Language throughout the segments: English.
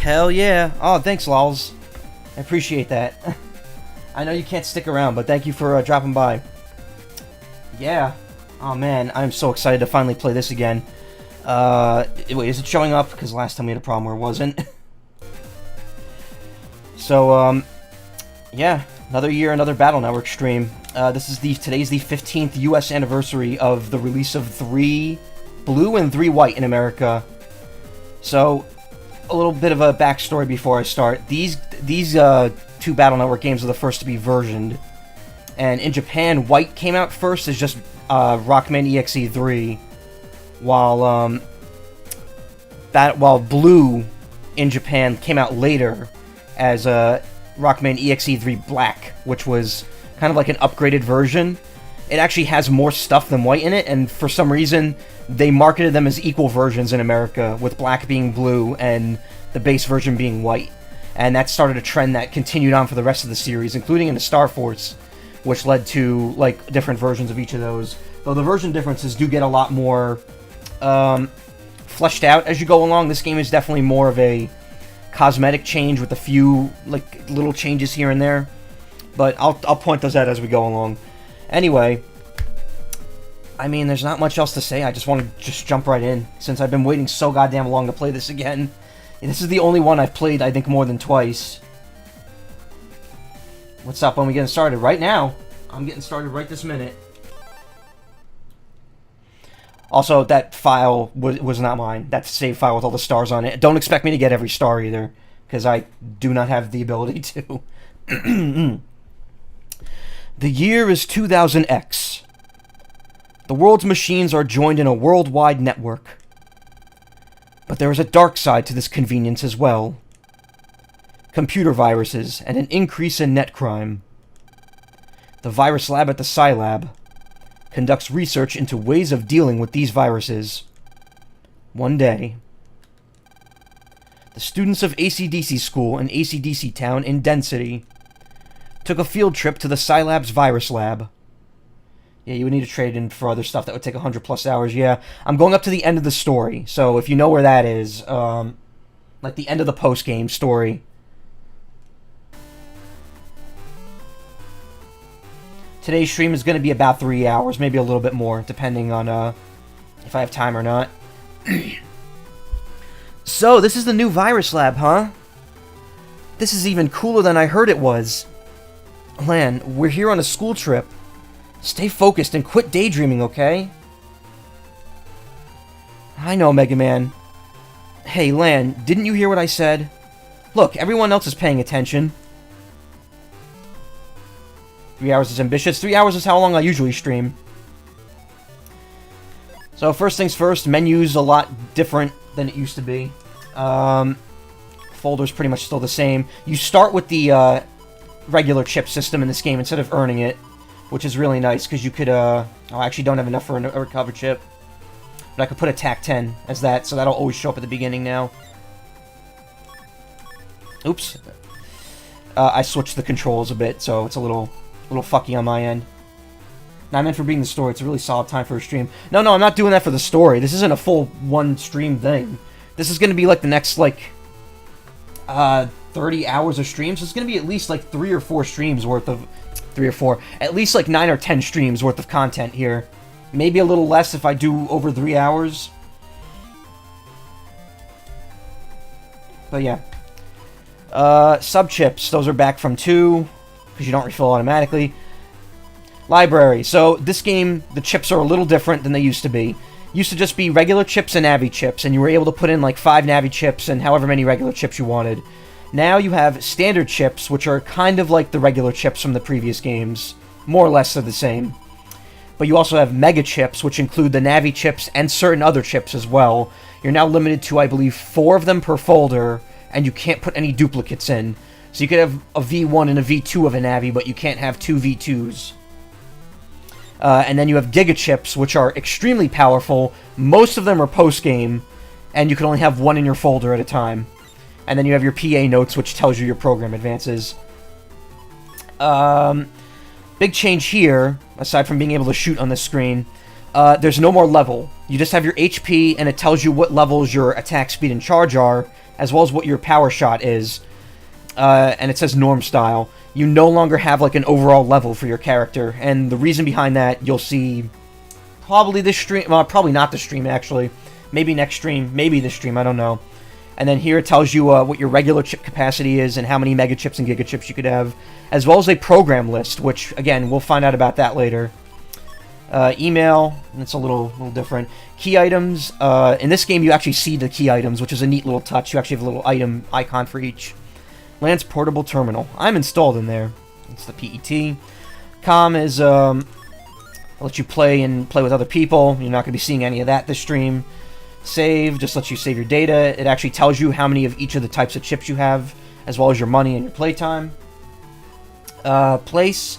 Hell yeah. Oh, thanks, lols. I appreciate that. I know you can't stick around, but thank you for dropping by. Yeah. Oh, man. I'm so excited to finally play this again. Wait, is it showing up? Because last time we had a problem where it wasn't. So, yeah. Another year, another Battle Network stream. Today's the 15th US anniversary of the release of 3 blue and 3 white in America. So, a little bit of a backstory before I start. These 2 Battle Network games are the first to be versioned. And in Japan, white came out first as just Rockman EXE 3, while blue in Japan came out later as Rockman EXE 3 Black, which was kind of like an upgraded version. It actually has more stuff than white in it, and for some reason, they marketed them as equal versions in America, with black being blue and the base version being white. And that started a trend that continued on for the rest of the series, including into Star Force, which led to, like, different versions of each of those. Though the version differences do get a lot more fleshed out as you go along. This game is definitely more of a cosmetic change with a few, like, little changes here and there. But I'll point those out as we go along. Anyway, I mean, there's not much else to say. I just want to just jump right in, since I've been waiting so goddamn long to play this again. And this is the only one I've played, I think, more than twice. What's up? When we getting started? Right now. I'm getting started right this minute. Also, that file was not mine. That's a save file with all the stars on it. Don't expect me to get every star either, because I do not have the ability to. The year is 2000X. The world's machines are joined in a worldwide network. But there is a dark side to this convenience as well. Computer viruses and an increase in net crime. The virus lab at the Scilab conducts research into ways of dealing with these viruses. One day, the students of AC/DC School in AC/DC Town in Density took a field trip to the Scilab's virus lab. Yeah, you would need to trade in for other stuff that would take 100+ hours. Yeah, I'm going up to the end of the story, so if you know where that is, like the end of the post-game story. Today's stream is going to be about 3 hours, maybe a little bit more, depending on if I have time or not. So, this is the new virus lab, huh? This is even cooler than I heard it was. Lan, we're here on a school trip. Stay focused and quit daydreaming, okay? I know, Mega Man. Hey, Lan, didn't you hear what I said? Look, everyone else is paying attention. 3 hours is ambitious. 3 hours is how long I usually stream. So, first things first, menu's a lot different than it used to be. Folder's pretty much still the same. You start with the regular chip system in this game instead of earning it, which is really nice, because you could, oh, I actually don't have enough for a recover chip. But I could put a TAC-10 as that, so that'll always show up at the beginning now. Oops. I switched the controls a bit, so it's a little fucky on my end. Now, I meant for being the story. It's a really solid time for a stream. No, I'm not doing that for the story. This isn't a full one-stream thing. This is going to be, like, the next, like, 30 hours of streams. So it's going to be at least, like, 3 or 4 streams worth of... 3 or 4. At least, like, 9 or 10 streams worth of content here. Maybe a little less if I do over 3 hours. But, yeah. Sub-chips. Those are back from 2, because you don't refill automatically. Library. So, this game, the chips are a little different than they used to be. Used to just be regular chips and Navi chips, and you were able to put in, like, 5 Navi chips and however many regular chips you wanted. Now you have standard chips, which are kind of like the regular chips from the previous games. More or less they're the same. But you also have mega chips, which include the Navi chips and certain other chips as well. You're now limited to, I believe, 4 of them per folder, and you can't put any duplicates in. So you could have a V1 and a V2 of a Navi, but you can't have 2 V2s. And then you have Giga chips, which are extremely powerful. Most of them are post-game, and you can only have 1 in your folder at a time. And then you have your PA notes, which tells you your program advances. Big change here, aside from being able to shoot on the screen, there's no more level. You just have your HP, and it tells you what levels your attack speed and charge are, as well as what your power shot is. And it says norm style. You no longer have like an overall level for your character, and the reason behind that you'll see probably this stream, well, probably not this stream actually, maybe next stream, maybe this stream, I don't know. And then here it tells you what your regular chip capacity is and how many mega chips and giga chips you could have, as well as a program list, which again we'll find out about that later. Email, it's a little different. Key items, in this game you actually see the key items, which is a neat little touch. You actually have a little item icon for each. LAN's portable terminal. I'm installed in there. It's the PET. Com is, I'll let you play with other people. You're not going to be seeing any of that this stream. Save, just lets you save your data. It actually tells you how many of each of the types of chips you have, as well as your money and your playtime. Place,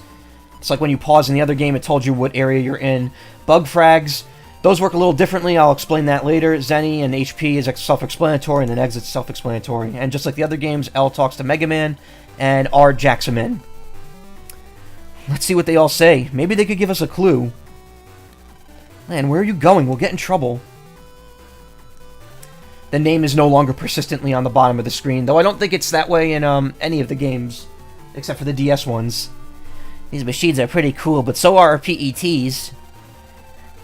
it's like when you pause in the other game, it told you what area you're in. Bug frags, those work a little differently. I'll explain that later. Zenny and HP is self-explanatory, and then exit's self-explanatory. And just like the other games, L talks to Mega Man, and R jacks him in. Let's see what they all say. Maybe they could give us a clue. Man, where are you going? We'll get in trouble. The name is no longer persistently on the bottom of the screen, though I don't think it's that way in any of the games, except for the DS ones. These machines are pretty cool, but so are our PETs.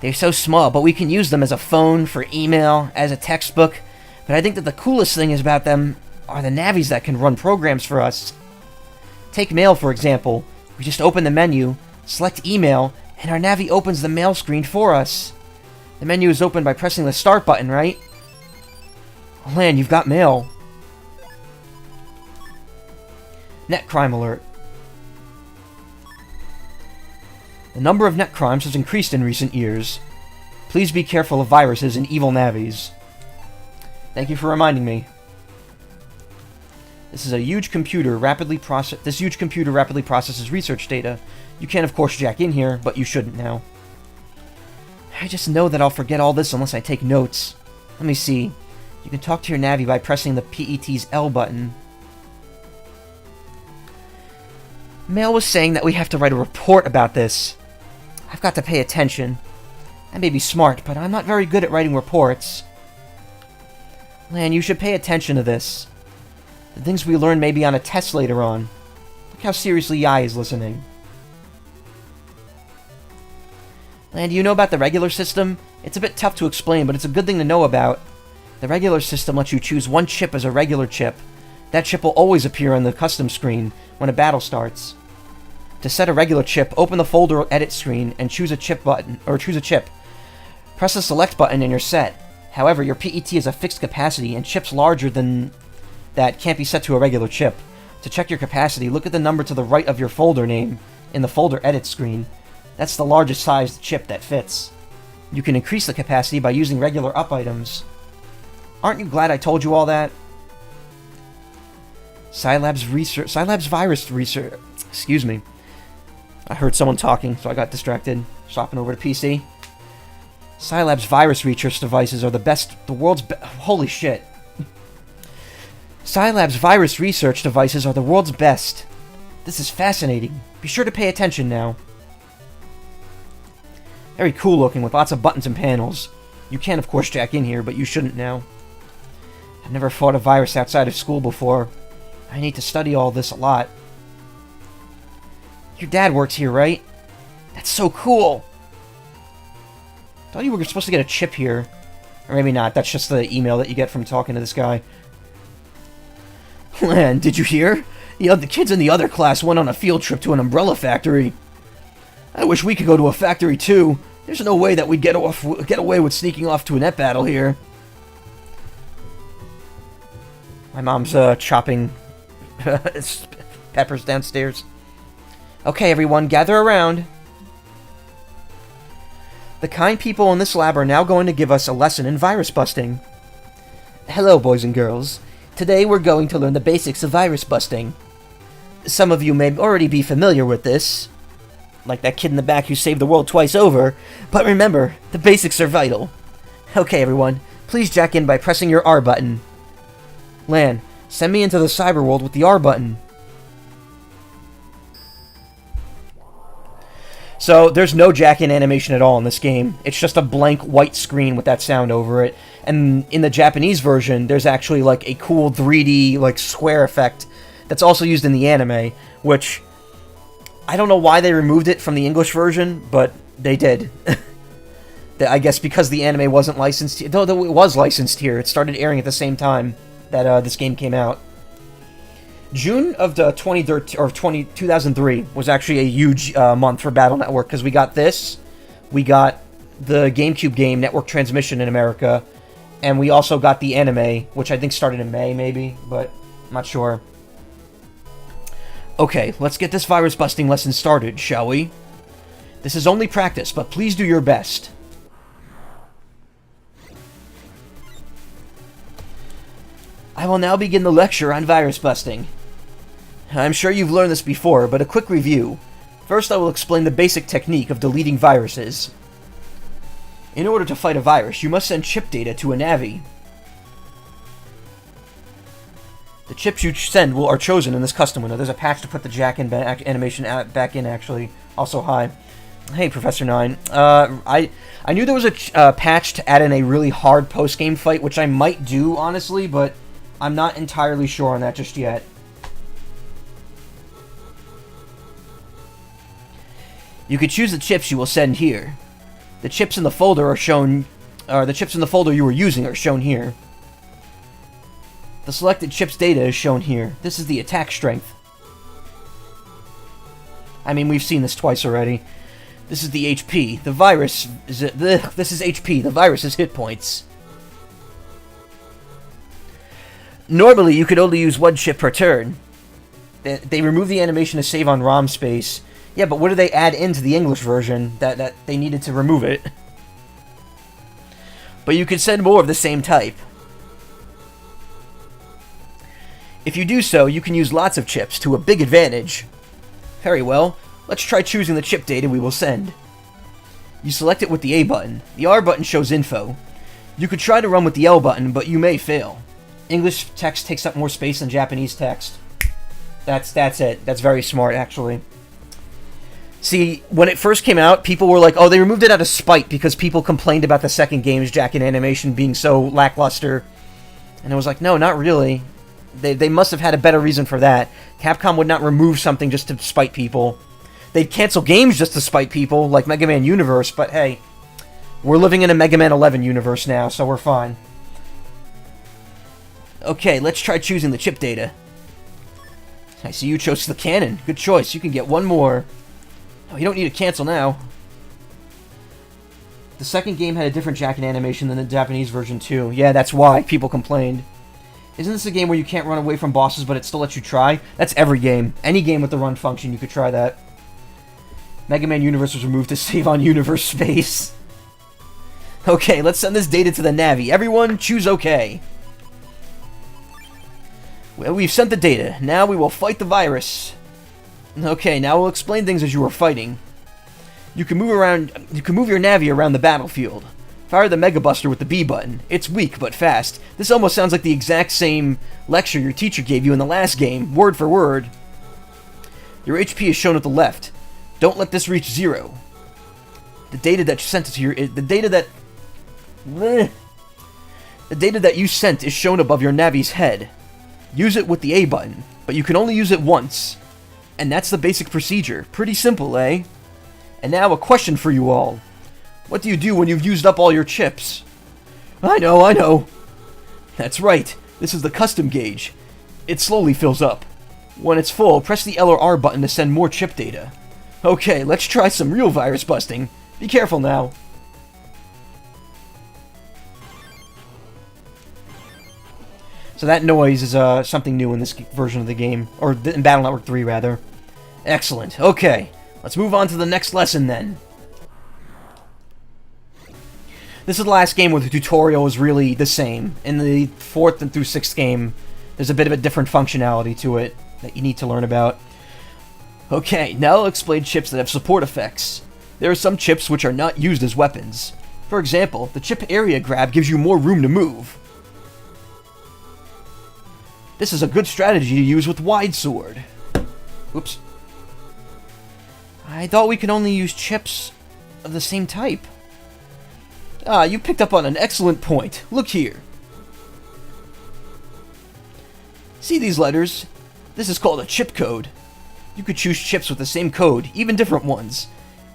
They're so small, but we can use them as a phone, for email, as a textbook. But I think that the coolest thing is about them are the navis that can run programs for us. Take mail, for example. We just open the menu, select email, and our navi opens the mail screen for us. The menu is opened by pressing the start button, right? Oh, man, you've got mail. Net crime alert. The number of net crimes has increased in recent years. Please be careful of viruses and evil navis. Thank you for reminding me. This huge computer rapidly processes research data. You can, of course, jack in here, but you shouldn't now. I just know that I'll forget all this unless I take notes. Let me see. You can talk to your navi by pressing the PET's L button. Mail was saying that we have to write a report about this. I've got to pay attention. I may be smart, but I'm not very good at writing reports. Lan, you should pay attention to this. The things we learn may be on a test later on. Look how seriously Yai is listening. Lan, do you know about the regular system? It's a bit tough to explain, but it's a good thing to know about. The regular system lets you choose one chip as a regular chip. That chip will always appear on the custom screen when a battle starts. To set a regular chip, open the folder edit screen and choose a chip button, or choose a chip. Press the select button and you're set. However, your PET is a fixed capacity, and chips larger than that can't be set to a regular chip. To check your capacity, look at the number to the right of your folder name in the folder edit screen. That's the largest sized chip that fits. You can increase the capacity by using regular up items. Aren't you glad I told you all that? Scilab's virus research. Excuse me. I heard someone talking, so I got distracted. Swapping over to PC. Scilab's virus research devices are the world's best. Holy shit. Scilab's virus research devices are the world's best. This is fascinating. Be sure to pay attention now. Very cool looking, with lots of buttons and panels. You can, of course, jack in here, but you shouldn't now. I've never fought a virus outside of school before. I need to study all this a lot. Your dad works here, right? That's so cool! Thought you were supposed to get a chip here. Or maybe not, that's just the email that you get from talking to this guy. Man, did you hear? The kids in the other class went on a field trip to an umbrella factory. I wish we could go to a factory too. There's no way that we'd get away with sneaking off to a net battle here. My mom's chopping peppers downstairs. Okay, everyone, gather around. The kind people in this lab are now going to give us a lesson in virus busting. Hello, boys and girls. Today we're going to learn the basics of virus busting. Some of you may already be familiar with this, like that kid in the back who saved the world twice over, but remember, the basics are vital. Okay, everyone, please jack in by pressing your R button. Lan, send me into the cyber world with the R button. So there's no jack-in animation at all in this game. It's just a blank white screen with that sound over it. And in the Japanese version, there's actually like a cool 3D like square effect that's also used in the anime, which I don't know why they removed it from the English version, but they did. I guess because the anime wasn't licensed, though it was licensed here. It started airing at the same time that this game came out. June of the 2003 was actually a huge month for Battle Network, because we got this, we got the GameCube game Network Transmission in America, and we also got the anime, which I think started in May, maybe, but I'm not sure. Okay, let's get this virus-busting lesson started, shall we? This is only practice, but please do your best. I will now begin the lecture on virus busting. I'm sure you've learned this before, but a quick review. First, I will explain the basic technique of deleting viruses. In order to fight a virus, you must send chip data to a Navi. The chips you send are chosen in this custom window. There's a patch to put the jack in animation back in, actually. Also, hi. Hey, Professor 9. I knew there was a patch to add in a really hard post-game fight, which I might do, honestly, but I'm not entirely sure on that just yet. You can choose the chips you will send here. The chips in the folder are shown, the chips in the folder you were using are shown here. The selected chip's data is shown here. This is the attack strength. I mean, we've seen this twice already. This is the HP. The virus is this is HP. The virus is hit points. Normally, you could only use one chip per turn. They remove the animation to save on ROM space. Yeah, but what do they add into the English version that they needed to remove it? But you could send more of the same type. If you do so, you can use lots of chips to a big advantage. Very well, let's try choosing the chip data we will send. You select it with the A button. The R button shows info. You could try to run with the L button, but you may fail. English text takes up more space than Japanese text. That's it. That's very smart, actually. See, when it first came out, people were like, oh, they removed it out of spite because people complained about the second game's jack-in animation being so lackluster. And it was like, no, not really. They must have had a better reason for that. Capcom would not remove something just to spite people. They'd cancel games just to spite people, like Mega Man Universe, but hey, we're living in a Mega Man 11 universe now, so we're fine. Okay, let's try choosing the chip data. I see you chose the cannon. Good choice. You can get one more. Oh, you don't need to cancel now. The second game had a different jack-in animation than the Japanese version too. Yeah, that's why people complained. Isn't this a game where you can't run away from bosses, but it still lets you try? That's every game. Any game with the run function, you could try that. Mega Man Universe was removed to save on universe space. Okay, let's send this data to the Navi. Everyone, choose OK. Well, we've sent the data. Now we will fight the virus. Okay, now we'll explain things as you are fighting. You can move your Navi around the battlefield. Fire the Mega Buster with the B button. It's weak, but fast. This almost sounds like the exact same lecture your teacher gave you in the last game, word for word. Your HP is shown at the left. Don't let this reach 0. The data that you sent to your... The data that you sent is shown above your Navi's head. Use it with the A button, but you can only use it once. And that's the basic procedure. Pretty simple, eh? And now a question for you all. What do you do when you've used up all your chips? I know. That's right. This is the custom gauge. It slowly fills up. When it's full, press the L or R button to send more chip data. Okay, let's try some real virus busting. Be careful now. So that noise is something new in this version of the game, or in Battle Network 3, rather. Excellent. Okay, let's move on to the next lesson then. This is the last game where the tutorial is really the same. In the 4th and through 6th game, there's a bit of a different functionality to it that you need to learn about. Okay, now I'll explain chips that have support effects. There are some chips which are not used as weapons. For example, the chip area grab gives you more room to move. This is a good strategy to use with Wide Sword. Oops. I thought we could only use chips of the same type. Ah, you picked up on an excellent point. Look here. See these letters? This is called a chip code. You could choose chips with the same code, even different ones.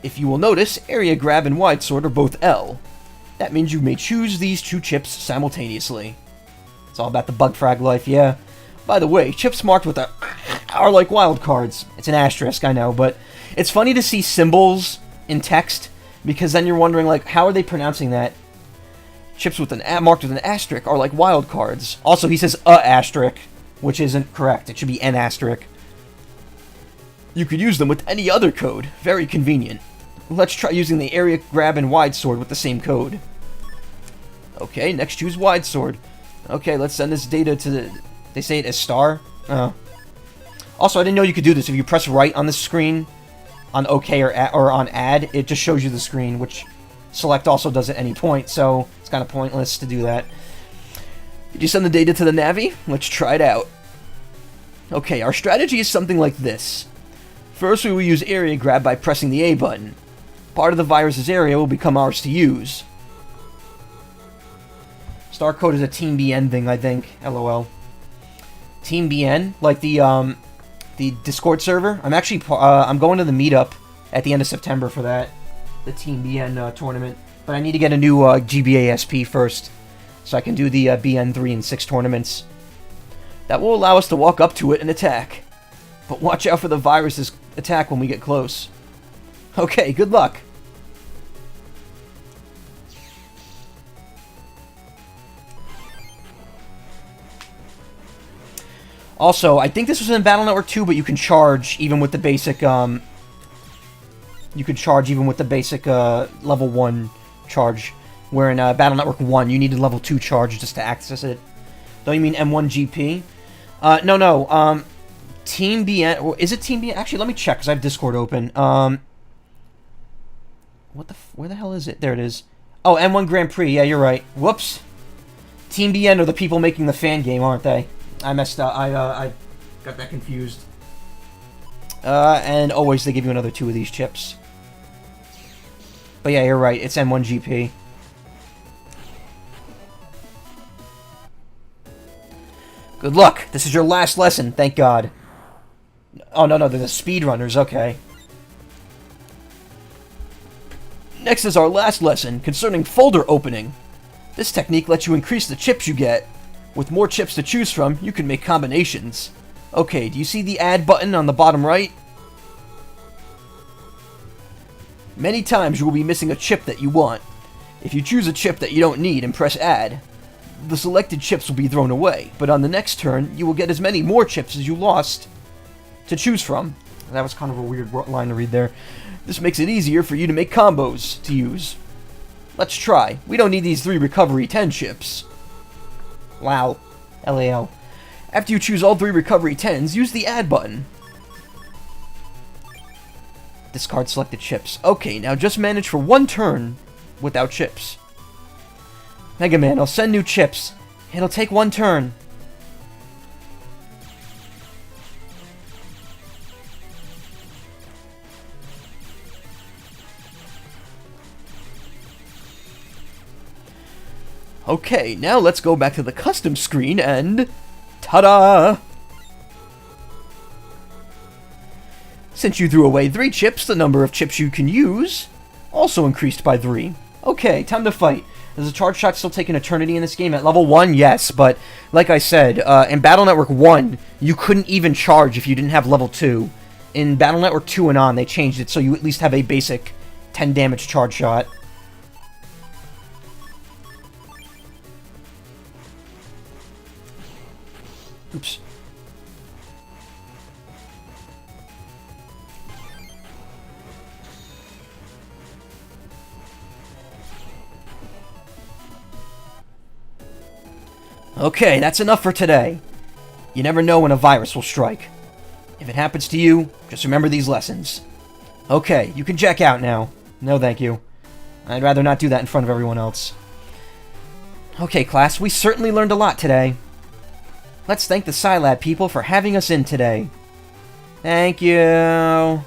If you will notice, area grab and wide sort are both L. That means you may choose these two chips simultaneously. It's all about the bug frag life, yeah. By the way, chips marked with a are like wild cards. It's an asterisk, I know, but it's funny to see symbols in text, because then you're wondering, like, how are they pronouncing that? Chips with an marked with an asterisk are like wild cards. Also, he says a asterisk, which isn't correct. It should be an asterisk. You could use them with any other code. Very convenient. Let's try using the area grab and wide sword with the same code. Okay, next choose wide sword. Okay, let's send this data to the... They say it as star? Oh. Also, I didn't know you could do this. If you press right on the screen, on OK or on add, it just shows you the screen, which select also does at any point, so it's kind of pointless to do that. Did you send the data to the Navi? Let's try it out. Okay, our strategy is something like this. First, we will use area grab by pressing the A button. Part of the virus's area will become ours to use. Star code is a Team BN thing, I think. LOL. Team BN, like the Discord server. I'm actually I'm going to the meetup at the end of September for that, the Team BN tournament. But I need to get a new GBA SP first, so I can do the BN3 and 6 tournaments. That will allow us to walk up to it and attack. But watch out for the virus's attack when we get close. Okay, good luck. Also, I think this was in Battle Network 2, but you can charge even with the basic, level 1 charge. Where in Battle Network 1, you needed level 2 charge just to access it. Don't you mean M1GP? No. Team BN... Is it Team BN? Actually, let me check, because I have Discord open. Where the hell is it? There it is. Oh, M1 Grand Prix. Yeah, you're right. Whoops. Team BN are the people making the fan game, aren't they? I messed up. I got that confused. And always they give you another 2 of these chips. But yeah, you're right. It's M1GP. Good luck. This is your last lesson, thank God. Oh, no, they're the speedrunners, okay. Next is our last lesson concerning folder opening. This technique lets you increase the chips you get. With more chips to choose from, you can make combinations. Okay, do you see the add button on the bottom right? Many times you will be missing a chip that you want. If you choose a chip that you don't need and press add, the selected chips will be thrown away, but on the next turn, you will get as many more chips as you lost to choose from. That was kind of a weird line to read there. This makes it easier for you to make combos to use. Let's try. We don't need these 3 recovery 10 chips. Wow. LAL. After you choose all 3 recovery 10s, use the add button. Discard selected chips. Okay, now just manage for 1 turn without chips. Mega Man, I'll send new chips. It'll take 1 turn. Okay, now let's go back to the custom screen and... ta-da! Since you threw away 3 chips, the number of chips you can use also increased by 3. Okay, time to fight. Does the charge shot still take an eternity in this game? At level 1, yes, but like I said, in Battle Network 1, you couldn't even charge if you didn't have level 2. In Battle Network 2 and on, they changed it so you at least have a basic 10 damage charge shot. Oops. Okay, that's enough for today. You never know when a virus will strike. If it happens to you, just remember these lessons. Okay, you can check out now. No thank you. I'd rather not do that in front of everyone else. Okay, class, we certainly learned a lot today. Let's thank the Scilab people for having us in today. Thank you.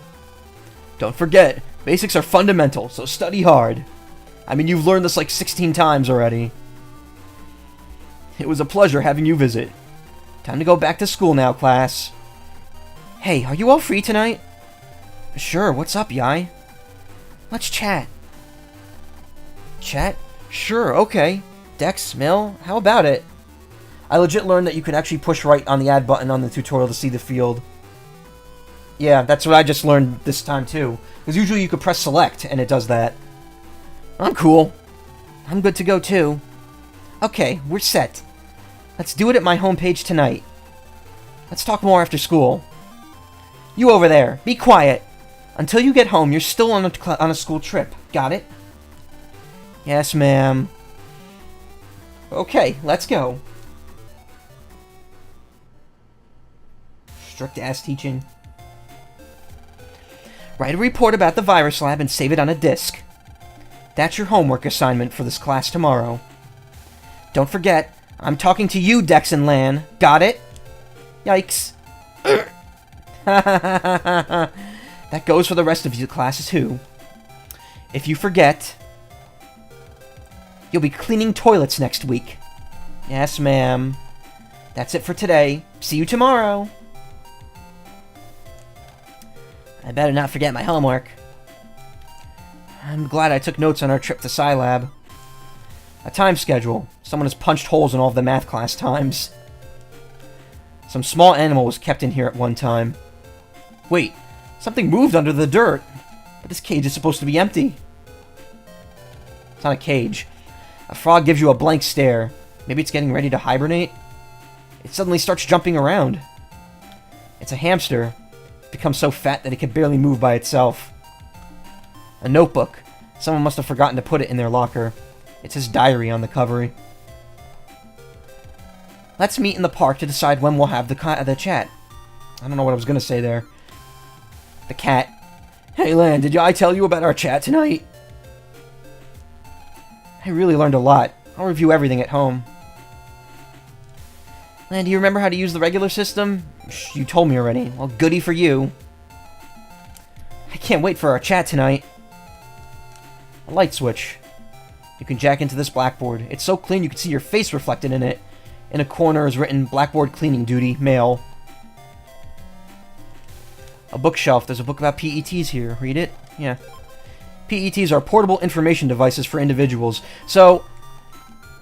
Don't Don't forget, basics are fundamental, so study hard. I mean, you've learned this like 16 times already. It was a pleasure having you visit. Time to go back to school now, class. Hey, are you all free tonight? Sure, what's up, Yai? Let's chat. Chat? Sure, okay. Dex, Mill, how about it? I legit learned that you can actually push right on the add button on the tutorial to see the field. Yeah, that's what I just learned this time too. Because usually you could press select and it does that. I'm cool. I'm good to go too. Okay, we're set. Let's do it at my homepage tonight. Let's talk more after school. You over there, be quiet. Until you get home, you're still on a school trip. Got it? Yes, ma'am. Okay, let's go. Strict-ass teaching. Write a report about the virus lab and save it on a disk. That's your homework assignment for this class tomorrow. Don't forget, I'm talking to you, Dex and Lan. Got it? Yikes. That goes for the rest of you classes too. If you forget, you'll be cleaning toilets next week. Yes, ma'am. That's it for today. See you tomorrow. I better not forget my homework. I'm glad I took notes on our trip to Scilab. A time schedule. Someone has punched holes in all of the math class times. Some small animal was kept in here at one time. Wait, something moved under the dirt. But this cage is supposed to be empty. It's not a cage. A frog gives you a blank stare. Maybe it's getting ready to hibernate? It suddenly starts jumping around. It's a hamster. It becomes so fat that it can barely move by itself. A notebook. Someone must have forgotten to put it in their locker. It's his diary on the cover. Let's meet in the park to decide when we'll have the chat. I don't know what I was going to say there. The cat. Hey, Lan, did I tell you about our chat tonight? I really learned a lot. I'll review everything at home. Lan, do you remember how to use the regular system? Shh, you told me already. Well, goody for you. I can't wait for our chat tonight. A light switch. You can jack into this blackboard. It's so clean you can see your face reflected in it. In a corner is written, Blackboard Cleaning Duty, Male. A bookshelf. There's a book about PETs here. Read it? Yeah. PETs are portable information devices for individuals. So,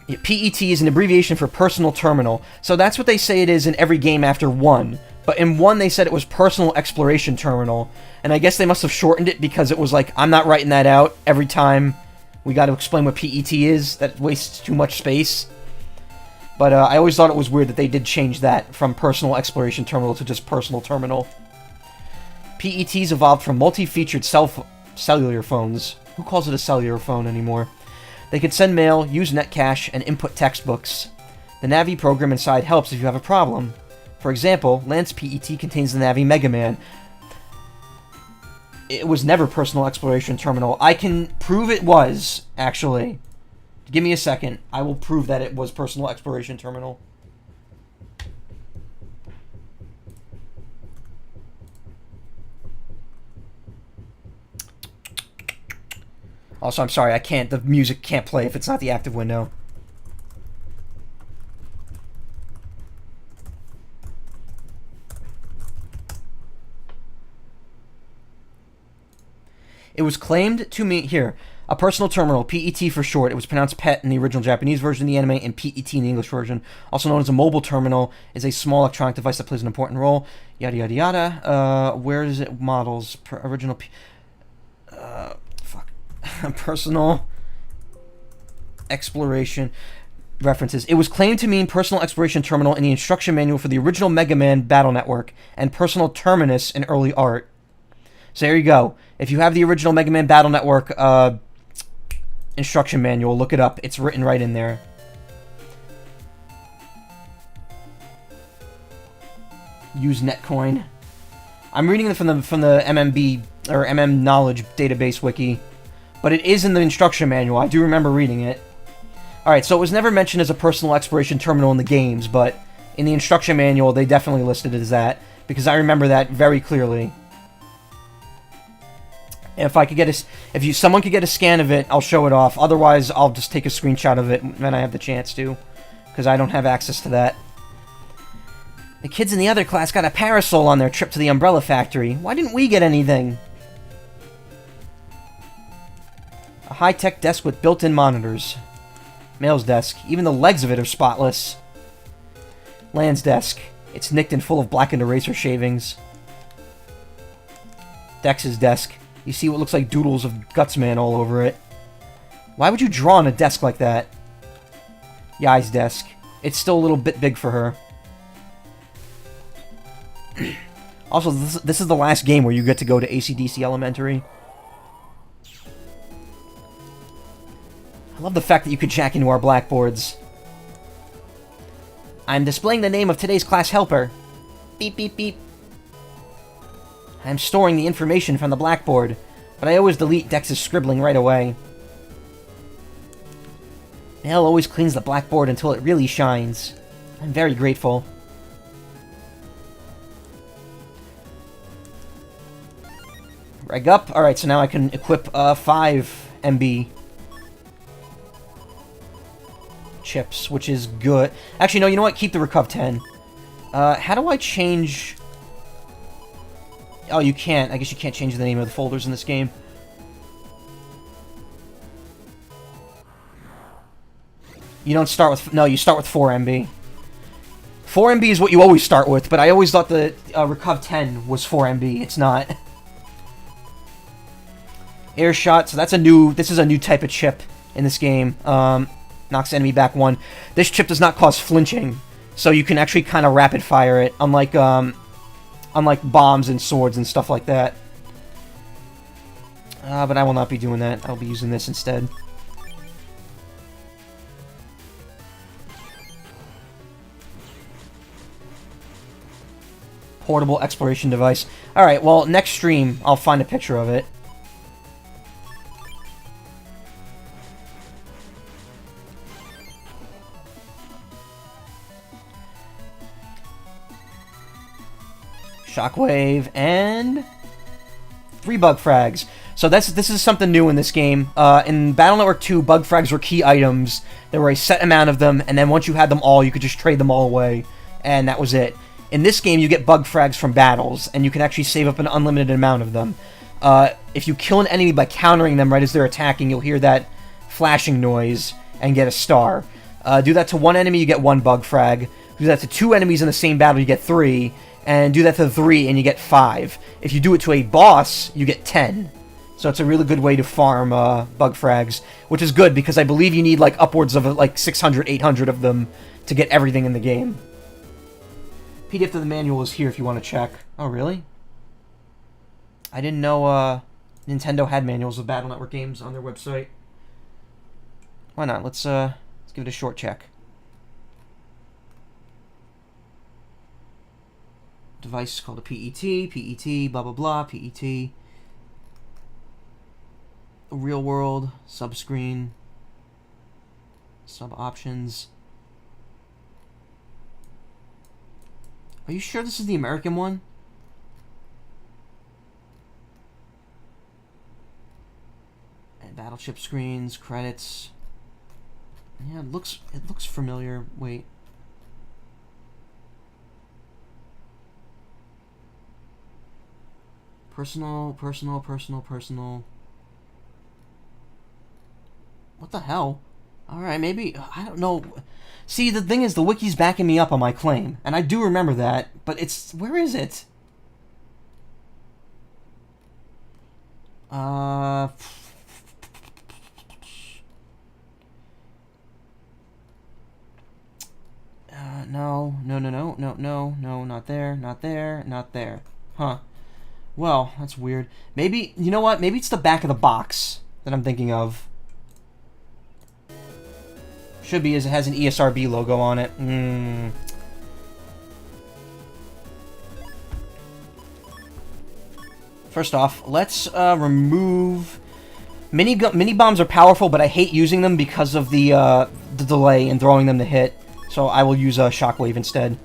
PET is an abbreviation for Personal Terminal. So that's what they say it is in every game after 1. But in 1 they said it was Personal Exploration Terminal. And I guess they must have shortened it because it was like, I'm not writing that out every time we got to explain what PET is. That wastes too much space. But I always thought it was weird that they did change that from Personal Exploration Terminal to just Personal Terminal. PETs evolved from multi-featured cellular phones. Who calls it a cellular phone anymore? They could send mail, use netcache, and input textbooks. The Navi program inside helps if you have a problem. For example, Lance PET contains the Navi Mega Man. It was never Personal Exploration Terminal. I can prove it was, actually. Give me a second. I will prove that it was Personal Exploration Terminal. Also, I'm sorry, the music can't play if it's not the active window. It was claimed to me, here, a personal terminal, PET for short. It was pronounced PET in the original Japanese version of the anime and PET in the English version. Also known as a mobile terminal, is a small electronic device that plays an important role. Yada yada yada. Where is it? Models. Original Personal Exploration references. It was claimed to mean Personal Exploration Terminal in the instruction manual for the original Mega Man Battle Network and Personal Terminus in early art. So there you go. If you have the original Mega Man Battle Network instruction manual, look it up. It's written right in there. Use Netcoin. I'm reading it from the MMB or MM Knowledge Database wiki, but it is in the instruction manual. I do remember reading it. Alright, so it was never mentioned as a personal exploration terminal in the games, but in the instruction manual they definitely listed it as that, because I remember that very clearly. And if I could get someone could get a scan of it, I'll show it off. Otherwise, I'll just take a screenshot of it when I have the chance to, because I don't have access to that. The kids in the other class got a parasol on their trip to the umbrella factory. Why didn't we get anything? A high-tech desk with built-in monitors. Male's desk. Even the legs of it are spotless. Land's desk. It's nicked and full of blackened eraser shavings. Dex's desk. You see what looks like doodles of Gutsman all over it. Why would you draw on a desk like that? Yai's desk. It's still a little bit big for her. Also, this is the last game where you get to go to AC/DC Elementary. I love the fact that you could jack into our blackboards. I'm displaying the name of today's class helper. Beep, beep, beep. I'm storing the information from the blackboard, but I always delete Dex's scribbling right away. Mel always cleans the blackboard until it really shines. I'm very grateful. Reg up. Alright, so now I can equip 5 MB chips, which is good. Actually, no, you know what? Keep the Recuv 10. How do I change... Oh, you can't. I guess you can't change the name of the folders in this game. You don't start with... No, you start with 4 MB. 4 MB is what you always start with, but I always thought the Recuv 10 was 4 MB. It's not. Air shot. So that's a new... This is a new type of chip in this game. Knocks enemy back 1. This chip does not cause flinching, so you can actually kind of rapid fire it, unlike bombs and swords and stuff like that. But I will not be doing that. I'll be using this instead. Portable exploration device. Alright, well, next stream, I'll find a picture of it. Shockwave, and 3 bug frags. So this is something new in this game. In Battle Network 2, bug frags were key items. There were a set amount of them, and then once you had them all, you could just trade them all away, and that was it. In this game, you get bug frags from battles, and you can actually save up an unlimited amount of them. If you kill an enemy by countering them right as they're attacking, you'll hear that flashing noise and get a star. Do that to 1 enemy, you get 1 bug frag. Do that to 2 enemies in the same battle, you get 3. And do that to 3, and you get 5. If you do it to a boss, you get 10. So it's a really good way to farm bug frags, which is good, because I believe you need like upwards of like 600, 800 of them to get everything in the game. PDF of the manual is here if you want to check. Oh, really? I didn't know Nintendo had manuals of Battle Network games on their website. Why not? Let's give it a short check. Device is called a PET, blah blah blah, PET. The real world, subscreen, sub options. Are you sure this is the American one? And battleship screens, credits. Yeah, it looks familiar. Wait. Personal. What the hell? Alright, maybe... I don't know. See, the thing is, the wiki's backing me up on my claim. And I do remember that, but it's... Where is it? No, not there. Huh. Well, that's weird. Maybe, you know what? Maybe it's the back of the box that I'm thinking of. Should be, as it has an ESRB logo on it. First off, let's remove... Mini bombs are powerful, but I hate using them because of the delay in throwing them to hit. So I will use a Shockwave instead.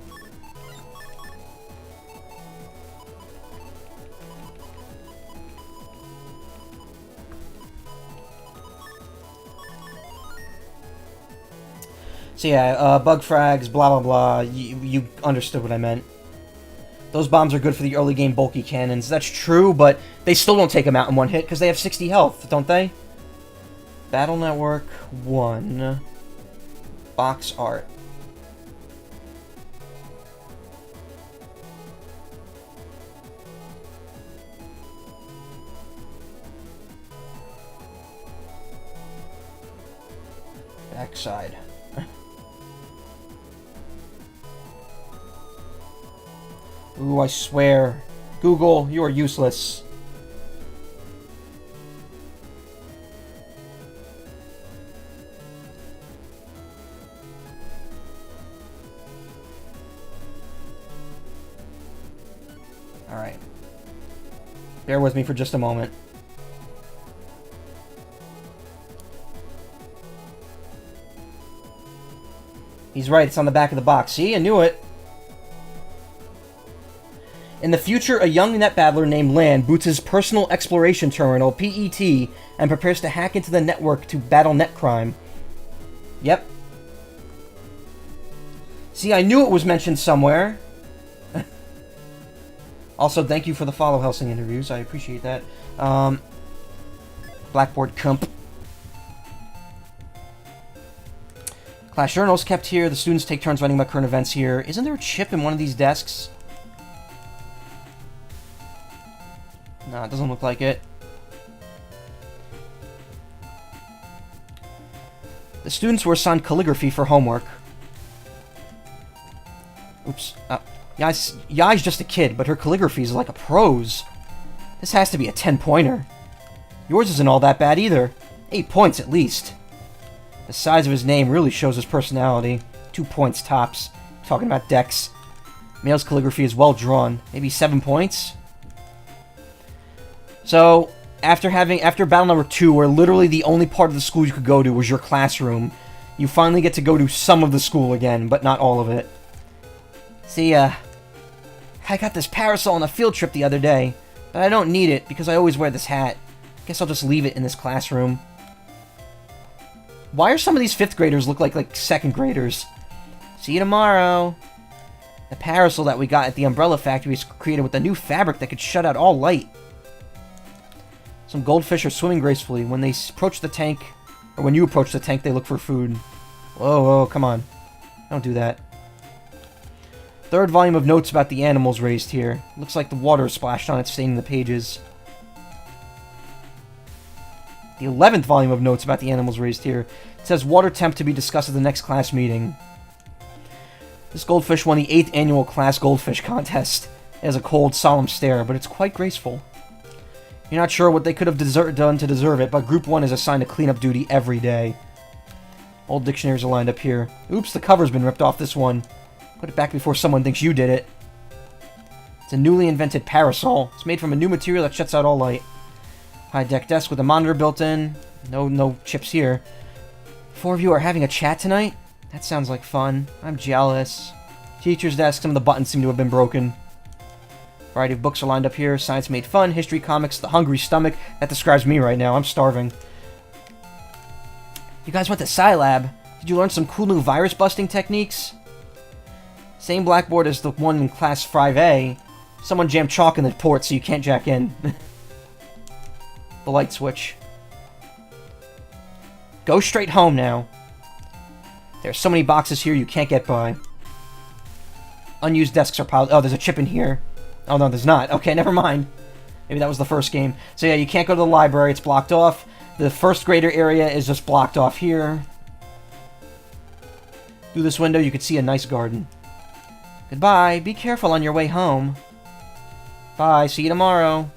So yeah, bug frags, blah blah blah. You understood what I meant. Those bombs are good for the early game bulky cannons. That's true, but they still don't take them out in one hit because they have 60 health, don't they? Battle Network 1. Box art. Backside. Ooh, I swear. Google, you are useless. Alright. Bear with me for just a moment. He's right, it's on the back of the box. See, I knew it. In the future, a young net battler named Land boots his personal exploration terminal, PET, and prepares to hack into the network to battle net crime. Yep. See, I knew it was mentioned somewhere. Also, thank you for the follow Helsing interviews. I appreciate that. Blackboard comp. Class journals kept here. The students take turns writing about current events here. Isn't there a chip in one of these desks? No, it doesn't look like it. The students were assigned calligraphy for homework. Oops. Yai's just a kid, but her calligraphy is like a pro's. This has to be a 10-pointer. Yours isn't all that bad either. 8 points at least. The size of his name really shows his personality. 2 points tops. Talking about Dex. Male's calligraphy is well drawn. Maybe 7 points? So, after battle number 2, where literally the only part of the school you could go to was your classroom, you finally get to go to some of the school again, but not all of it. See, I got this parasol on a field trip the other day, but I don't need it because I always wear this hat. Guess I'll just leave it in this classroom. Why are some of these 5th graders look like 2nd graders? See you tomorrow. The parasol that we got at the umbrella factory is created with a new fabric that could shut out all light. Some goldfish are swimming gracefully. When they approach the tank, or when you approach the tank, they look for food. Whoa, whoa, come on. Don't do that. 3rd volume of notes about the animals raised here. Looks like the water is splashed on it, staining the pages. The 11th volume of notes about the animals raised here. It says water temp to be discussed at the next class meeting. This goldfish won the 8th annual class goldfish contest. It has a cold, solemn stare, but it's quite graceful. You're not sure what they could have done to deserve it, but Group 1 is assigned to cleanup duty every day. Old dictionaries are lined up here. Oops, the cover's been ripped off this one. Put it back before someone thinks you did it. It's a newly invented parasol. It's made from a new material that shuts out all light. High-deck desk with a monitor built in. No chips here. 4 of you are having a chat tonight? That sounds like fun. I'm jealous. Teacher's desk, some of the buttons seem to have been broken. Variety of books are lined up here. Science Made Fun, History, Comics, The Hungry Stomach. That describes me right now. I'm starving. You guys went to Scilab. Did you learn some cool new virus-busting techniques? Same blackboard as the one in Class 5A. Someone jammed chalk in the port so you can't jack in. The light switch. Go straight home now. There's so many boxes here you can't get by. Unused desks are piled... Oh, there's a chip in here. Oh, no, there's not. Okay, never mind. Maybe that was the first game. So yeah, you can't go to the library. It's blocked off. The 1st grader area is just blocked off here. Through this window, you can see a nice garden. Goodbye. Be careful on your way home. Bye. See you tomorrow.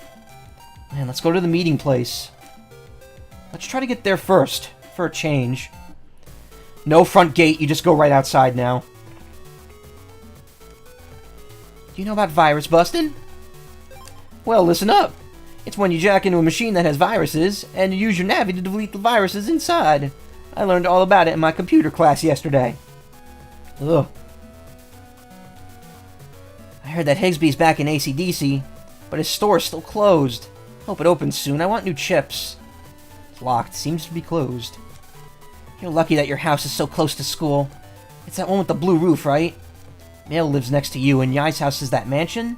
Man, let's go to the meeting place. Let's try to get there first, for a change. No front gate. You just go right outside now. Do you know about virus busting? Well, listen up. It's when you jack into a machine that has viruses, and you use your Navi to delete the viruses inside. I learned all about it in my computer class yesterday. Ugh. I heard that Higsby's back in AC/DC, but his store is still closed. Hope it opens soon. I want new chips. It's locked. Seems to be closed. You're lucky that your house is so close to school. It's that one with the blue roof, right? Male lives next to you, and Yai's house is that mansion?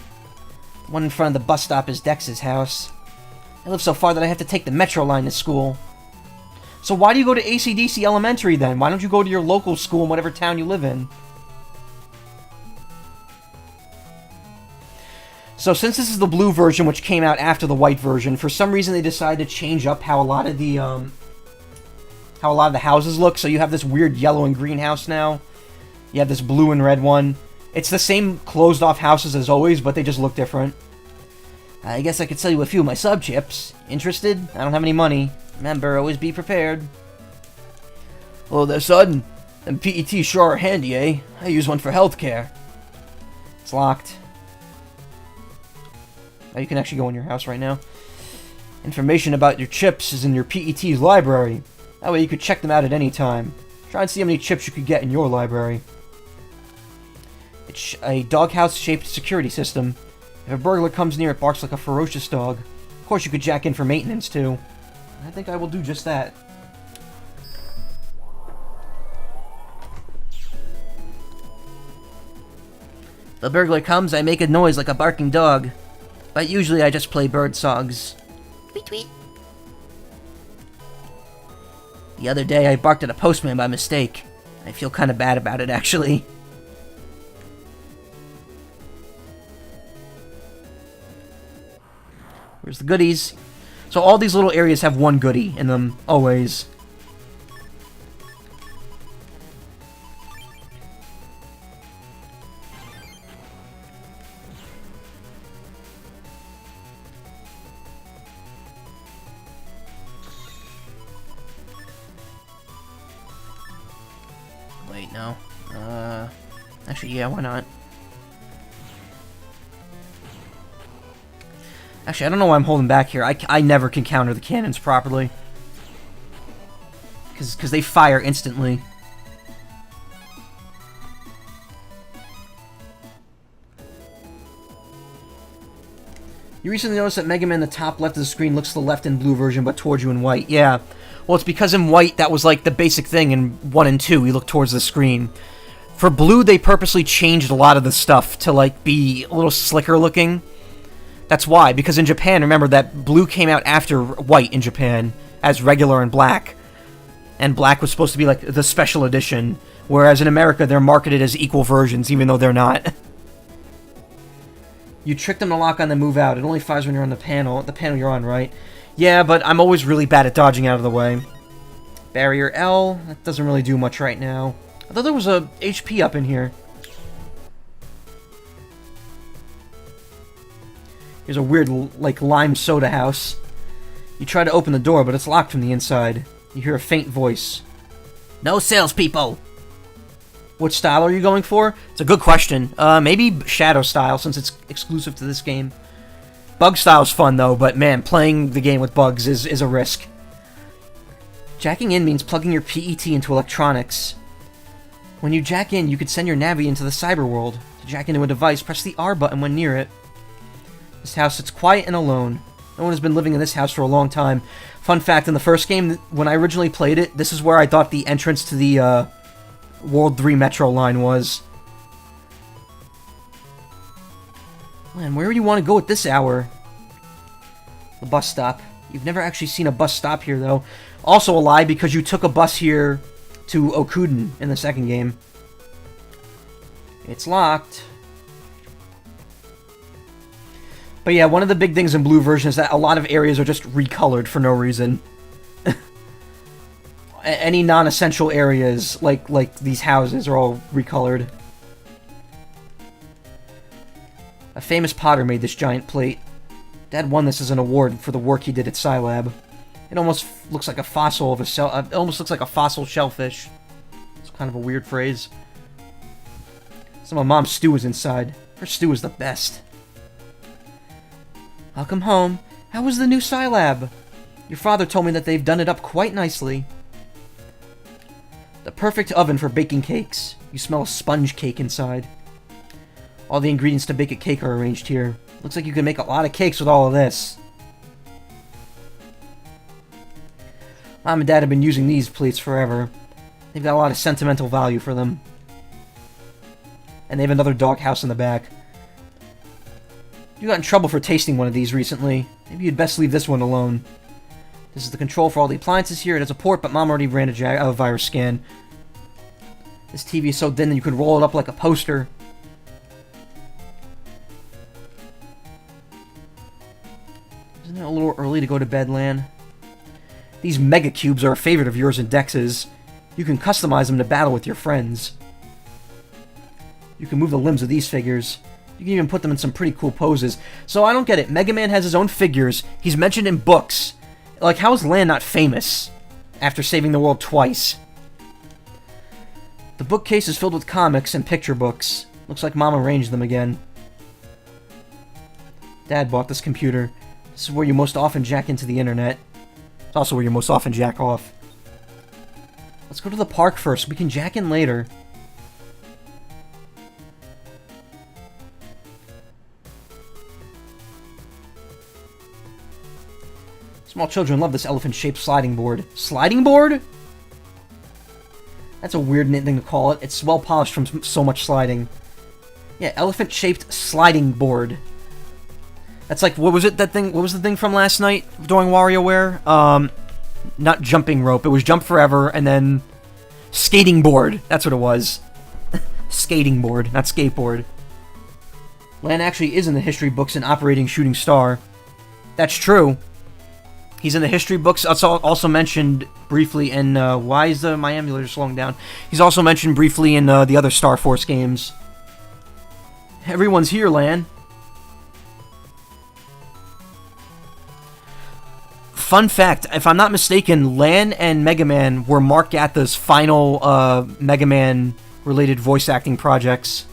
The one in front of the bus stop is Dex's house. I live so far that I have to take the metro line to school. So why do you go to AC/DC Elementary then? Why don't you go to your local school in whatever town you live in? So since this is the blue version, which came out after the white version, for some reason they decided to change up how a lot of the houses look. So you have this weird yellow and green house now. You have this blue and red one. It's the same closed-off houses as always, but they just look different. I guess I could sell you a few of my sub-chips. Interested? I don't have any money. Remember, always be prepared. Hello there, son. Them PETs sure are handy, eh? I use one for healthcare. It's locked. Oh, you can actually go in your house right now. Information about your chips is in your PET's library. That way you could check them out at any time. Try and see how many chips you could get in your library. It's a doghouse-shaped security system. If a burglar comes near, it barks like a ferocious dog. Of course, you could jack in for maintenance, too. I think I will do just that. The burglar comes, I make a noise like a barking dog. But usually I just play bird songs. Tweet tweet. The other day I barked at a postman by mistake. I feel kind of bad about it, actually. Where's the goodies? So all these little areas have one goodie in them, always. Wait, no. Actually, yeah, why not? Actually, I don't know why I'm holding back here. I never can counter the cannons properly. Because they fire instantly. You recently noticed that Mega Man, the top left of the screen, looks to the left in blue version, but towards you in white. Yeah. Well, it's because in white, that was like the basic thing in 1 and 2. You look towards the screen. For blue, they purposely changed a lot of the stuff to like be a little slicker looking. That's why, because in Japan, remember that blue came out after white in Japan, as regular and black. And black was supposed to be like the special edition, whereas in America, they're marketed as equal versions, even though they're not. You tricked them to lock on the move out. It only fires when you're on the panel you're on, right? Yeah, but I'm always really bad at dodging out of the way. Barrier L, that doesn't really do much right now. I thought there was a HP up in here. Here's a weird, like, lime soda house. You try to open the door, but it's locked from the inside. You hear a faint voice. No salespeople! What style are you going for? It's a good question. Maybe Shadow style, since it's exclusive to this game. Bug style's fun, though, but man, playing the game with bugs is a risk. Jacking in means plugging your PET into electronics. When you jack in, you could send your Navi into the cyber world. To jack into a device, press the R button when near it. This house sits quiet and alone. No one has been living in this house for a long time. Fun fact, in the first game, when I originally played it, this is where I thought the entrance to the World 3 Metro line was. Man, where do you want to go at this hour? The bus stop. You've never actually seen a bus stop here, though. Also a lie, because you took a bus here to Okuden in the second game. It's locked. But yeah, one of the big things in blue version is that a lot of areas are just recolored for no reason. Any non-essential areas, like these houses, are all recolored. A famous potter made this giant plate. Dad won this as an award for the work he did at Scilab. It almost looks like a fossil of a shell. It almost looks like a fossil shellfish. It's kind of a weird phrase. Some of Mom's stew is inside. Her stew is the best. Welcome home. How was the new Scilab? Your father told me that they've done it up quite nicely. The perfect oven for baking cakes. You smell a sponge cake inside. All the ingredients to bake a cake are arranged here. Looks like you can make a lot of cakes with all of this. Mom and Dad have been using these plates forever. They've got a lot of sentimental value for them. And they have another doghouse in the back. You got in trouble for tasting one of these recently. Maybe you'd best leave this one alone. This is the control for all the appliances here. It has a port, but Mom already ran a virus scan. This TV is so thin that you could roll it up like a poster. Isn't it a little early to go to bed, Lan? These mega cubes are a favorite of yours and Dex's. You can customize them to battle with your friends. You can move the limbs of these figures. You can even put them in some pretty cool poses. So I don't get it. Mega Man has his own figures. He's mentioned in books. Like, how is Lan not famous after saving the world twice? The bookcase is filled with comics and picture books. Looks like Mom arranged them again. Dad bought this computer. This is where you most often jack into the internet. It's also where you most often jack off. Let's go to the park first. We can jack in later. Small children love this elephant-shaped sliding board. Sliding board? That's a weird thing to call it. It's well polished from so much sliding. Yeah, elephant-shaped sliding board. That's like, what was it, that thing? What was the thing from last night during WarioWare? Not jumping rope. It was jump forever, and then skating board. That's what it was. Skating board, not skateboard. Lan actually is in the history books an operating shooting star. That's true. He's in the history books. It's also mentioned briefly in... why is my emulator slowing down? He's also mentioned briefly in the other Star Force games. Everyone's here, Lan. Fun fact, if I'm not mistaken, Lan and Mega Man were Mark Gatha's final Mega Man-related voice acting projects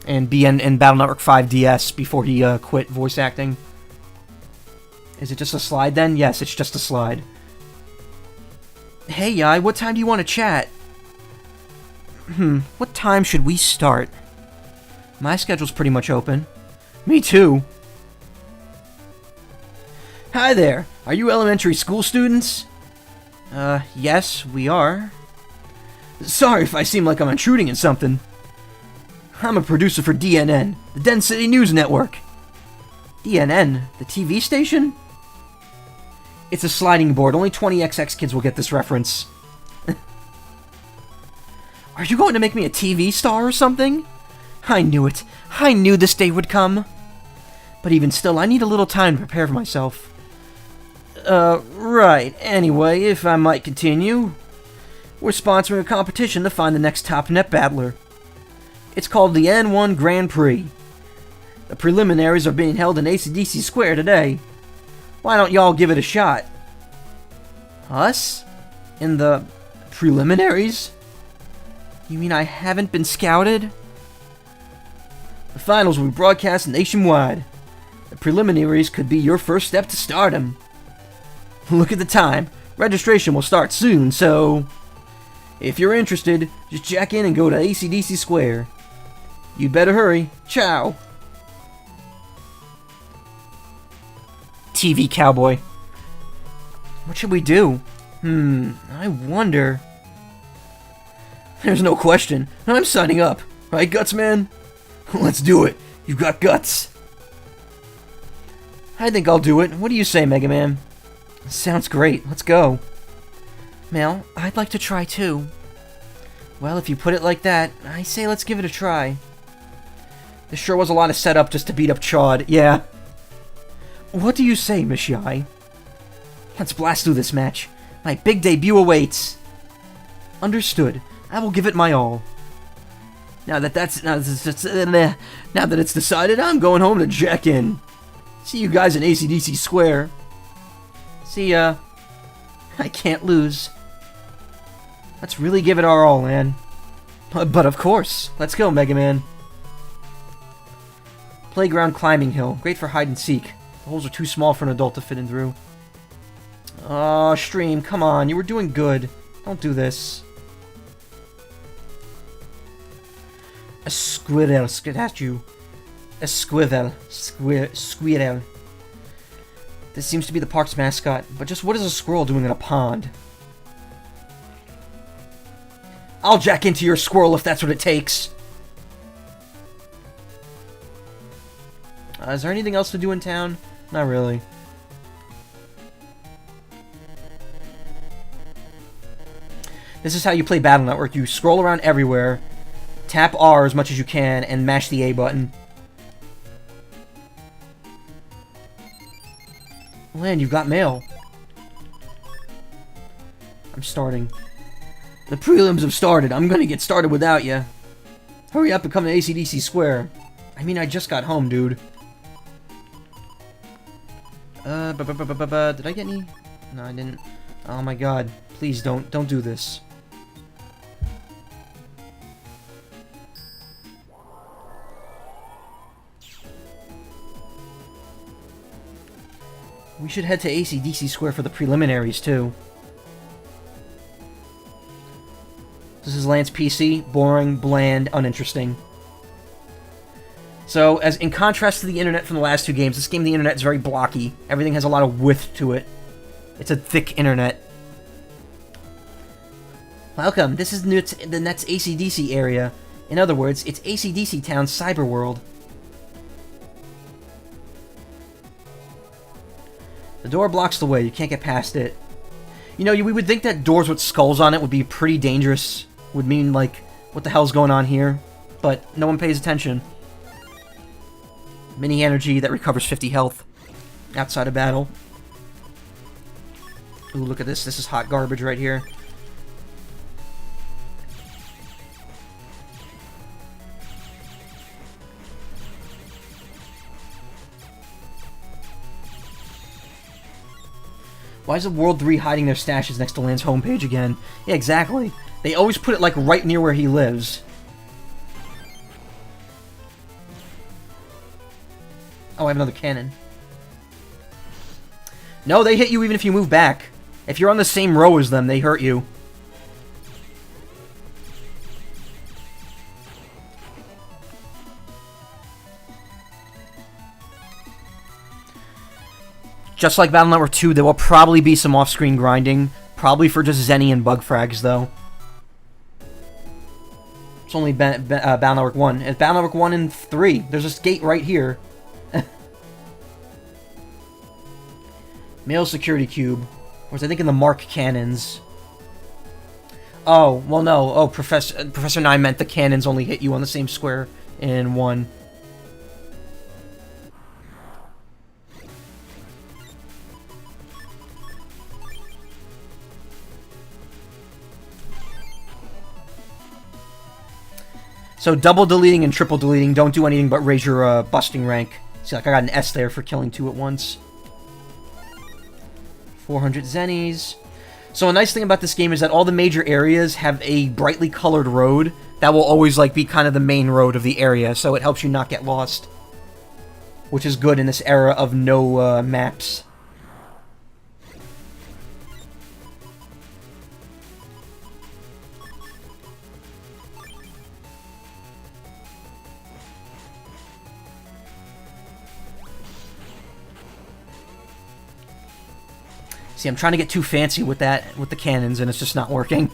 in Battle Network 5 DS before he quit voice acting. Is it just a slide then? Yes, it's just a slide. Hey, Yai, what time do you want to chat? What time should we start? My schedule's pretty much open. Me too. Hi there. Are you elementary school students? Yes, we are. Sorry if I seem like I'm intruding in something. I'm a producer for DNN, the Den City News Network. DNN? The TV station? It's a sliding board. Only 20XX kids will get this reference. Are you going to make me a TV star or something? I knew it. I knew this day would come. But even still, I need a little time to prepare for myself. Right. Anyway, if I might continue, we're sponsoring a competition to find the next top net battler. It's called the N1 Grand Prix. The preliminaries are being held in AC/DC Square today. Why don't y'all give it a shot? Us? In the preliminaries? You mean I haven't been scouted? The finals will be broadcast nationwide. The preliminaries could be your first step to stardom. Look at the time. Registration will start soon, so... if you're interested, just jack in and go to AC/DC Square. You'd better hurry. Ciao. TV cowboy. What should we do? I wonder... There's no question. I'm signing up. Right, Guts Man? Let's do it. You've got guts. I think I'll do it. What do you say, Mega Man? Sounds great. Let's go. Mel, I'd like to try too. Well, if you put it like that, I say let's give it a try. There sure was a lot of setup just to beat up Chad. Yeah. What do you say, Miss Yai? Let's blast through this match. My big debut awaits. Understood. I will give it my all. Now that it's decided, I'm going home to jack in. See you guys in AC/DC Square. See ya. I can't lose. Let's really give it our all, man. But of course. Let's go, Mega Man. Playground climbing hill. Great for hide and seek. The holes are too small for an adult to fit in through. Oh, stream, come on. You were doing good. Don't do this. A squirrel statue. A squirrel. Squirrel. This seems to be the park's mascot, but just what is a squirrel doing in a pond? I'll jack into your squirrel if that's what it takes. Is there anything else to do in town? Not really. This is how you play Battle Network. You scroll around everywhere, tap R as much as you can, and mash the A button. Land, you've got mail. I'm starting. The prelims have started. I'm gonna get started without you. Hurry up and come to AC/DC Square. I mean, I just got home, dude. Did I get any? No, I didn't. Oh my god. Please don't do this. We should head to AC/DC Square for the preliminaries, too. This is Lance PC. Boring, bland, uninteresting. So, as in contrast to the internet from the last two games, this game, the internet is very blocky. Everything has a lot of width to it. It's a thick internet. Welcome, this is the Net's AC/DC area. In other words, it's AC/DC Town's cyber world. The door blocks the way, you can't get past it. You know, we would think that doors with skulls on it would be pretty dangerous. Would mean, like, what the hell's going on here? But no one pays attention. Mini energy that recovers 50 health outside of battle. Ooh, look at this. This is hot garbage right here. Why is the World 3 hiding their stashes next to Lan's homepage again? Yeah, exactly. They always put it, like, right near where he lives. Oh, I have another cannon. No, they hit you even if you move back. If you're on the same row as them, they hurt you. Just like Battle Network 2, there will probably be some off-screen grinding. Probably for just Zenny and bug frags, though. It's only Battle Network 1. It's Battle Network 1 and 3. There's this gate right here. Male security cube. Or was I thinking the Mark cannons? Oh, well no. Oh, Professor 9 meant the cannons only hit you on the same square in 1. So double deleting and triple deleting don't do anything but raise your busting rank. See, like I got an S there for killing 2 at once. 400 Zennies. So a nice thing about this game is that all the major areas have a brightly colored road that will always like be kind of the main road of the area, so it helps you not get lost. Which is good in this era of no maps. See, I'm trying to get too fancy with that, with the cannons, and it's just not working.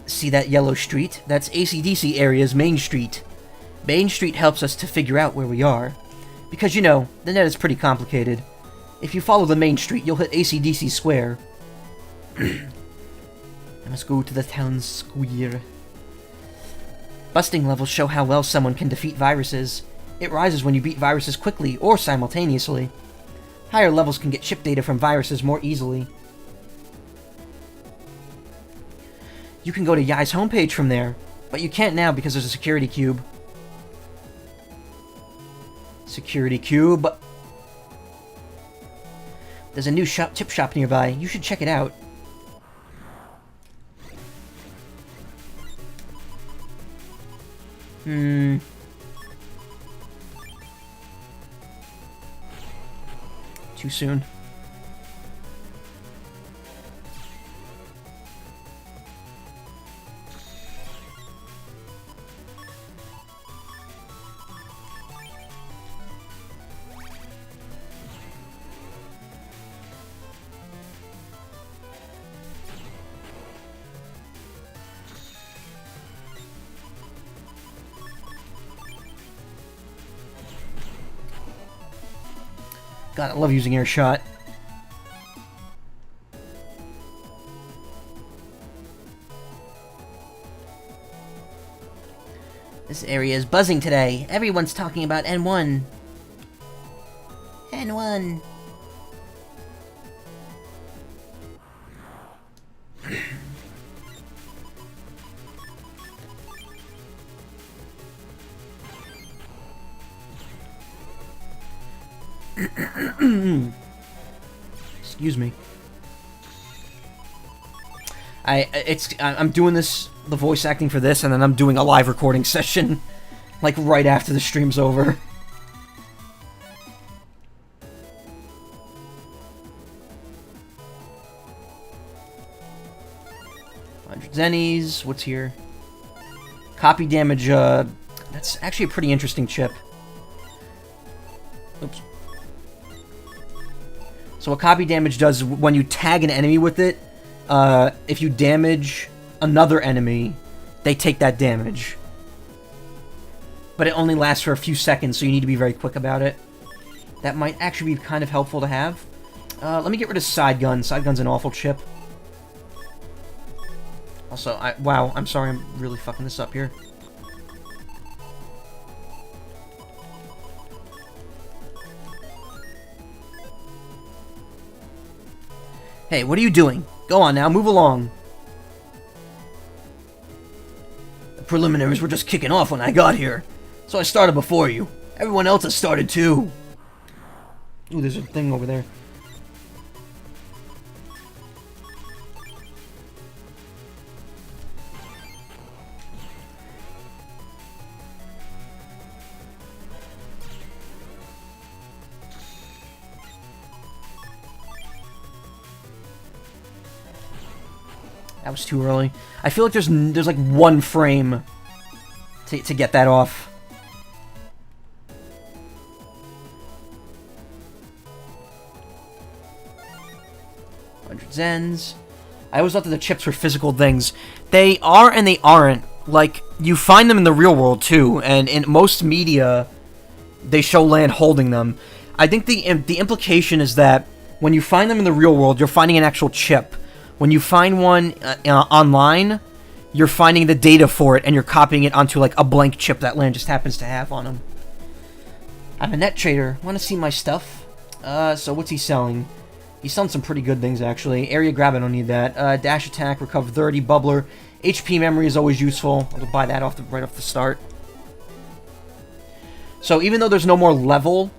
See that yellow street? That's AC/DC area's Main Street. Main Street helps us to figure out where we are. Because, you know, the net is pretty complicated. If you follow the main street, you'll hit AC/DC Square. I must go to the town square. Busting levels show how well someone can defeat viruses. It rises when you beat viruses quickly or simultaneously. Higher levels can get chip data from viruses more easily. You can go to Yai's homepage from there, but you can't now because there's a security cube. Security cube. There's a new chip shop nearby. You should check it out. Too soon. God, I love using air shot. This area is buzzing today. Everyone's talking about N1. N1. Excuse me. I'm doing the voice acting for this, and then I'm doing a live recording session, like right after the stream's over. Zennies, what's here? Copy damage, that's actually a pretty interesting chip. Oops. So what copy damage does, when you tag an enemy with it, if you damage another enemy, they take that damage. But it only lasts for a few seconds, so you need to be very quick about it. That might actually be kind of helpful to have. Let me get rid of Side Gun. Side Gun's an awful chip. Also, wow, I'm sorry, I'm really fucking this up here. Hey, what are you doing? Go on now, move along. The preliminaries were just kicking off when I got here, so I started before you. Everyone else has started too. Ooh, there's a thing over there. That was too early. I feel like there's like one frame to get that off. Zens. I always thought that the chips were physical things. They are and they aren't. Like, you find them in the real world too, and in most media, they show Land holding them. I think the implication is that when you find them in the real world, you're finding an actual chip. When you find one online, you're finding the data for it, and you're copying it onto, like, a blank chip that Land just happens to have on him. I'm a net trader. Want to see my stuff? So what's he selling? He's selling some pretty good things, actually. Area grab, I don't need that. Dash attack, recover 30, bubbler. HP memory is always useful. I'll buy that right off the start. So even though there's no more level,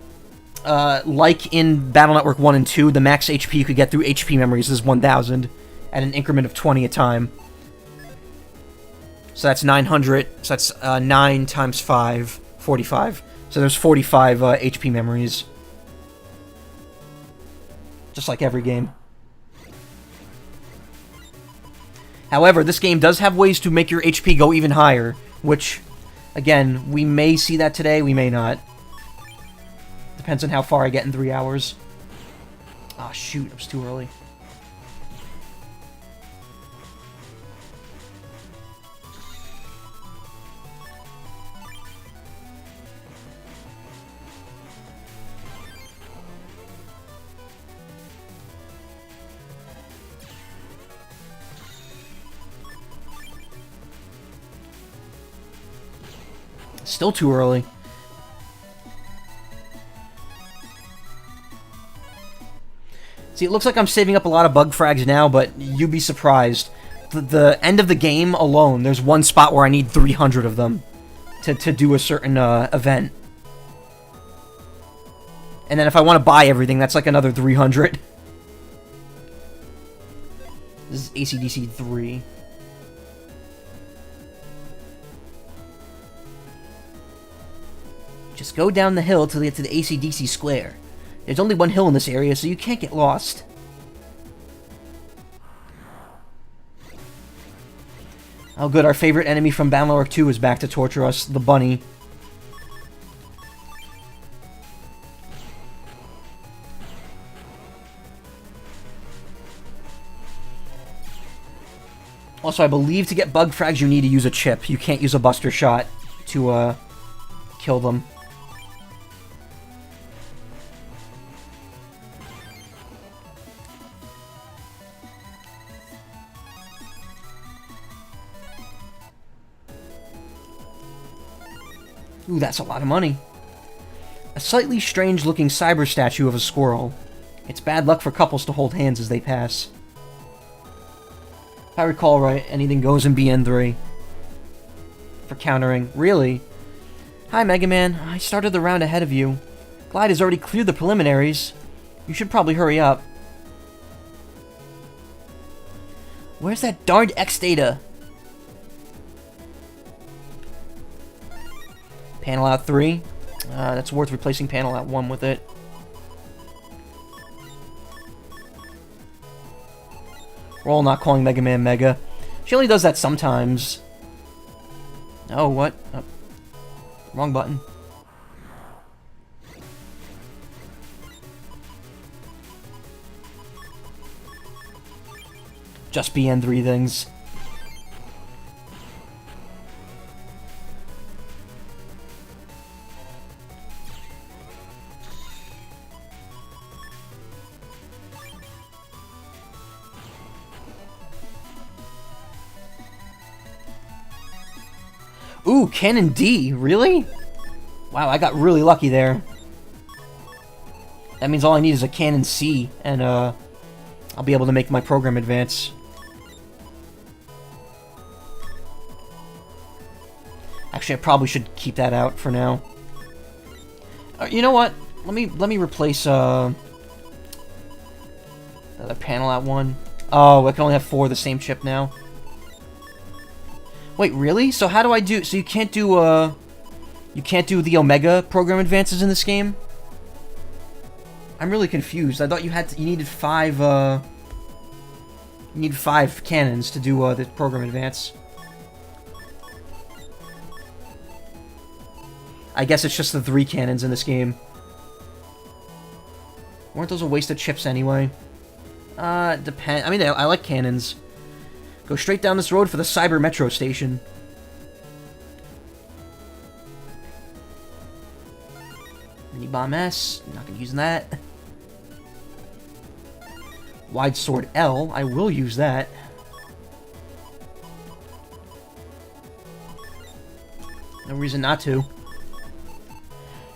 like in Battle Network 1 and 2, the max HP you could get through HP memories is 1,000 at an increment of 20 a time. So that's 900. So that's 9 times 5, 45. So there's 45 HP memories. Just like every game. However, this game does have ways to make your HP go even higher, which, again, we may see that today, we may not. Depends on how far I get in 3 hours. Ah, shoot, it was too early. Still too early. See, it looks like I'm saving up a lot of bug frags now, but you'd be surprised. The end of the game alone, there's one spot where I need 300 of them to do a certain event. And then if I want to buy everything, that's like another 300. This is AC/DC 3. Just go down the hill till you get to the AC/DC square. There's only one hill in this area, so you can't get lost. Oh good, our favorite enemy from Battle Network 2 is back to torture us, the bunny. Also, I believe to get bug frags you need to use a chip. You can't use a buster shot to kill them. Ooh, that's a lot of money. A slightly strange-looking cyber statue of a squirrel. It's bad luck for couples to hold hands as they pass. If I recall right, anything goes in BN3. For countering. Really? Hi, Mega Man. I started the round ahead of you. Glide has already cleared the preliminaries. You should probably hurry up. Where's that darned X data? Panel out 3. That's worth replacing panel out 1 with it. Roll not calling Mega Man Mega. She only does that sometimes. Oh, what? Oh. Wrong button. Just BN3 things. Ooh, Cannon D, really? Wow, I got really lucky there. That means all I need is a Cannon C, and I'll be able to make my program advance. Actually, I probably should keep that out for now. You know what? Let me replace another panel out 1. Oh, I can only have 4 of the same chip now. Wait, really? So how do I do... So you can't do the Omega program advances in this game? I'm really confused. I thought you needed 5, you need 5 cannons to do, the program advance. I guess it's just the 3 cannons in this game. Weren't those a waste of chips anyway? Depend... I mean, I like cannons. Go straight down this road for the Cyber Metro Station. Mini Bomb S. Not gonna use that. Wide Sword L. I will use that. No reason not to.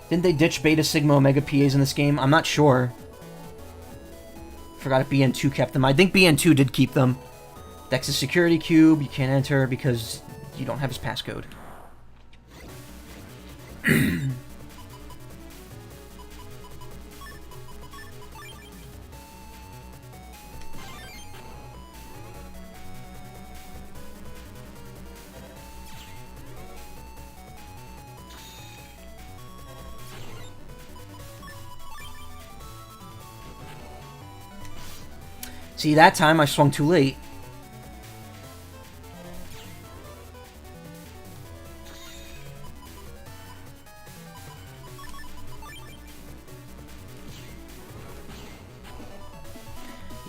Didn't they ditch Beta Sigma Omega PAs in this game? I'm not sure. Forgot if BN2 kept them. I think BN2 did keep them. Dex's security cube, you can't enter because you don't have his passcode. See, that time I swung too late.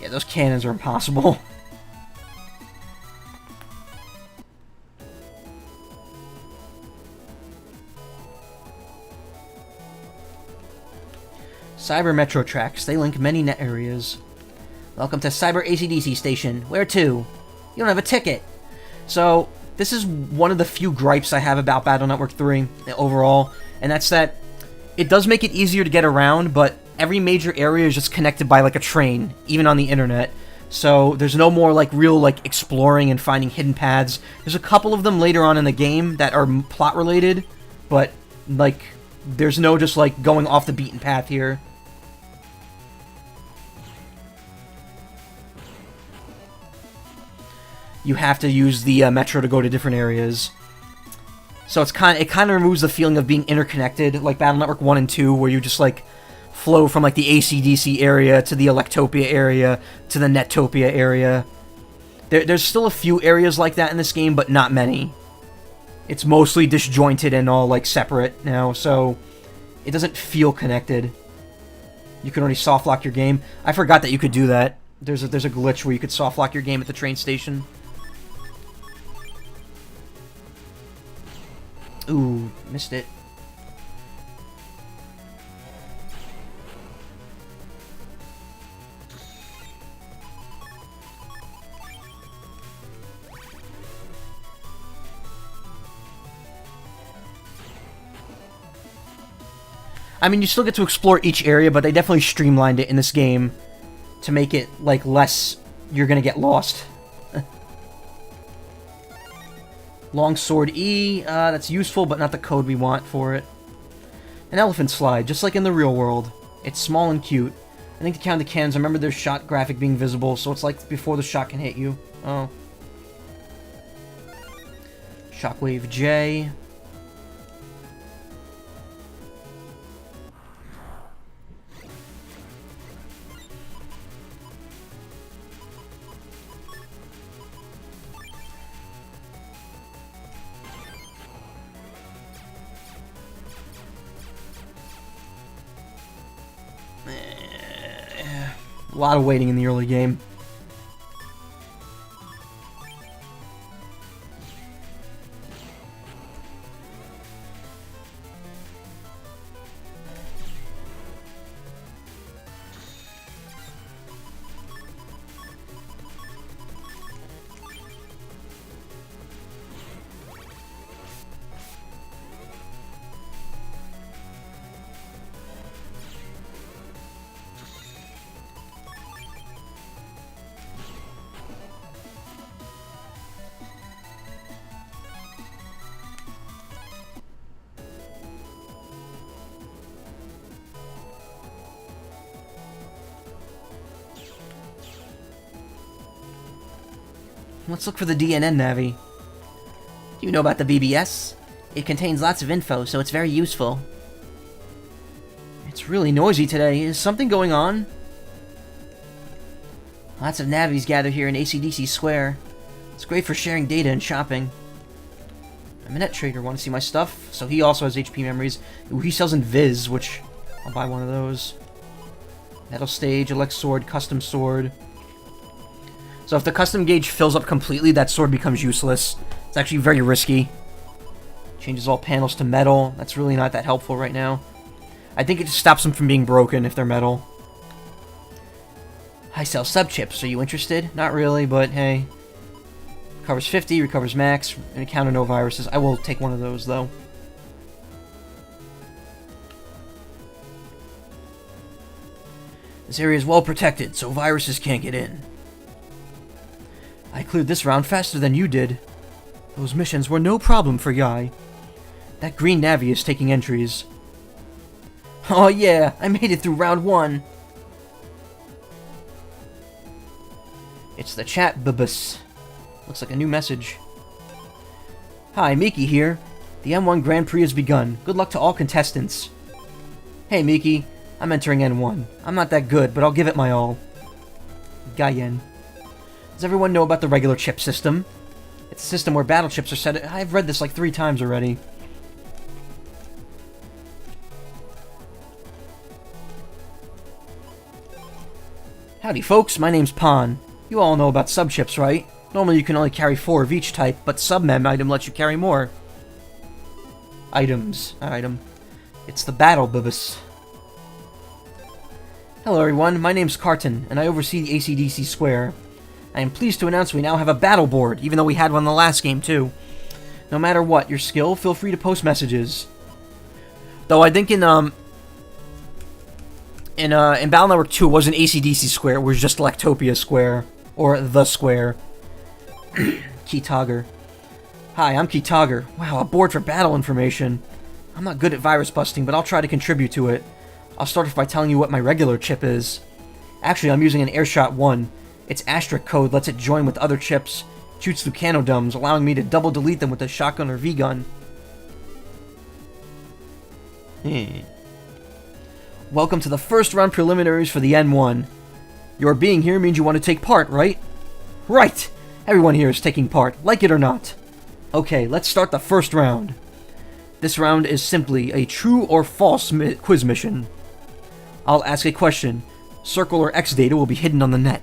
Yeah, those cannons are impossible. Cyber Metro tracks. They link many net areas. Welcome to Cyber AC/DC Station. Where to? You don't have a ticket. So, this is one of the few gripes I have about Battle Network 3 overall, and that's that it does make it easier to get around, but every major area is just connected by, like, a train, even on the internet. So, there's no more, like, real, like, exploring and finding hidden paths. There's a couple of them later on in the game that are plot-related, but, like, there's no just, like, going off the beaten path here. You have to use the metro to go to different areas. So it kind of removes the feeling of being interconnected, like Battle Network 1 and 2, where you just, like, flow from, like, the AC/DC area to the Electopia area to the Netopia area. There's still a few areas like that in this game, but not many. It's mostly disjointed and all, like, separate now, so it doesn't feel connected. You can already soft lock your game. I forgot that you could do that. There's a glitch where you could soft lock your game at the train station. Ooh, missed it. I mean, you still get to explore each area, but they definitely streamlined it in this game to make it, like, less you're gonna get lost. Longsword E, that's useful, but not the code we want for it. An elephant slide, just like in the real world. It's small and cute. I think to count the cannons, I remember there's shot graphic being visible, so it's like before the shot can hit you. Oh. Shockwave J. A lot of waiting in the early game. Let's look for the DNN Navi. Do you know about the BBS? It contains lots of info, so it's very useful. It's really noisy today. Is something going on? Lots of navies gather here in AC/DC Square. It's great for sharing data and shopping. I'm a net trader. Want to see my stuff? So he also has HP memories. Ooh, he sells in Viz, which I'll buy one of those. Metal stage, elect sword, custom sword. So if the custom gauge fills up completely, that sword becomes useless. It's actually very risky. Changes all panels to metal. That's really not that helpful right now. I think it just stops them from being broken if they're metal. I sell sub-chips. Are you interested? Not really, but hey. Recovers 50, recovers max, and encounter no viruses. I will take one of those, though. This area is well protected, so viruses can't get in. I cleared this round faster than you did. Those missions were no problem for Yai. That green Navi is taking entries. Oh yeah, I made it through round 1. It's the chat bubus. Looks like a new message. Hi, Miki here. The M1 Grand Prix has begun. Good luck to all contestants. Hey Miki, I'm entering N1. I'm not that good, but I'll give it my all. Gaien. Does everyone know about the regular chip system? It's a system where battle chips are set. I've read this like 3 times already. Howdy folks, my name's Pon. You all know about sub-chips, right? Normally you can only carry 4 of each type, but sub-mem item lets you carry more. Item. It's the battle bibus. Hello everyone, my name's Carton, and I oversee the AC/DC Square. I am pleased to announce we now have a battle board, even though we had one in the last game too. No matter what your skill, feel free to post messages. Though I think in Battle Network 2 it wasn't AC/DC Square, it was just Lactopia Square. Or The Square. Keytogger. Hi, I'm Keytogger. Wow, a board for battle information. I'm not good at virus busting, but I'll try to contribute to it. I'll start off by telling you what my regular chip is. Actually, I'm using an Airshot 1. Its asterisk code lets it join with other chips, shoots through canodomes, allowing me to double delete them with a shotgun or V-gun. Welcome to the first round preliminaries for the N1. Your being here means you want to take part, right? Right! Everyone here is taking part, like it or not. Okay, let's start the first round. This round is simply a true or false quiz mission. I'll ask a question. Circle or X data will be hidden on the net.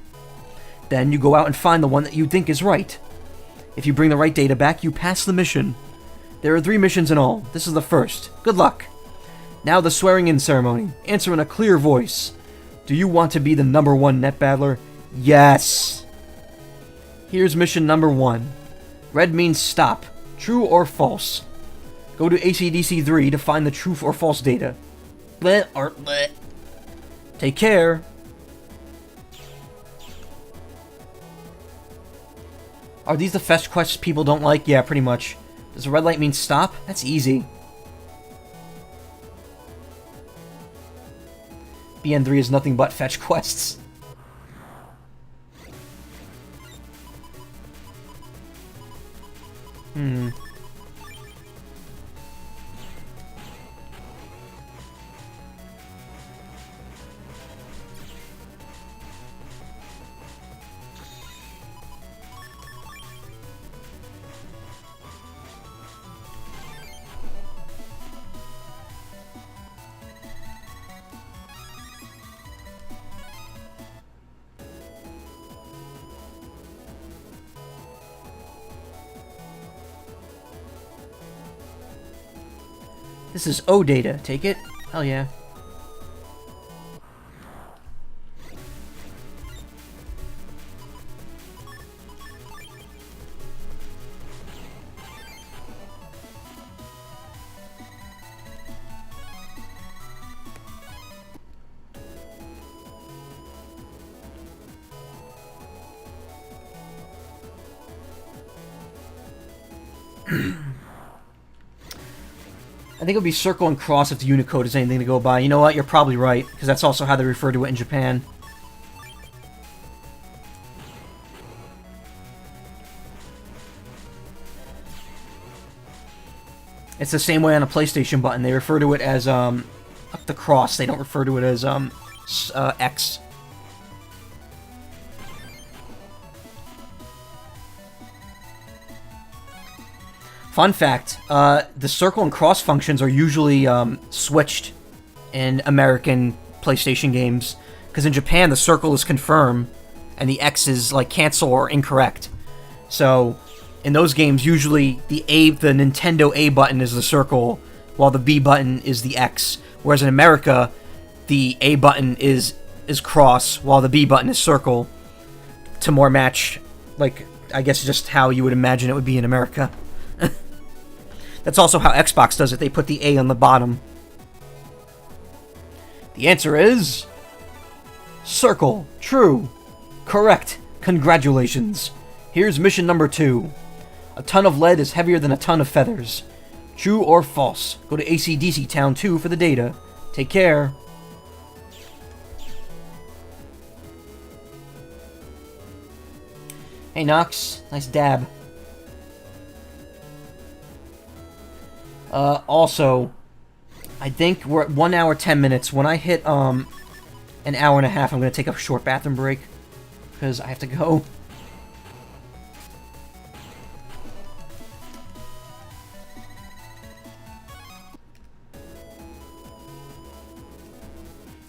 Then you go out and find the one that you think is right. If you bring the right data back, you pass the mission. There are 3 missions in all. This is the first. Good luck. Now the swearing-in ceremony. Answer in a clear voice. Do you want to be the #1 net battler? Yes! Here's mission number 1. Red means stop. True or false? Go to AC/DC 3 to find the true or false data. bleh, or bleh. Take care. Are these the fetch quests people don't like? Yeah, pretty much. Does a red light mean stop? That's easy. BN3 is nothing but fetch quests. This is O data. Take it? Hell yeah. I think it would be circle and cross if the Unicode is anything to go by. You know what? You're probably right, because that's also how they refer to it in Japan. It's the same way on a PlayStation button. They refer to it as, up the cross. They don't refer to it as, X. Fun fact, the circle and cross functions are usually switched in American PlayStation games, because in Japan the circle is confirm and the X is like cancel or incorrect. So in those games usually the Nintendo A button is the circle while the B button is the X, whereas in America the A button is cross while the B button is circle, to more match, like, I guess just how you would imagine it would be in America. That's also how Xbox does it. They put the A on the bottom. The answer is... circle. True. Correct. Congratulations. Here's mission number 2. A ton of lead is heavier than a ton of feathers. True or false? Go to AC/DC Town 2 for the data. Take care. Hey, Nox. Nice dab. Also, I think we're at 1 hour 10 minutes. When I hit an hour and a half, I'm gonna take a short bathroom break because I have to go.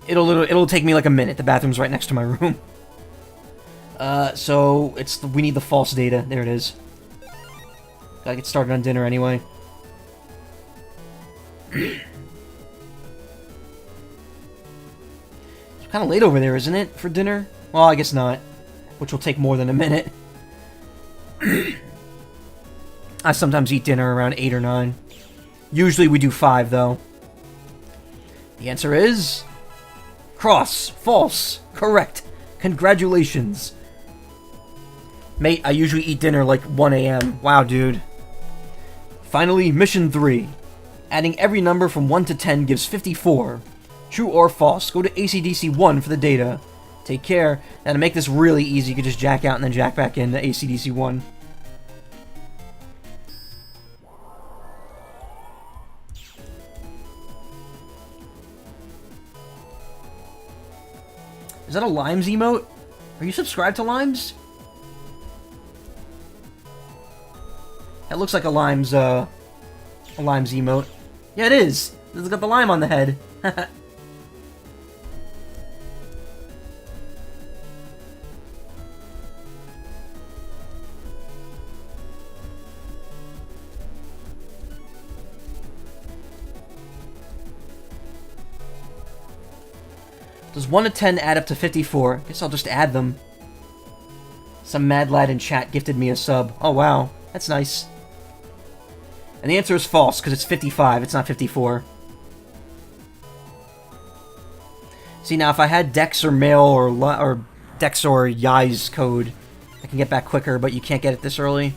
It'll take me like a minute. The bathroom's right next to my room. So we need the false data. There it is. Gotta get started on dinner anyway. It's kind of late over there, isn't it, for dinner? Well, I guess not. Which will take more than a minute. I sometimes eat dinner around 8 or 9. Usually we do 5, though. The answer is... cross. False. Correct. Congratulations. Mate, I usually eat dinner like 1 a.m. Wow, dude. Finally, mission 3. Adding every number from 1 to 10 gives 54. True or false? Go to AC/DC 1 for the data. Take care. Now to make this really easy, you can just jack out and then jack back in to AC/DC 1. Is that a Limes emote? Are you subscribed to Limes? That looks like a Limes emote. Yeah, it is. It's got the lime on the head. Does 1 to 10 add up to 54? Guess I'll just add them. Some mad lad in chat gifted me a sub. Oh, wow. That's nice. And the answer is false, because it's 55, it's not 54. See, now if I had Dex or Mail or Dex or Yai's code, I can get back quicker, but you can't get it this early.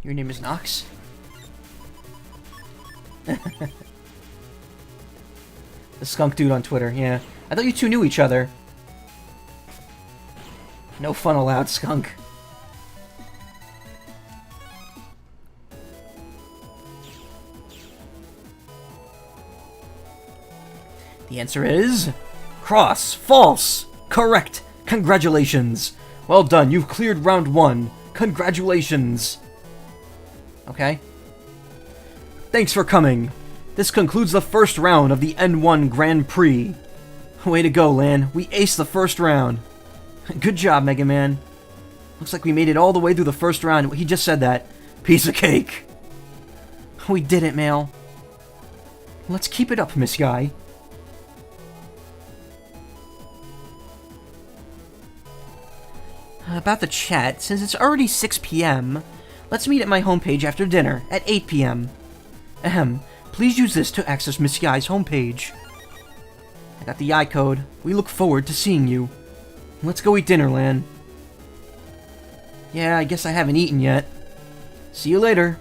Your name is Nox? The skunk dude on Twitter, yeah. I thought you two knew each other. No fun allowed, skunk. The answer is... Cross. False. Correct. Congratulations. Well done, you've cleared round 1. Congratulations. Okay. Thanks for coming. This concludes the first round of the N1 Grand Prix. Way to go, Lan. We aced the first round. Good job, Mega Man. Looks like we made it all the way through the first round. He just said that. Piece of cake. We did it, Mail. Let's keep it up, Miss Guy. About the chat, since it's already 6 p.m., let's meet at my homepage after dinner at 8 p.m. Ahem. Please use this to access Miss Yai's homepage. I got the Yai code. We look forward to seeing you. Let's go eat dinner, Lan. Yeah, I guess I haven't eaten yet. See you later.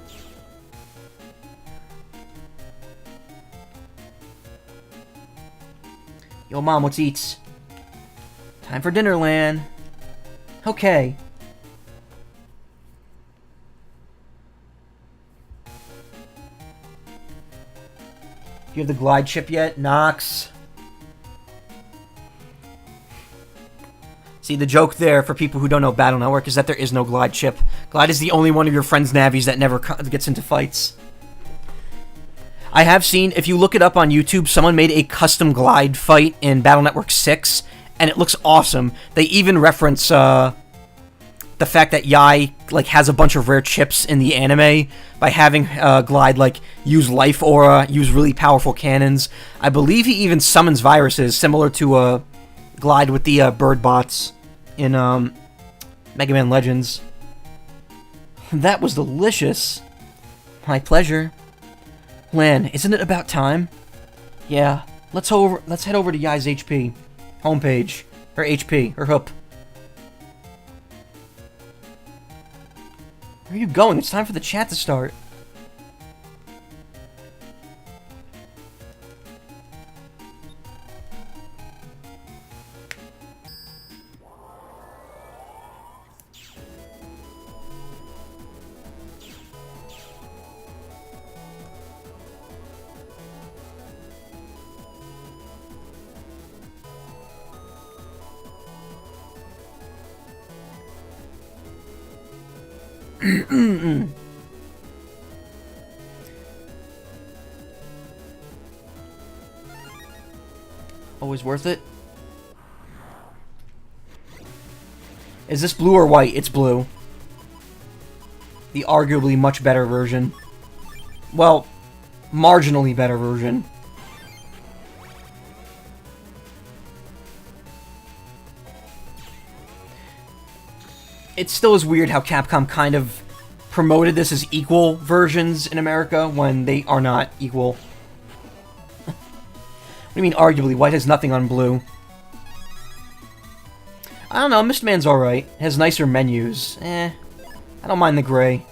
Yo, Mom, what's eats? Time for dinner, Lan. Okay. Do you have the glide chip yet, Nox? See, the joke there, for people who don't know Battle Network, is that there is no glide chip. Glide is the only one of your friend's navies that never gets into fights. I have seen, if you look it up on YouTube, someone made a custom glide fight in Battle Network 6, and it looks awesome. They even reference the fact that Yai has a bunch of rare chips in the anime by having Glide use Life Aura, use really powerful cannons. I believe he even summons viruses similar to Glide with the bird bots in Mega Man Legends. That was delicious. My pleasure. Lan, isn't it about time? Yeah, let's head over to Yai's HP homepage, or HP, or HUP. Where are you going? It's time for the chat to start. Always worth it. Is this blue or white? It's blue. The arguably much better version. Well, marginally better version. It still is weird how Capcom kind of promoted this as equal versions in America when they are not equal. What do you mean, arguably? White has nothing on blue. I don't know, Mist Man's alright. Has nicer menus. I don't mind the gray.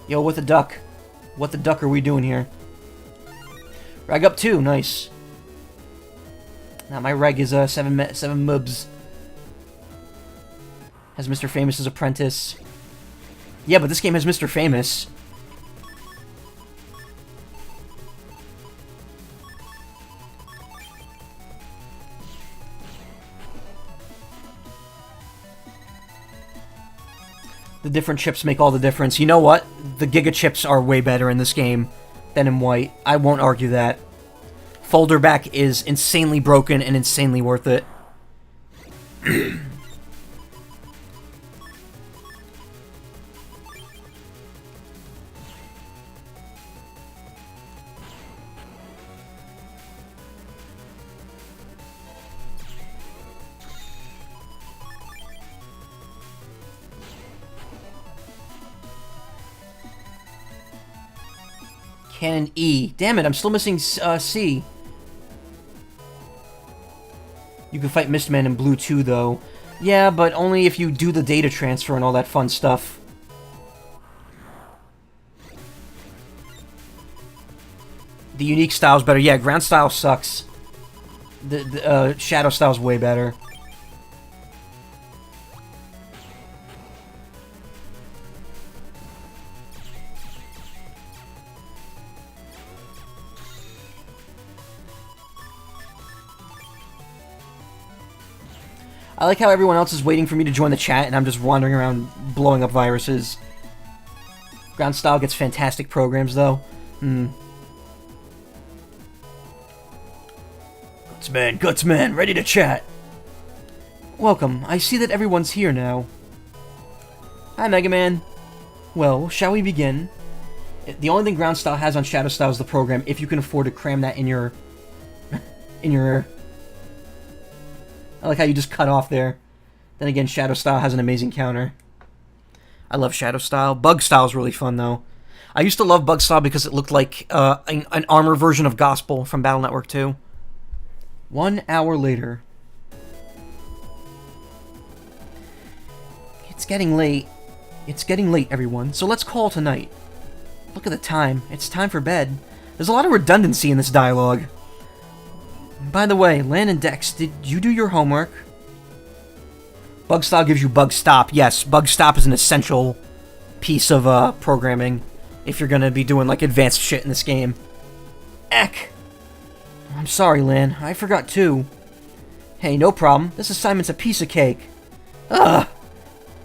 Yo, what the duck? What the duck are we doing here? Reg up 2, nice. Now my reg is 7 mubs. Has Mr. Famous's apprentice. Yeah, but this game has Mr. Famous. The different chips make all the difference. You know what? The Giga chips are way better in this game than in white. I won't argue that. Folder back is insanely broken and insanely worth it. Cannon E. Damn it, I'm still missing C. You can fight Mistman in blue too, though. Yeah, but only if you do the data transfer and all that fun stuff. The unique style's better. Yeah, ground style sucks. The shadow style's way better. I like how everyone else is waiting for me to join the chat, and I'm just wandering around blowing up viruses. Ground style gets fantastic programs, though. Gutsman, ready to chat. Welcome. I see that everyone's here now. Hi, Mega Man. Well, shall we begin? The only thing ground style has on shadow style is the program, if you can afford to cram that in your... I like how you just cut off there. Then again, Shadow Style has an amazing counter. I love Shadow Style. Bug Style is really fun, though. I used to love Bug Style because it looked like an armor version of Gospel from Battle Network 2. 1 hour later. It's getting late. It's getting late, everyone, so let's call tonight. Look at the time. It's time for bed. There's a lot of redundancy in this dialogue. By the way, Lan and Dex, did you do your homework? Bug Style gives you Bug Stop. Yes, Bug Stop is an essential piece of programming if you're gonna be doing like advanced shit in this game. Eck! I'm sorry, Lan. I forgot too. Hey, no problem. This assignment's a piece of cake.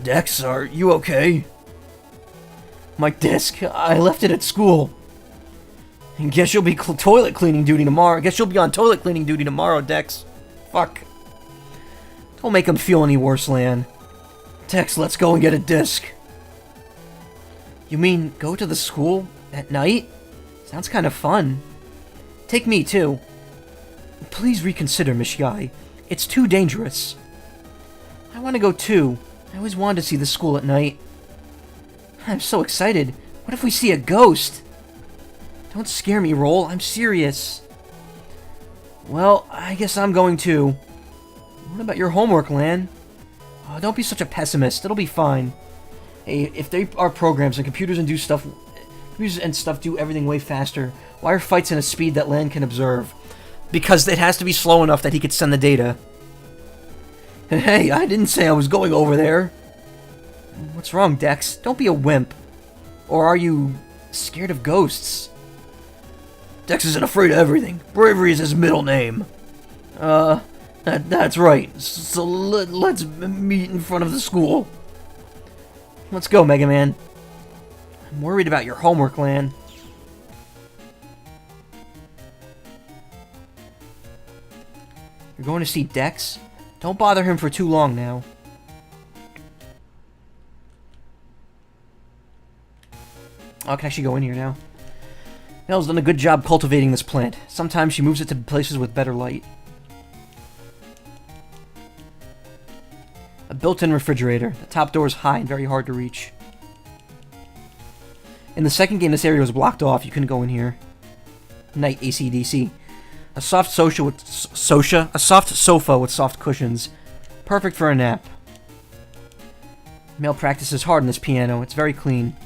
Dex, are you okay? My disc. I left it at school. Guess you'll be toilet cleaning duty tomorrow. Guess you'll be on toilet cleaning duty tomorrow, Dex. Fuck. Don't make him feel any worse, Lan. Dex, let's go and get a disc. You mean go to the school at night? Sounds kind of fun. Take me, too. Please reconsider, Miss Yai. It's too dangerous. I want to go, too. I always wanted to see the school at night. I'm so excited. What if we see a ghost? Don't scare me, Roll. I'm serious. Well, I guess I'm going too. What about your homework, Lan? Oh, don't be such a pessimist. It'll be fine. Hey, if they are programs and computers and stuff do everything way faster, why are fights in a speed that Lan can observe? Because it has to be slow enough that he could send the data. Hey, I didn't say I was going over there. What's wrong, Dex? Don't be a wimp. Or are you scared of ghosts? Dex isn't afraid of everything. Bravery is his middle name. That's right. So let's meet in front of the school. Let's go, Mega Man. I'm worried about your homework, Lan. You're going to see Dex? Don't bother him for too long now. Oh, I can actually go in here now. Nell's done a good job cultivating this plant. Sometimes she moves it to places with better light. A built-in refrigerator. The top door is high and very hard to reach. In the second game, this area was blocked off. You couldn't go in here. Night AC/DC. A soft sofa with soft cushions. Perfect for a nap. Male practices hard on this piano. It's very clean.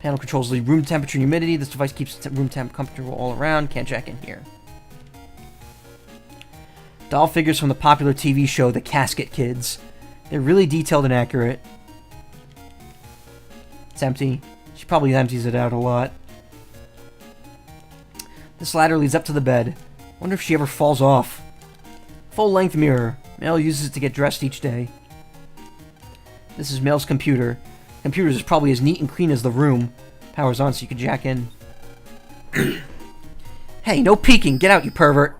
Panel controls the room temperature and humidity. This device keeps room temp comfortable all around. Can't jack in here. Doll figures from the popular TV show The Casket Kids. They're really detailed and accurate. It's empty. She probably empties it out a lot. This ladder leads up to the bed. Wonder if she ever falls off. Full-length mirror. Male uses it to get dressed each day. This is Male's computer. Computer's is probably as neat and clean as the room. Power's on so you can jack in. Hey, no peeking! Get out, you pervert!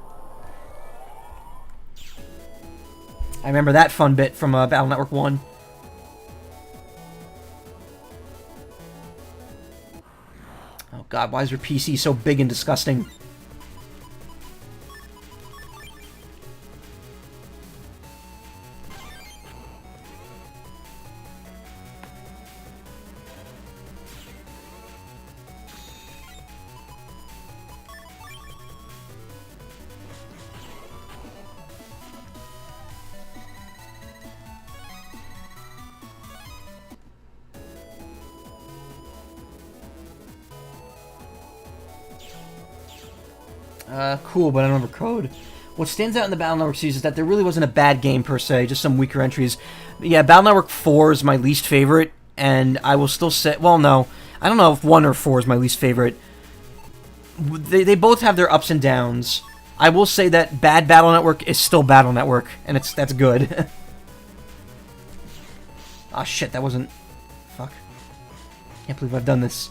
I remember that fun bit from Battle Network 1. Oh god, why is her PC so big and disgusting? Cool, but I don't remember code. What stands out in the Battle Network series is that there really wasn't a bad game per se, just some weaker entries. But yeah, Battle Network 4 is my least favorite, and I will still say... Well, no. I don't know if 1 or 4 is my least favorite. They both have their ups and downs. I will say that bad Battle Network is still Battle Network, and that's good. Ah, shit, that wasn't... Fuck. Can't believe I've done this.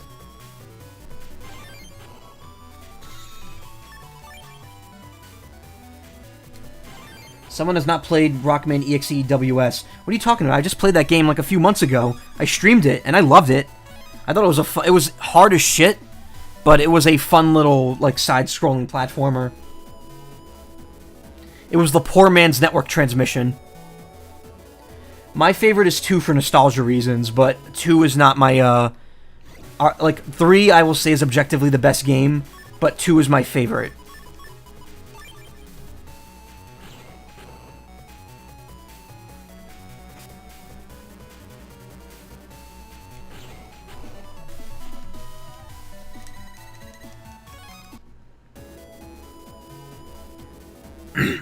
Someone has not played Rockman EXE WS. What are you talking about? I just played that game like a few months ago. I streamed it, and I loved it. I thought it was it was hard as shit, but it was a fun little, like, side-scrolling platformer. It was the poor man's network transmission. My favorite is 2 for nostalgia reasons, but 2 is not my, like, 3 I will say is objectively the best game, but 2 is my favorite.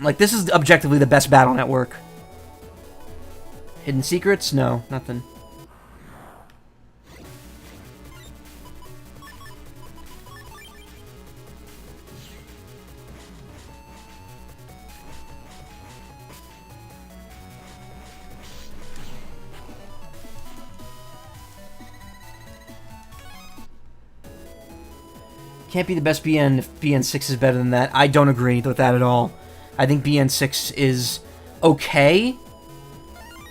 Like, this is objectively the best Battle Network. Hidden secrets? No, nothing. Can't be the best BN if BN6 is better than that. I don't agree with that at all. I think BN6 is okay,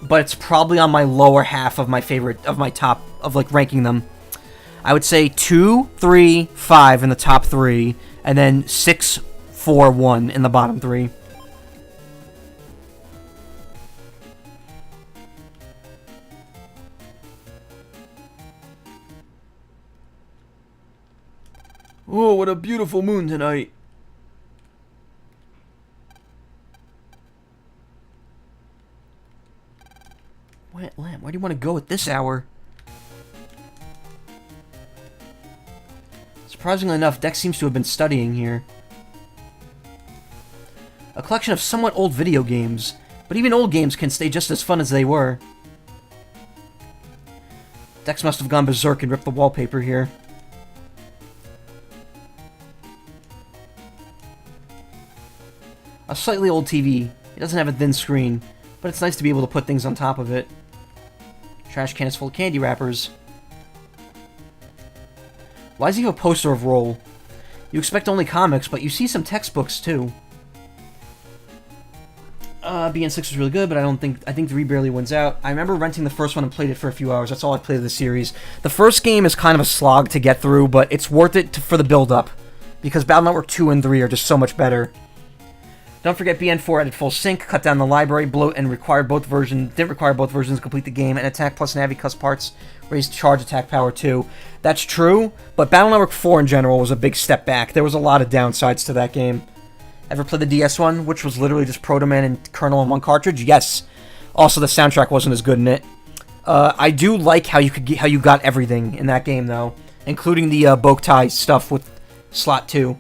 but it's probably on my lower half of my favorite, of my top, of, like, ranking them. I would say 2, 3, 5 in the top 3, and then 6, 4, 1 in the bottom 3. Oh, what a beautiful moon tonight. Wet lamp, where do you want to go at this hour? Surprisingly enough, Dex seems to have been studying here. A collection of somewhat old video games, but even old games can stay just as fun as they were. Dex must have gone berserk and ripped the wallpaper here. A slightly old TV. It doesn't have a thin screen, but it's nice to be able to put things on top of it. Trash can is full of candy wrappers. Why does he have a poster of Roll? You expect only comics, but you see some textbooks too. BN6 was really good, but I think 3 barely wins out. I remember renting the first one and played it for a few hours. That's all I played of the series. The first game is kind of a slog to get through, but it's worth it for the build-up, because Battle Network 2 and 3 are just so much better. Don't forget BN4 added full sync, cut down the library bloat, and didn't require both versions to complete the game, and attack plus Navi plus parts raised charge attack power too. That's true, but Battle Network 4 in general was a big step back. There was a lot of downsides to that game. Ever play the DS one, which was literally just Proto Man and Colonel in one cartridge? Yes. Also, the soundtrack wasn't as good in it. I do like how you got everything in that game though, including the Boktai stuff with Slot 2.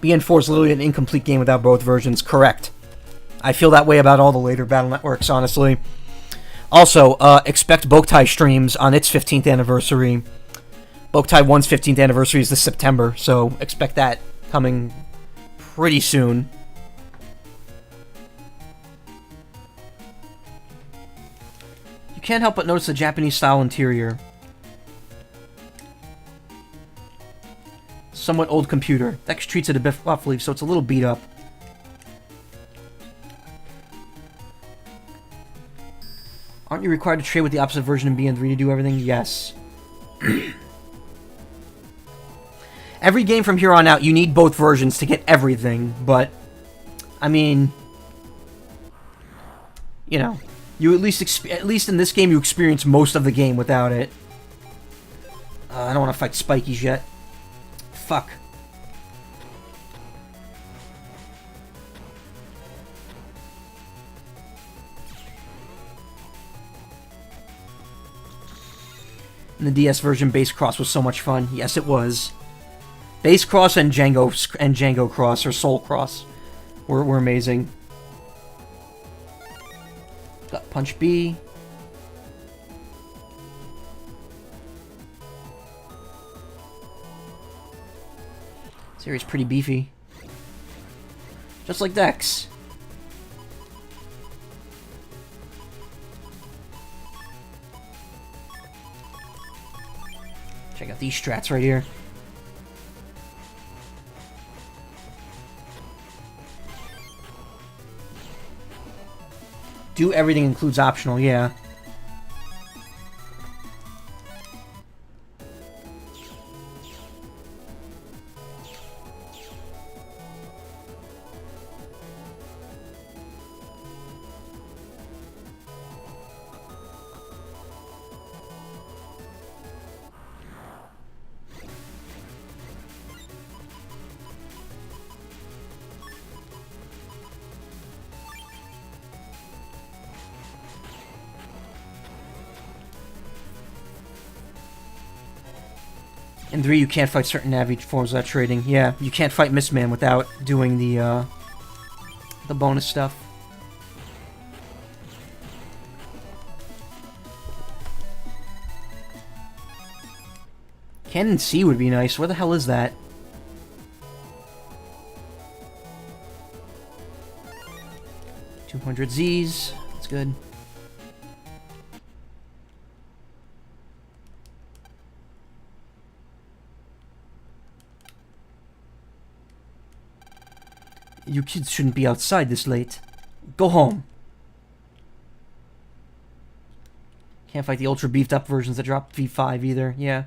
BN4 is literally an incomplete game without both versions. Correct. I feel that way about all the later Battle Networks, honestly. Also, expect Boktai streams on its 15th anniversary. Boktai 1's 15th anniversary is this September, so expect that coming pretty soon. You can't help but notice the Japanese-style interior. Somewhat old computer. Dex treats it a bit roughly, so it's a little beat up. Aren't you required to trade with the opposite version in BN3 to do everything? Yes. Every game from here on out, you need both versions to get everything, but... I mean... You know... You at least in this game, you experience most of the game without it. I don't want to fight Spikies yet. Fuck. And the DS version, Base Cross was so much fun. Yes, it was. Base Cross and Django Cross, or Soul Cross, were amazing. Got Punch B. Series pretty beefy. Just like Dex. Check out these strats right here. Do everything includes optional, yeah. In 3, you can't fight certain Navi forms without trading. Yeah, you can't fight Mistman without doing the bonus stuff. Cannon C would be nice. Where the hell is that? $200 Zs. That's good. You kids shouldn't be outside this late. Go home. Can't fight the ultra beefed up versions that drop V5 either. Yeah.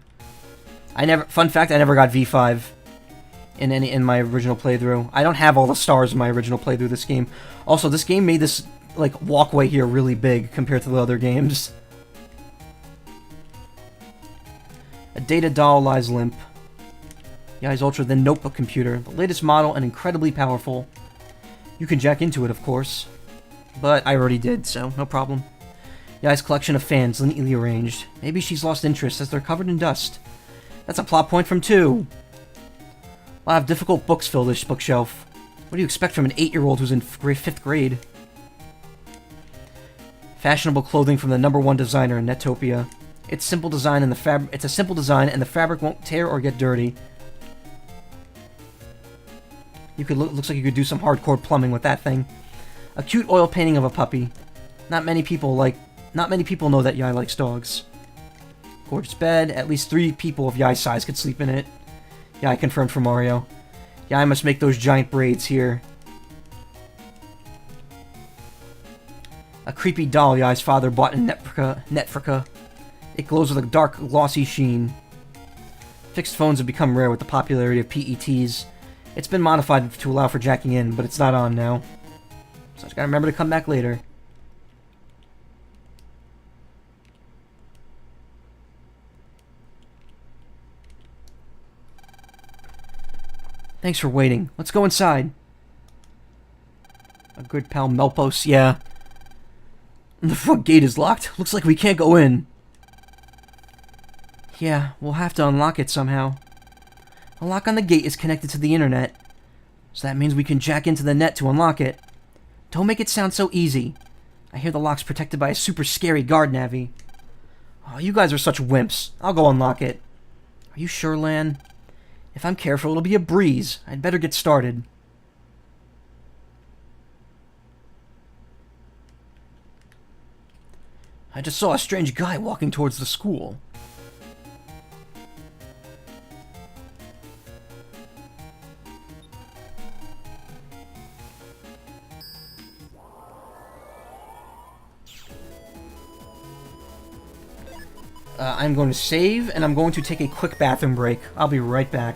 Fun fact, I never got V5 in my original playthrough. I don't have all the stars in my original playthrough of this game. Also, this game made this like walkway here really big compared to the other games. A data doll lies limp. Yai's Ultra, then notebook computer. The latest model and incredibly powerful. You can jack into it, of course. But I already did, so no problem. Yai's collection of fans, neatly arranged. Maybe she's lost interest as they're covered in dust. That's a plot point from 2. I'll have difficult books fill this bookshelf. What do you expect from an 8-year-old who's in 5th grade? Fashionable clothing from the #1 designer in Netopia. It's simple design and it's a simple design and the fabric won't tear or get dirty. Looks like you could do some hardcore plumbing with that thing. A cute oil painting of a puppy. Not many people know that Yai likes dogs. Gorgeous bed. At least 3 people of Yai's size could sleep in it. Yai confirmed for Mario. Yai must make those giant braids here. A creepy doll Yai's father bought in Netfrika. It glows with a dark, glossy sheen. Fixed phones have become rare with the popularity of PETs. It's been modified to allow for jacking in, but it's not on now. So I just gotta remember to come back later. Thanks for waiting. Let's go inside. A good pal Melpos, yeah. The front gate is locked. Looks like we can't go in. Yeah, we'll have to unlock it somehow. A lock on the gate is connected to the internet, so that means we can jack into the net to unlock it. Don't make it sound so easy. I hear the lock's protected by a super scary guard navvy. Oh, you guys are such wimps. I'll go unlock it. Are you sure, Lan? If I'm careful, it'll be a breeze. I'd better get started. I just saw a strange guy walking towards the school. I'm going to save, and I'm going to take a quick bathroom break. I'll be right back.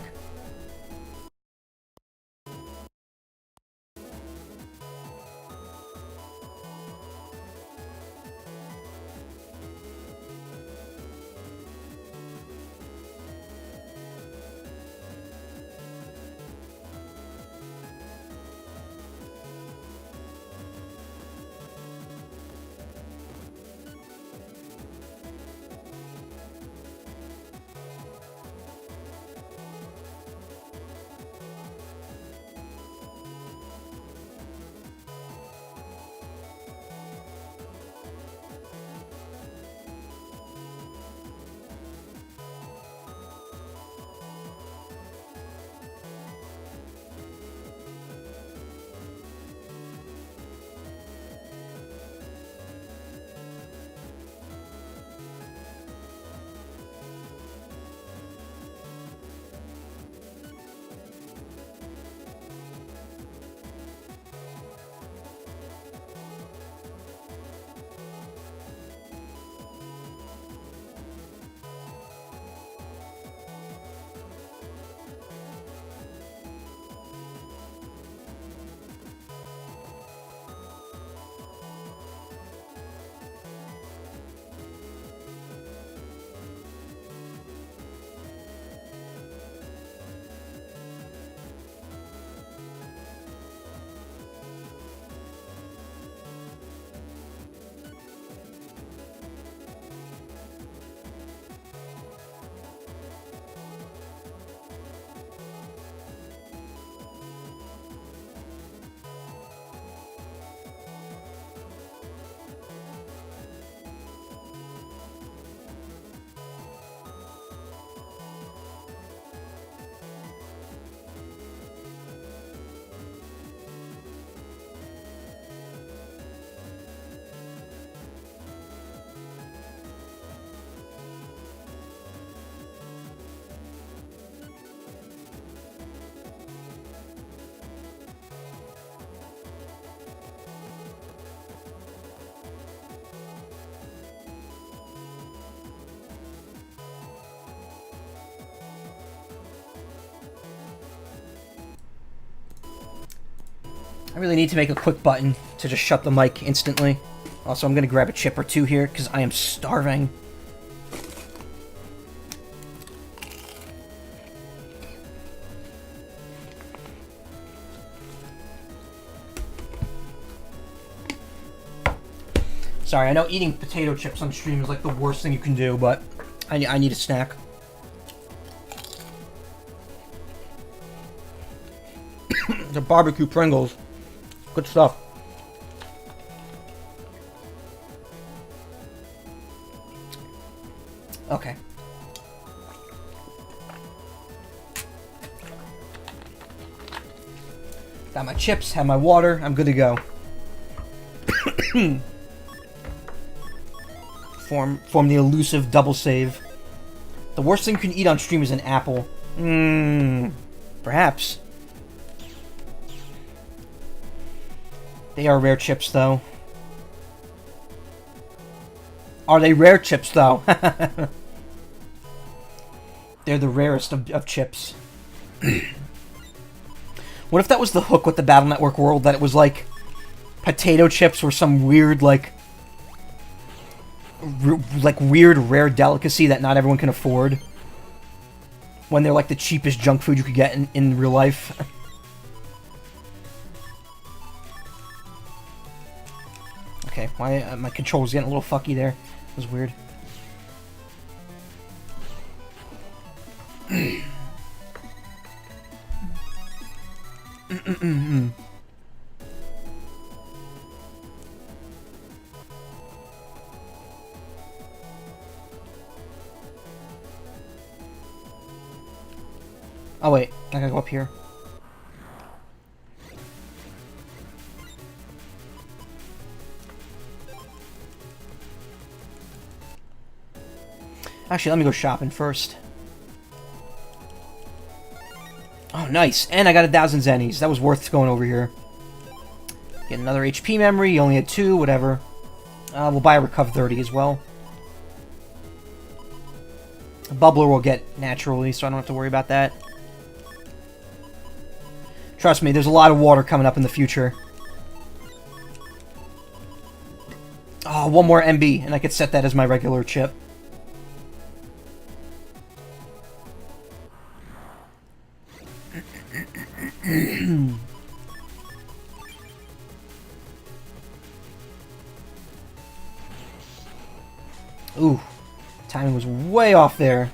I really need to make a quick button to just shut the mic instantly. Also, I'm going to grab a chip or two here, because I am starving. Sorry, I know eating potato chips on stream is like the worst thing you can do, but I need a snack. The barbecue Pringles. Good stuff. Okay. Got my chips, have my water, I'm good to go. Form the elusive double save. The worst thing you can eat on stream is an apple. Perhaps. They are rare chips, though. Are they rare chips, though? They're the rarest of chips. What if that was the hook with the Battle Network world? That it was like potato chips were some weird, like weird rare delicacy that not everyone can afford. When they're like the cheapest junk food you could get in real life. Okay, why my controller's getting a little fucky there. It was weird. up here. Actually, let me go shopping first. Oh, nice. And I got 1,000 zennies. That was worth going over here. Get another HP memory. You only had 2, whatever. We'll buy a Recuv 30 as well. A bubbler we'll get naturally, so I don't have to worry about that. Trust me, there's a lot of water coming up in the future. Oh, 1 more MB, and I could set that as my regular chip. Ooh, timing was way off there.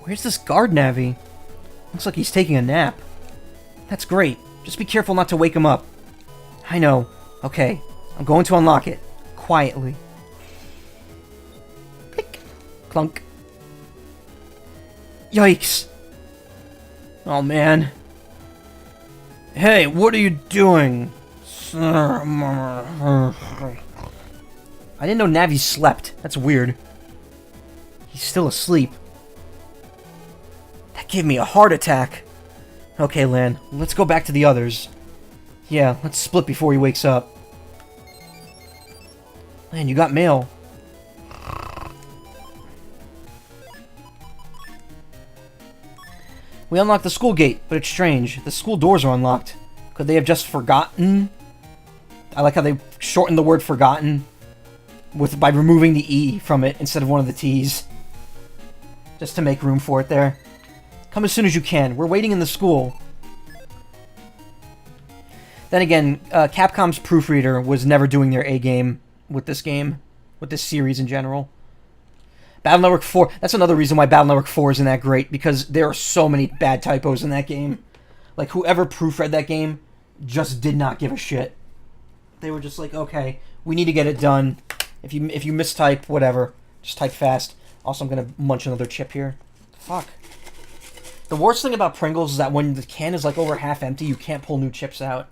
Where's this guard Navi? Looks like he's taking a nap. That's great. Just be careful not to wake him up. I know. Okay. I'm going to unlock it. Quietly. Click. Clunk. Yikes. Oh, man. Hey, what are you doing? I didn't know Navi slept. That's weird. He's still asleep. That gave me a heart attack. Okay, Lan, let's go back to the others. Yeah, let's split before he wakes up. Lan, you got mail. We unlocked the school gate, but it's strange. The school doors are unlocked. Could they have just forgotten? I like how they shortened the word forgotten by removing the E from it instead of one of the T's. Just to make room for it there. Come as soon as you can. We're waiting in the school. Then again, Capcom's proofreader was never doing their A-game with this game. With this series in general. Battle Network 4, that's another reason why Battle Network 4 isn't that great, because there are so many bad typos in that game. Like, whoever proofread that game just did not give a shit. They were just like, okay, we need to get it done. If you mistype, whatever, just type fast. Also, I'm gonna munch another chip here. Fuck. The worst thing about Pringles is that when the can is like over half empty, you can't pull new chips out.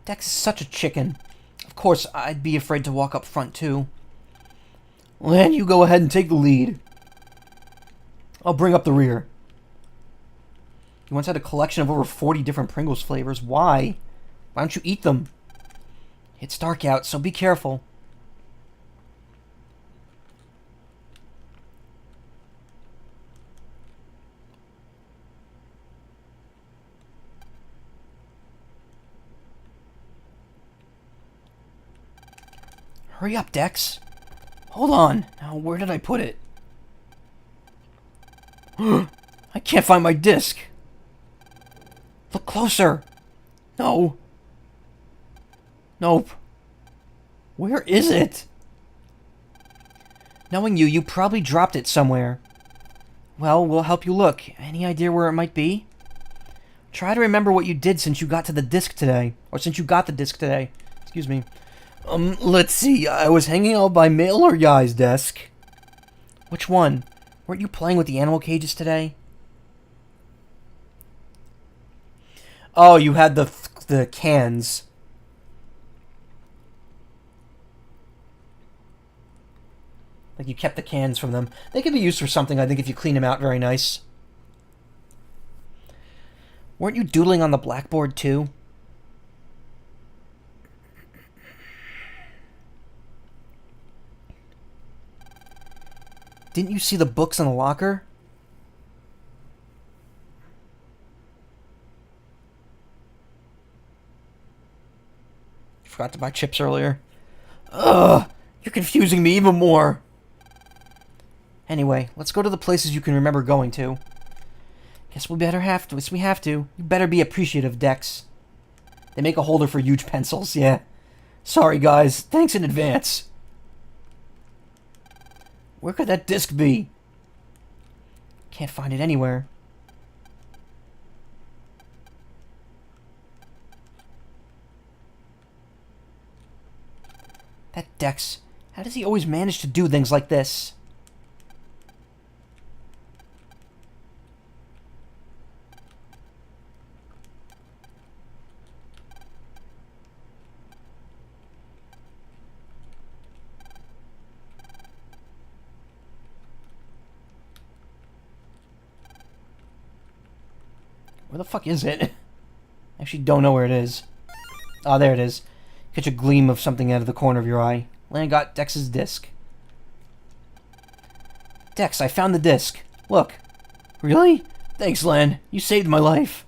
Dex is such a chicken. Of course, I'd be afraid to walk up front, too. Lan, you go ahead and take the lead. I'll bring up the rear. You once had a collection of over 40 different Pringles flavors. Why? Why don't you eat them? It's dark out, so be careful. Hurry up, Dex. Hold on. Now, where did I put it? I can't find my disc. Look closer. No. Nope. Where is it? Knowing you, you probably dropped it somewhere. Well, we'll help you look. Any idea where it might be? Try to remember what you did since you got to the disc today. Or since you got the disc today. Excuse me. Let's see. I was hanging out by Mail or Yai's desk. Which one? Weren't you playing with the animal cages today? Oh, you had the cans. Like you kept the cans from them. They could be used for something, I think, if you clean them out very nice. Weren't you doodling on the blackboard, too? Didn't you see the books in the locker? Forgot to buy chips earlier. Ugh! You're confusing me even more. Anyway, let's go to the places you can remember going to. Guess we have to. You better be appreciative, Dex. They make a holder for huge pencils, yeah. Sorry, guys. Thanks in advance. Where could that disc be? Can't find it anywhere. That Dex. How does he always manage to do things like this? Where the fuck is it? I actually don't know where it is. Oh, there it is. Catch a gleam of something out of the corner of your eye. Lan got Dex's disc. Dex, I found the disc. Look. Really? Thanks, Lan. You saved my life.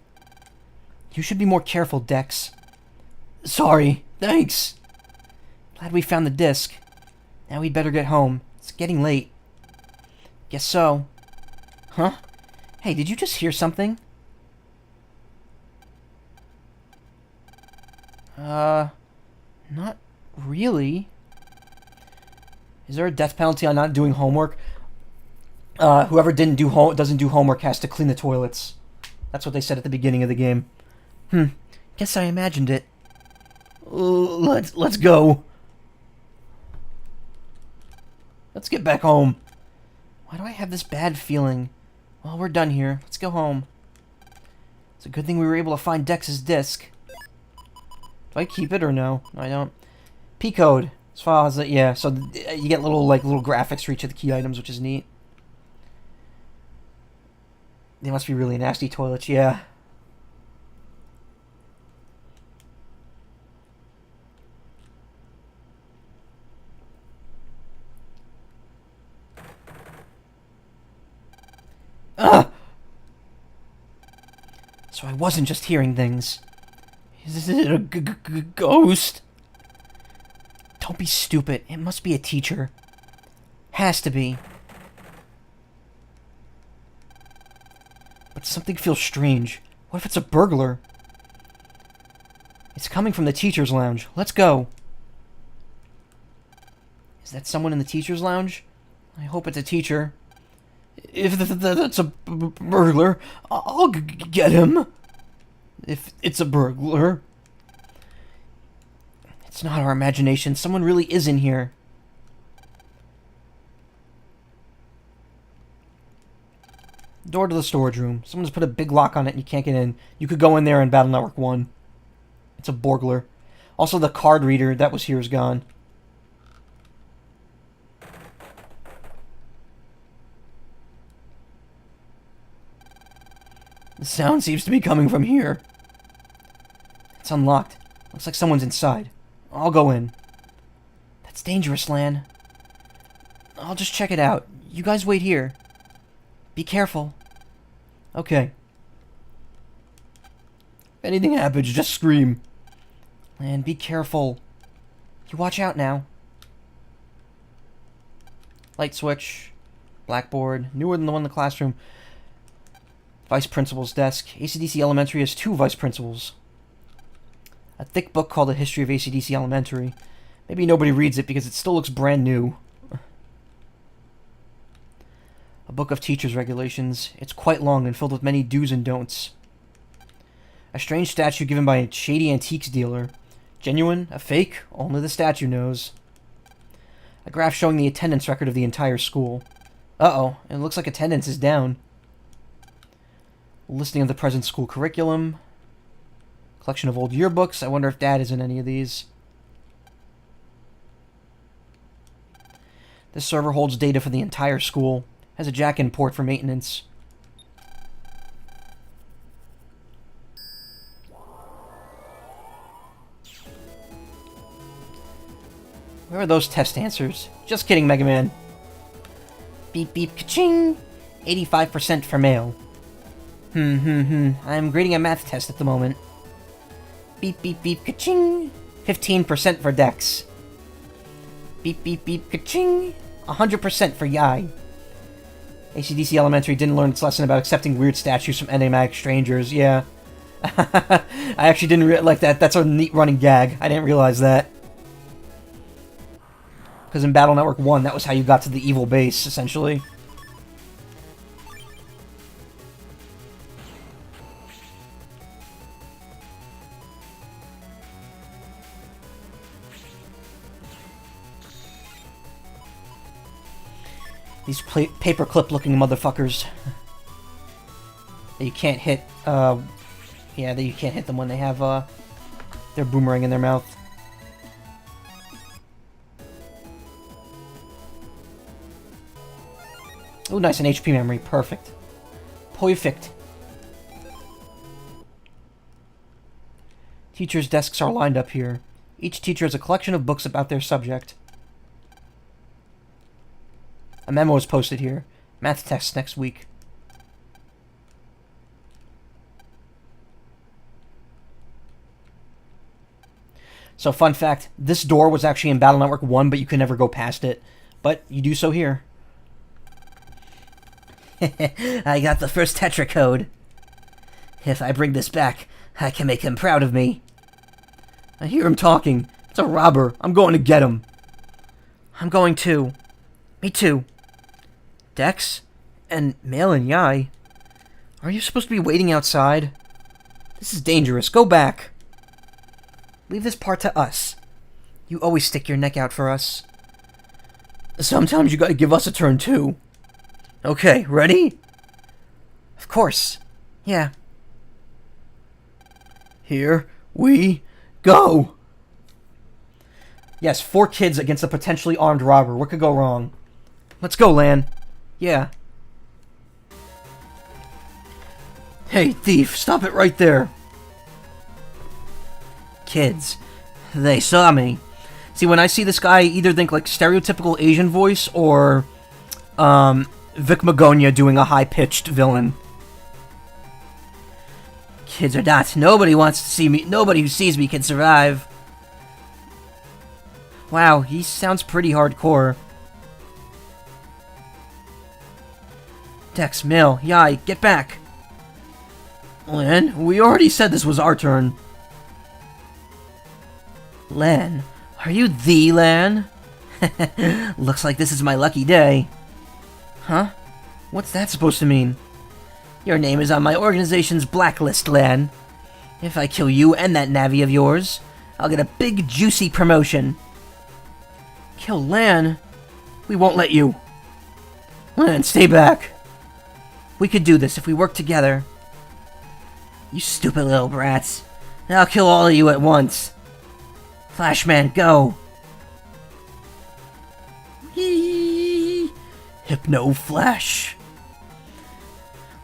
You should be more careful, Dex. Sorry. Thanks. Glad we found the disc. Now we'd better get home. It's getting late. Guess so. Huh? Hey, did you just hear something? Not really. Is there a death penalty on not doing homework? Whoever doesn't do homework has to clean the toilets. That's what they said at the beginning of the game. Guess I imagined it. Let's go. Let's get back home. Why do I have this bad feeling? Well, we're done here. Let's go home. It's a good thing we were able to find Dex's disc. Do I keep it or no? No, I don't. P-code. As far as yeah, so you get little graphics for each of the key items, which is neat. They must be really nasty toilets, yeah. Ugh! So I wasn't just hearing things. Is it a ghost? Don't be stupid. It must be a teacher. Has to be. But something feels strange. What if it's a burglar? It's coming from the teacher's lounge. Let's go. Is that someone in the teacher's lounge? I hope it's a teacher. If that's a burglar, I'll get him. If it's a burglar. It's not our imagination. Someone really is in here. Door to the storage room. Someone's put a big lock on it and you can't get in. You could go in there in Battle Network 1. It's a burglar. Also, the card reader that was here is gone. The sound seems to be coming from here. It's unlocked. Looks like someone's inside. I'll go in. That's dangerous, Lan. I'll just check it out. You guys wait here. Be careful. Okay. If anything happens, just scream. Lan, be careful. You watch out now. Light switch. Blackboard. Newer than the one in the classroom. Vice Principal's desk. AC/DC Elementary has 2 vice principals. A thick book called A History of AC/DC Elementary. Maybe nobody reads it because it still looks brand new. A book of teacher's regulations. It's quite long and filled with many do's and don'ts. A strange statue given by a shady antiques dealer. Genuine? A fake? Only the statue knows. A graph showing the attendance record of the entire school. Uh-oh, it looks like attendance is down. A listing of the present school curriculum. Collection of old yearbooks. I wonder if Dad is in any of these. This server holds data for the entire school. Has a jack-in port for maintenance. Where are those test answers? Just kidding, Mega Man. Beep beep ka-ching! 85% for male. I'm grading a math test at the moment. Beep beep beep ka-ching! 15% for Dex. Beep beep beep ka-ching! 100% for Yai. ACDC Elementary didn't learn its lesson about accepting weird statues from enigmatic strangers. Yeah. I actually didn't like that. That's a neat running gag. I didn't realize that. Because in Battle Network 1, that was how you got to the evil base, essentially. These paperclip-looking motherfuckers. That you can't hit, yeah, that you can't hit them when they have, their boomerang in their mouth. Oh, nice, an HP memory. Perfect. Perfect. Teachers' desks are lined up here. Each teacher has a collection of books about their subject. A memo is posted here. Math test next week. So, fun fact, this door was actually in Battle Network 1, but you could never go past it. But you do so here. I got the first Tetra code. If I bring this back, I can make him proud of me. I hear him talking. It's a robber. I'm going to get him. I'm going too. Me too. Dex? And Mail and Yai? Are you supposed to be waiting outside? This is dangerous. Go back. Leave this part to us. You always stick your neck out for us. Sometimes you gotta give us a turn too. Okay, ready? Of course. Yeah. Here we go. Yes, 4 kids against a potentially armed robber. What could go wrong? Let's go, Lan. Yeah. Hey, thief, stop it right there. Kids. They saw me. See, when I see this guy, I either think like stereotypical Asian voice or Vic Magonia doing a high-pitched villain. Kids or not, nobody wants to see me. Nobody who sees me can survive. Wow, he sounds pretty hardcore. Dex, Mill, Yai, get back. Lan, we already said this was our turn. Lan, are you the Lan? Looks like this is my lucky day. Huh? What's that supposed to mean? Your name is on my organization's blacklist, Lan. If I kill you and that Navi of yours, I'll get a big, juicy promotion. Kill Lan? We won't let you. Lan, stay back. We could do this if we work together. You stupid little brats. I'll kill all of you at once. Flashman, go! Whee! Hypno Flash.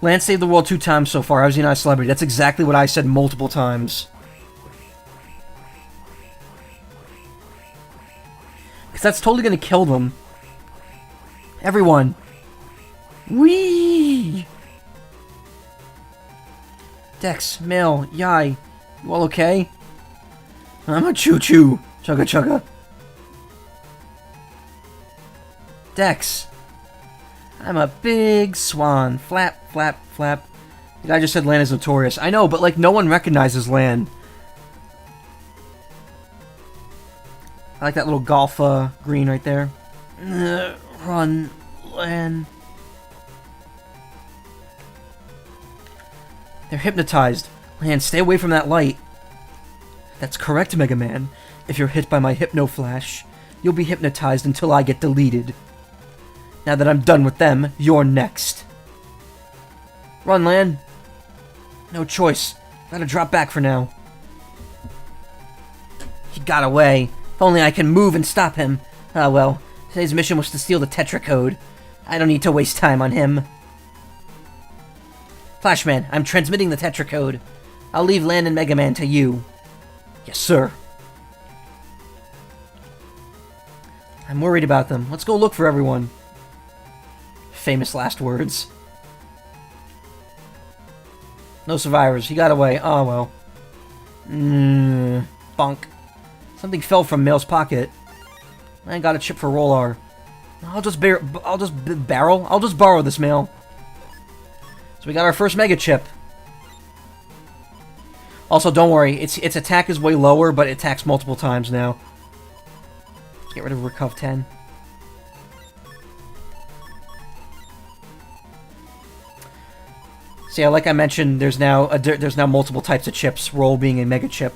Lance saved the world 2 times so far. How is he not a celebrity? That's exactly what I said multiple times. Because that's totally going to kill them. Everyone. Whee! Dex, Mail, Yai, you all okay? I'm a choo-choo. Chugga chugga. Dex. I'm a big swan. Flap, flap, flap. The guy just said Lan is notorious. I know, but like no one recognizes Lan. I like that little golf green right there. Run, Lan. They're hypnotized. Lan, stay away from that light. That's correct, Mega Man. If you're hit by my Hypno Flash, you'll be hypnotized until I get deleted. Now that I'm done with them, you're next. Run, Lan. No choice. Gotta drop back for now. He got away. If only I can move and stop him. Ah well, today's mission was to steal the Tetra code. I don't need to waste time on him. Flashman, I'm transmitting the Tetra code. I'll leave Lan and Mega Man to you. Yes, sir. I'm worried about them. Let's go look for everyone. Famous last words. No survivors. He got away. Oh, well. Bonk. Something fell from Mail's pocket. I got a chip for Rolar. I'll just borrow this mail. So we got our first Mega Chip. Also, don't worry, its attack is way lower, but it attacks multiple times now. Let's get rid of Recov 10. So yeah, like I mentioned, there's now multiple types of chips, Roll being a Mega Chip.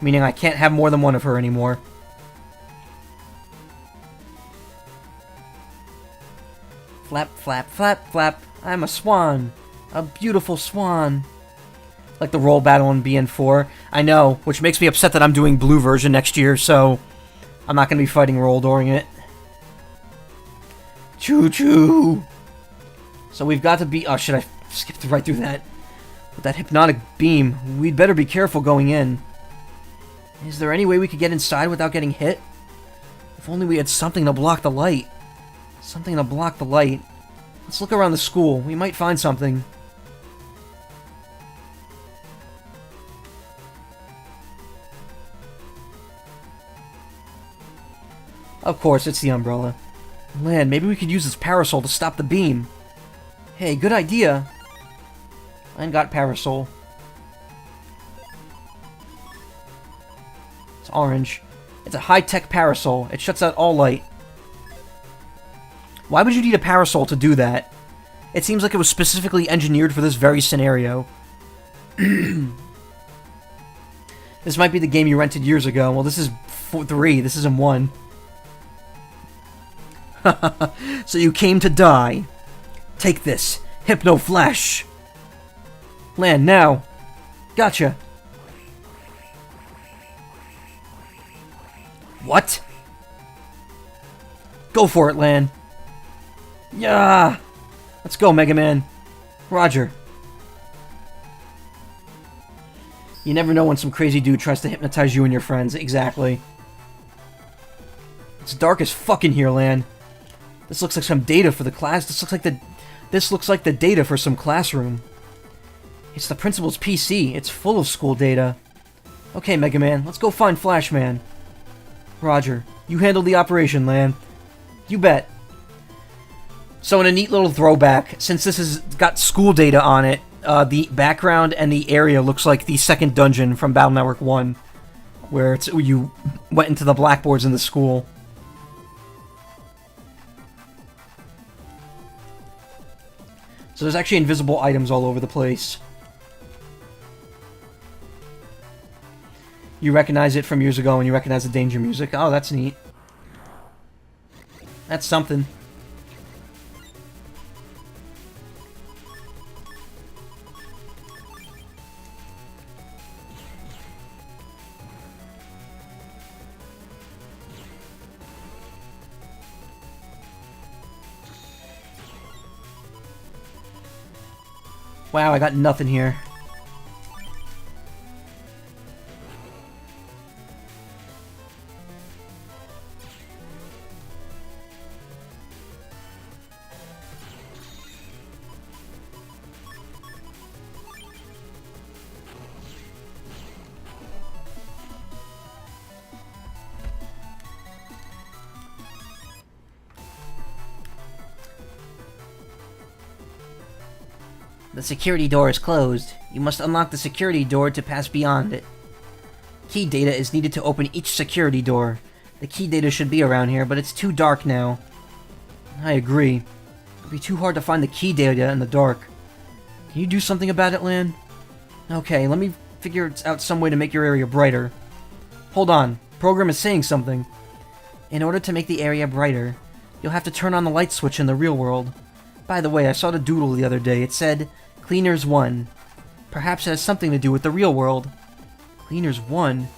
Meaning I can't have more than one of her anymore. Flap, flap, flap, flap. I'm a swan. A beautiful swan. Like the roll battle in BN4. I know, which makes me upset that I'm doing blue version next year, so I'm not going to be fighting roll during it. Choo-choo! So we've got to be... Oh, shit, I skipped right through that. With that hypnotic beam, we'd better be careful going in. Is there any way we could get inside without getting hit? If only we had something to block the light. Something to block the light. Let's look around the school. We might find something. Of course, it's the umbrella. Man, maybe we could use this parasol to stop the beam. Hey, good idea. I got parasol. It's orange. It's a high-tech parasol. It shuts out all light. Why would you need a parasol to do that? It seems like it was specifically engineered for this very scenario. This might be the game you rented years ago. Well, this is 3. This isn't 1. So you came to die. Take this. Hypno Flash. Land now. Gotcha. What? Go for it, Lan. Yeah. Let's go, Mega Man. Roger. You never know when some crazy dude tries to hypnotize you and your friends. Exactly. It's dark as fuck in here, Lan. This looks like some data for the class. This looks like the data for some classroom. It's the principal's PC. It's full of school data. Okay, Mega Man, let's go find Flash Man. Roger. You handle the operation, Lan. You bet. So in a neat little throwback, since this has got school data on it, the background and the area looks like the second dungeon from Battle Network 1, where you went into the blackboards in the school. So there's actually invisible items all over the place. You recognize it from years ago, and you recognize the danger music. Oh, that's neat. That's something. Wow, I got nothing here. The security door is closed. You must unlock the security door to pass beyond it. Key data is needed to open each security door. The key data should be around here, but it's too dark now. I agree. It'll be too hard to find the key data in the dark. Can you do something about it, Lan? Okay, let me figure out some way to make your area brighter. Hold on. Program is saying something. In order to make the area brighter, you'll have to turn on the light switch in the real world. By the way, I saw the doodle the other day. It said, Cleaners 1. Perhaps it has something to do with the real world. Cleaners 1?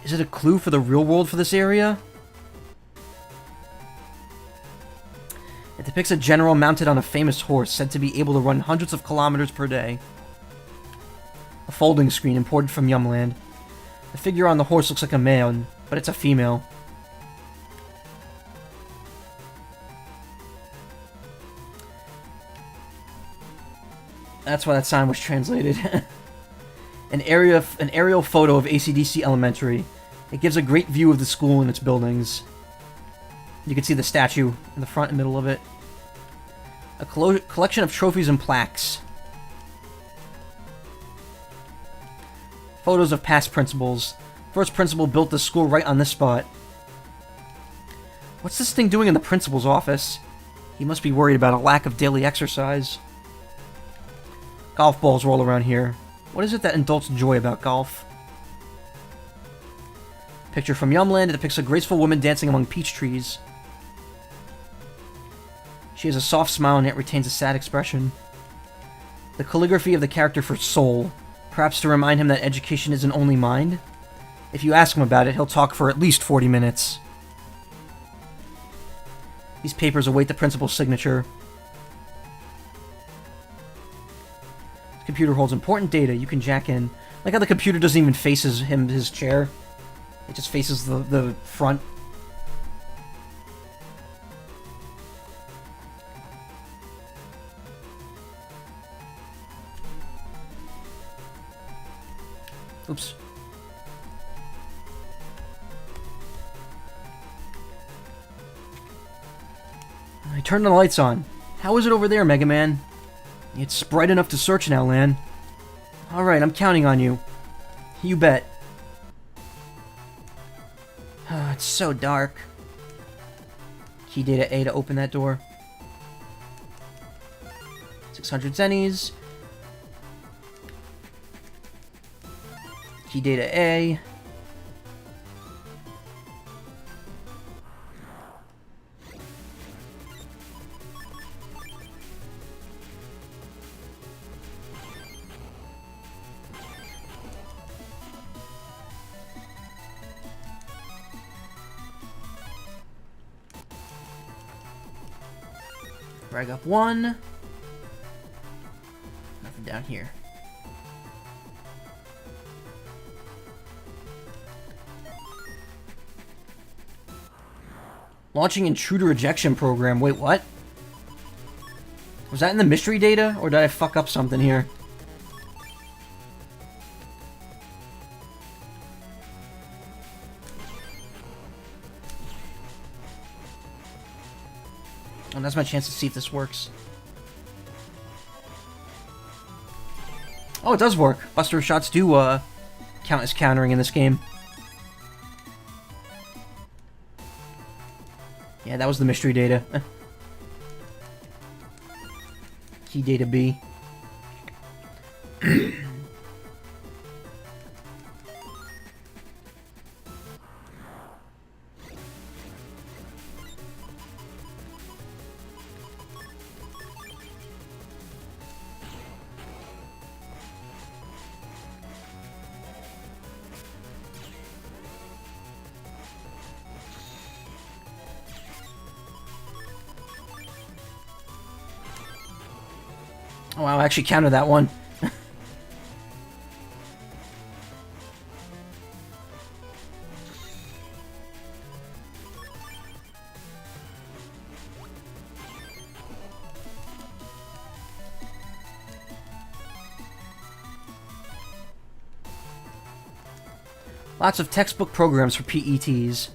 Is it a clue for the real world for this area? It depicts a general mounted on a famous horse, said to be able to run hundreds of kilometers per day. A folding screen imported from Yumland. The figure on the horse looks like a man, but it's a female. That's why that sign was translated. An aerial photo of ACDC Elementary. It gives a great view of the school and its buildings. You can see the statue in the front and middle of it. A collection of trophies and plaques. Photos of past principals. First principal built the school right on this spot. What's this thing doing in the principal's office? He must be worried about a lack of daily exercise. Golf balls roll around here. What is it that indulges joy about golf? Picture from Yumland depicts a graceful woman dancing among peach trees. She has a soft smile and yet retains a sad expression. The calligraphy of the character for Soul, perhaps to remind him that education isn't only mind? If you ask him about it, he'll talk for at least 40 minutes. These papers await the principal's signature. The computer holds important data you can jack in. Like how the computer doesn't even face his chair. It just faces the front. Oops. I turned the lights on. How is it over there, Mega Man? It's bright enough to search now, Lan. Alright, I'm counting on you. You bet. It's so dark. Key data A to open that door. 600 zennies. Key data A. Drag up one. Nothing down here. Launching intruder ejection program. Wait, what? Was that in the mystery data, or did I fuck up something here? And that's my chance to see if this works. Oh, it does work. Buster shots do count as countering in this game. Yeah, that was the mystery data. Key data B. Oh, wow, I actually counted that one. Lots of textbook programs for PETs.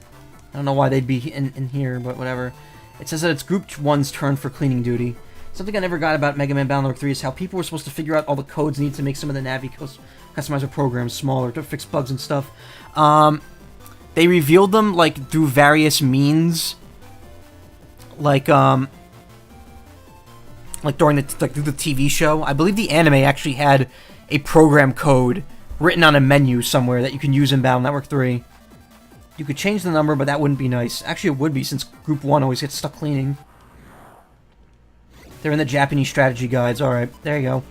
I don't know why they'd be in here, but whatever. It says that it's Group 1's turn for cleaning duty. Something I never got about Mega Man Battle Network 3 is how people were supposed to figure out all the codes needed to make some of the Navi customizer programs smaller to fix bugs and stuff. They revealed them like through various means, like during through the TV show. I believe the anime actually had a program code written on a menu somewhere that you can use in Battle Network 3. You could change the number, but that wouldn't be nice. Actually, it would be, since Group 1 always gets stuck cleaning. They're in the Japanese strategy guides. Alright, there you go.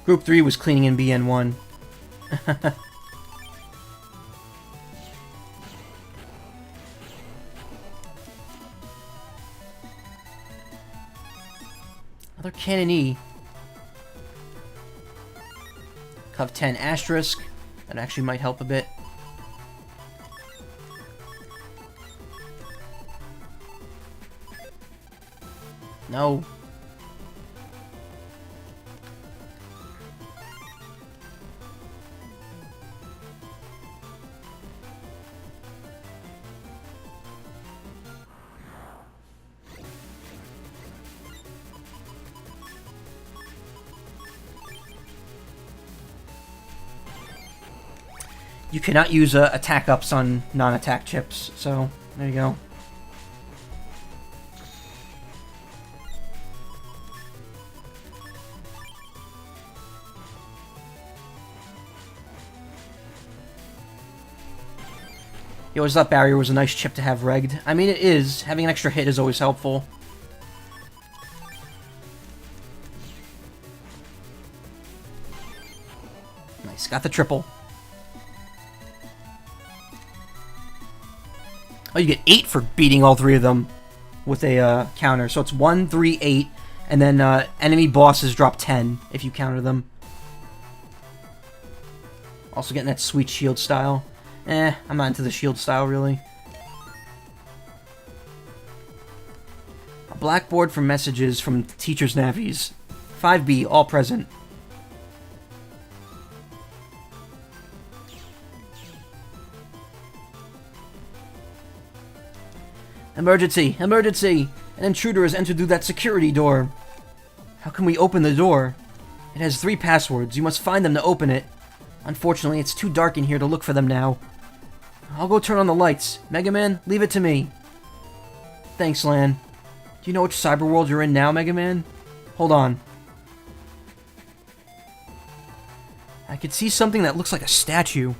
Group 3 was cleaning in BN1. Another Cannon E. Cov 10 asterisk. That actually might help a bit. No. You cannot use attack ups on non-attack chips, so there you go. You always thought barrier was a nice chip to have regged. I mean, it is. Having an extra hit is always helpful. Nice, got the triple. Oh, you get 8 for beating all 3 of them with a counter. So it's 1, 3, 8, and then enemy bosses drop 10 if you counter them. Also getting that sweet shield style. I'm not into the shield style, really. A blackboard for messages from teachers' navies. 5B, all present. Emergency! Emergency! An intruder has entered through that security door. How can we open the door? It has 3 passwords. You must find them to open it. Unfortunately, it's too dark in here to look for them now. I'll go turn on the lights. Mega Man, leave it to me. Thanks, Lan. Do you know which cyber world you're in now, Mega Man? Hold on. I could see something that looks like a statue.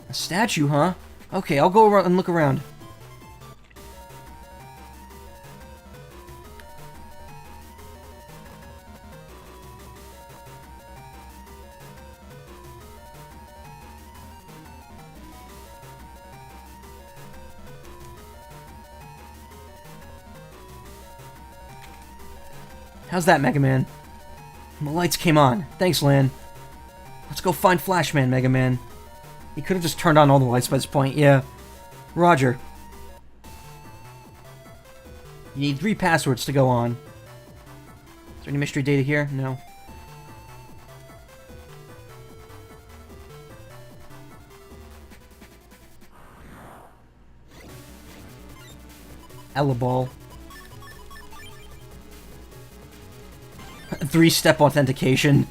A statue, huh? Okay, I'll go around and look around. How's that, Mega Man? The lights came on. Thanks, Lan. Let's go find Flashman, Mega Man. He could have just turned on all the lights by this point, yeah. Roger. You need 3 passwords to go on. Is there any mystery data here? No. Ellaball. 3-step authentication.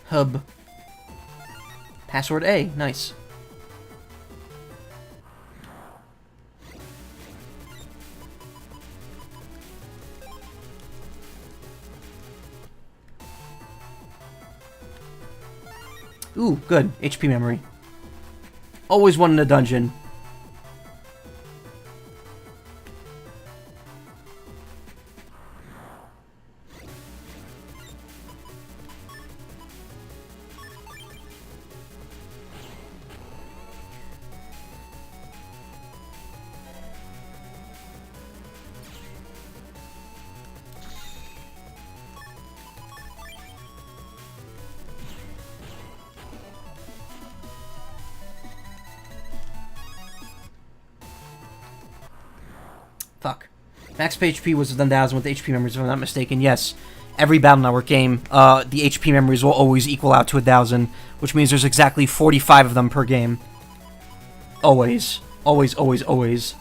Hub. Password A. Nice. Ooh, good. HP memory. Always one in a dungeon. Fuck. Max HP was 1,000 with HP memories, if I'm not mistaken. Yes. Every Battle Network game, the HP memories will always equal out to 1,000, which means there's exactly 45 of them per game. Always. Always, always, always.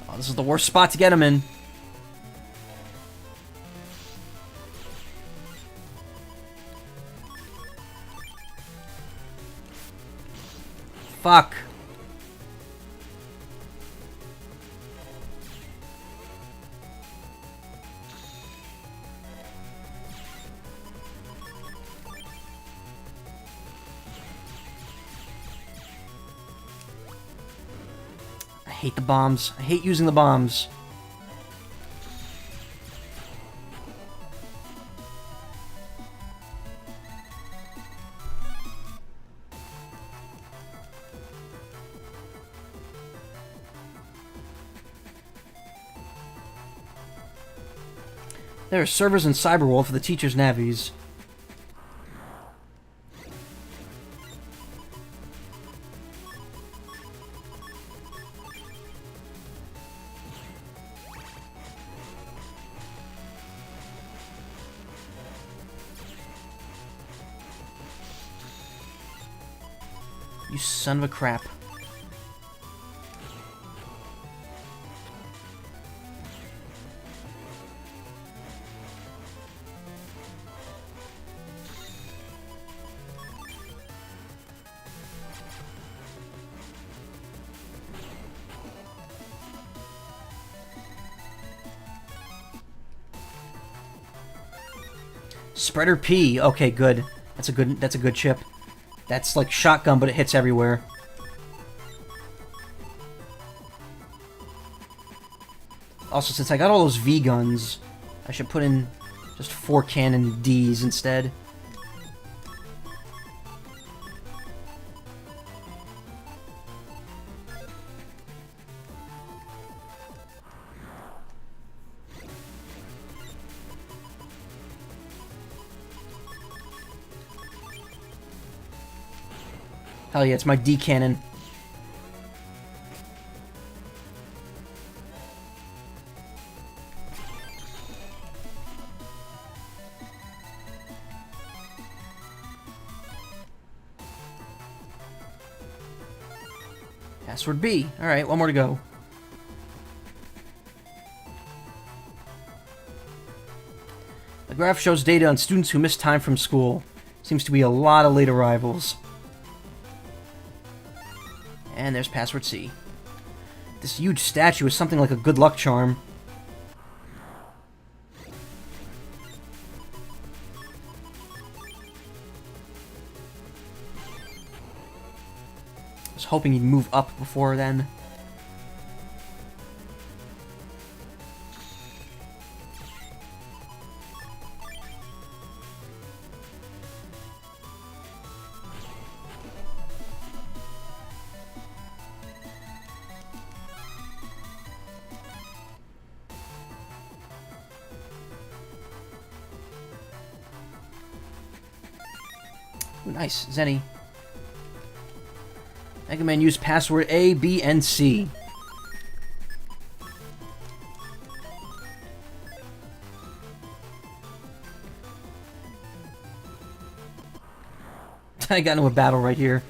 Oh, this is the worst spot to get him in. Fuck. hate the bombs. I hate using the bombs. There are servers in Cyberworld for the teachers' navies. You son of a crap. Spreader P. Okay, good. That's a good chip. That's like shotgun, but it hits everywhere. Also, since I got all those V guns, I should put in just 4 cannon Ds instead. Hell yeah, it's my D cannon. Password B. Alright, one more to go. The graph shows data on students who missed time from school. Seems to be a lot of late arrivals. And there's password C. This huge statue is something like a good luck charm. I was hoping he'd move up before then. Ooh, nice, Zenny. Mega Man used password A, B, and C. I got into a battle right here.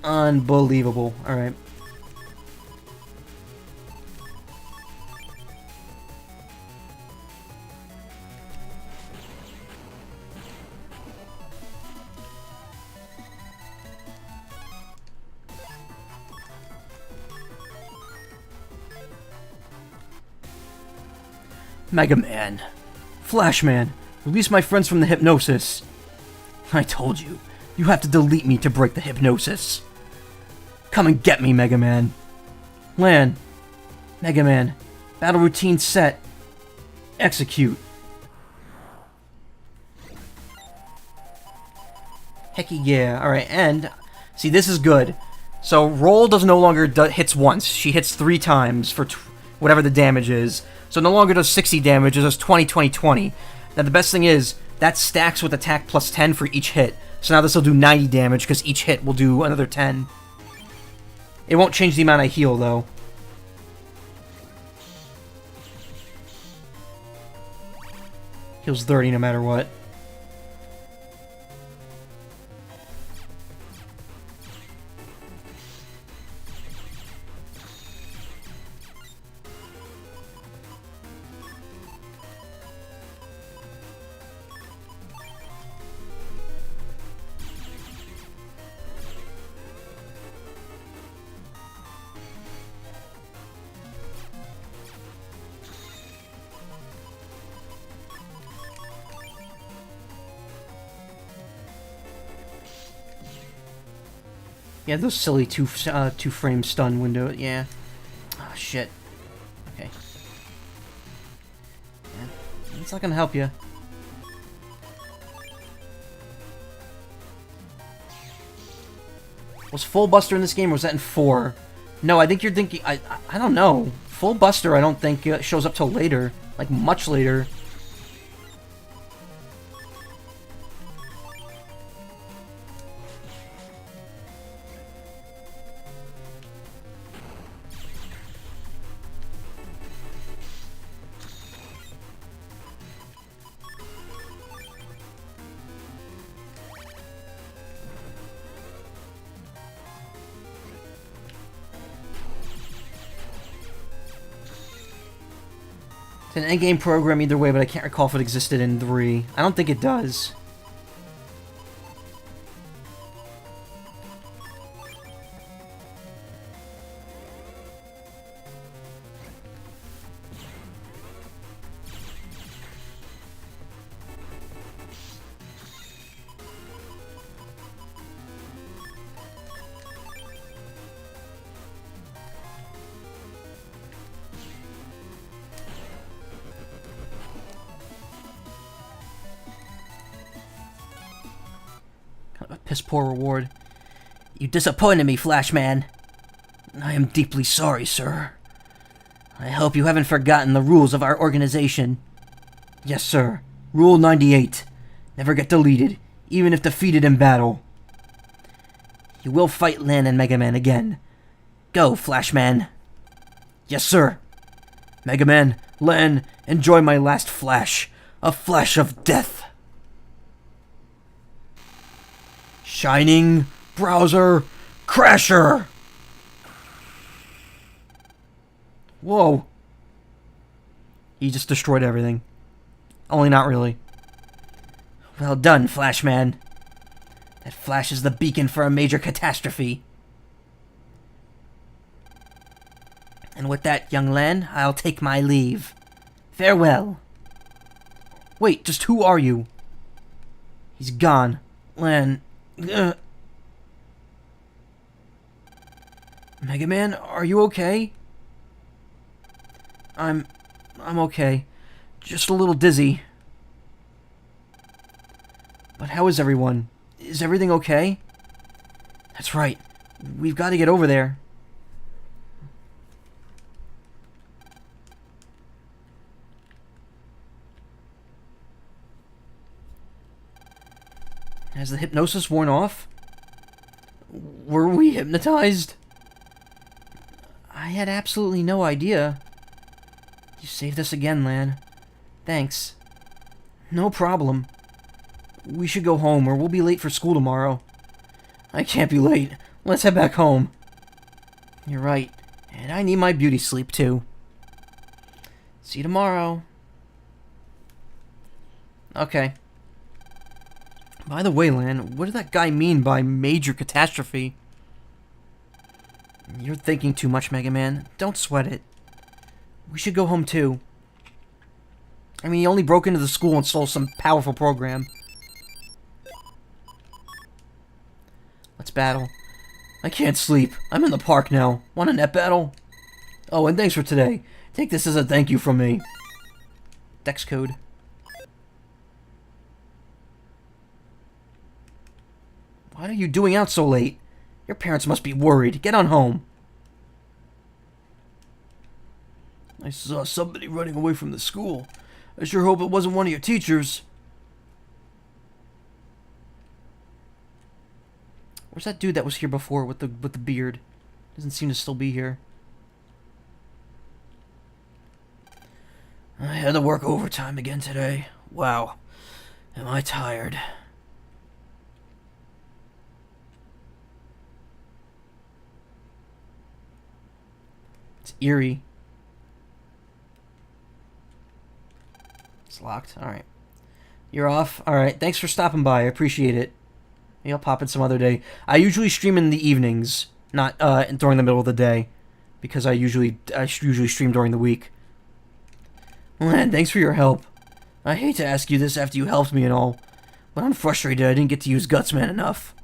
Unbelievable. Alright. Mega Man. Flashman. Release my friends from the hypnosis. I told you. You have to delete me to break the hypnosis. Come and get me, Mega Man. Lan. Mega Man. Battle routine set. Execute. Hecky yeah. Alright, and... See, this is good. So, Roll does no longer hits once. She hits 3 times for whatever the damage is. So no longer does 60 damage, it does 20, 20, 20. Now the best thing is, that stacks with attack plus 10 for each hit. So now this will do 90 damage, because each hit will do another 10. It won't change the amount I heal, though. Heals 30 no matter what. Yeah, those silly two-frame stun window. Yeah. Oh, shit. Okay. Yeah, it's not gonna help you. Was Full Buster in this game, or was that in 4? No, I think you're thinking... I don't know. Full Buster, I don't think shows up till later. Like, much later. It's an endgame program either way, but I can't recall if it existed in 3. I don't think it does. A piss-poor reward. You disappointed me, Flashman. I am deeply sorry, sir. I hope you haven't forgotten the rules of our organization. Yes, sir. Rule 98. Never get deleted, even if defeated in battle. You will fight Lan and Mega Man again. Go, Flashman. Yes, sir. Mega Man, Lan, enjoy my last flash. A flash of death. Shining Browser Crasher! Whoa. He just destroyed everything. Only not really. Well done, Flashman. That flash is the beacon for a major catastrophe. And with that, young Lan, I'll take my leave. Farewell. Wait, just who are you? He's gone. Lan... Mega Man, are you okay? I'm okay. Just a little dizzy. But how is everyone? Is everything okay? That's right. We've got to get over there. Has the hypnosis worn off? Were we hypnotized? I had absolutely no idea. You saved us again, Lan. Thanks. No problem. We should go home, or we'll be late for school tomorrow. I can't be late. Let's head back home. You're right. And I need my beauty sleep, too. See you tomorrow. Okay. By the way, Lan, what did that guy mean by major catastrophe? You're thinking too much, Mega Man. Don't sweat it. We should go home, too. I mean, he only broke into the school and stole some powerful program. Let's battle. I can't sleep. I'm in the park now. Want a net battle? Oh, and thanks for today. Take this as a thank you from me. Dex code. What are you doing out so late? Your parents must be worried. Get on home. I saw somebody running away from the school. I sure hope it wasn't one of your teachers. Where's that dude that was here before with the beard? Doesn't seem to still be here. I had to work overtime again today. Wow. Am I tired. It's eerie. It's locked. Alright. You're off? Alright, thanks for stopping by. I appreciate it. Maybe I'll pop in some other day. I usually stream in the evenings, not during the middle of the day. Because I usually stream during the week. Lan, thanks for your help. I hate to ask you this after you helped me and all, but I'm frustrated I didn't get to use Gutsman enough.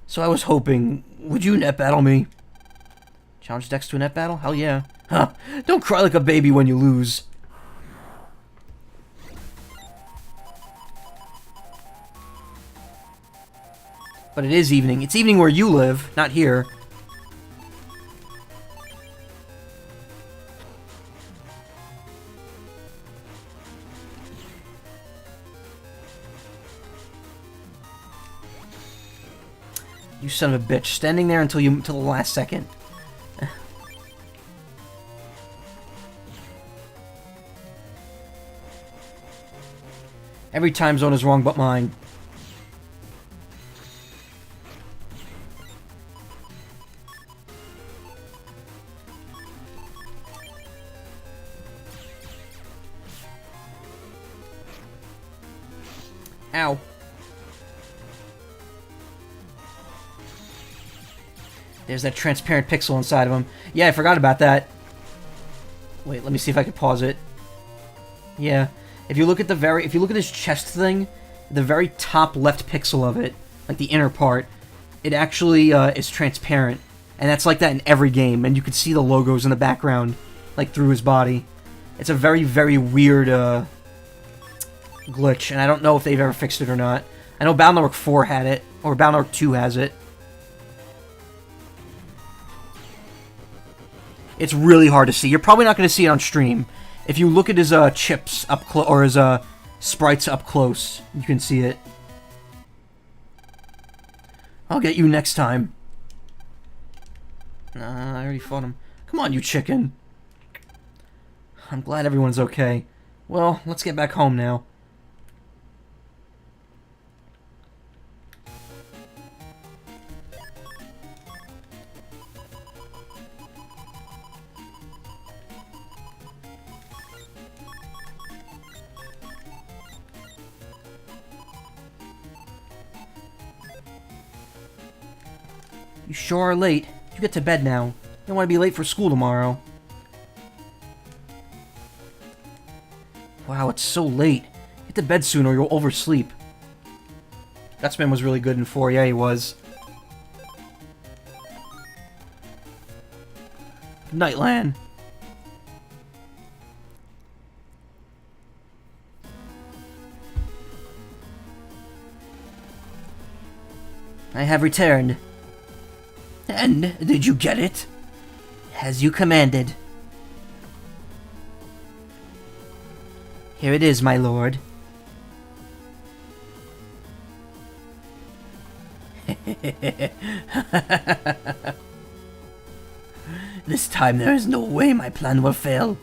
So I was hoping, would you net battle me? Challenge Dex to a net battle? Hell yeah. Huh. Don't cry like a baby when you lose. But it is evening. It's evening where you live, not here. You son of a bitch, standing there until the last second. Every time zone is wrong but mine. Ow. There's that transparent pixel inside of him. Yeah, I forgot about that. Wait, let me see if I can pause it. Yeah. If you look at his chest thing, the very top left pixel of it, like the inner part, it actually is transparent. And that's like that in every game, and you can see the logos in the background, like through his body. It's a very, very weird glitch, and I don't know if they've ever fixed it or not. I know Battle Network 4 had it, or Battle Network 2 has it. It's really hard to see. You're probably not going to see it on stream. If you look at his chips up close, or his sprites up close, you can see it. I'll get you next time. Nah, I already fought him. Come on, you chicken. I'm glad everyone's okay. Well, let's get back home now. You sure are late. You get to bed now. You don't want to be late for school tomorrow. Wow, it's so late. Get to bed soon or you'll oversleep. Gutsman was really good in 4. Yeah, he was. Nightland. I have returned. And did you get it? As you commanded. Here it is, my lord. This time there is no way my plan will fail.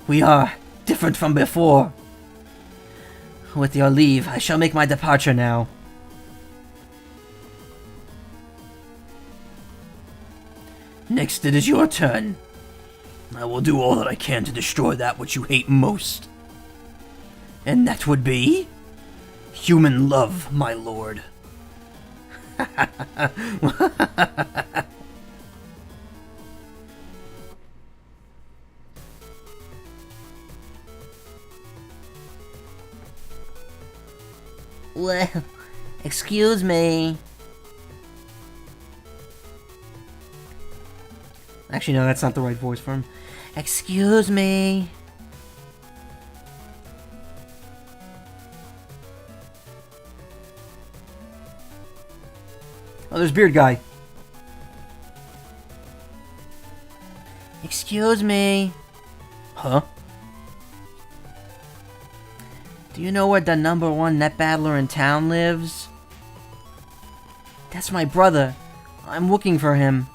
We are different from before. With your leave, I shall make my departure now. Next, it is your turn. I will do all that I can to destroy that which you hate most. And that would be... human love, my lord. Well, excuse me. Actually, no, that's not the right voice for him. Excuse me. Oh, there's Beard Guy. Excuse me. Huh? Do you know where the #1 net battler in town lives? That's my brother. I'm looking for him.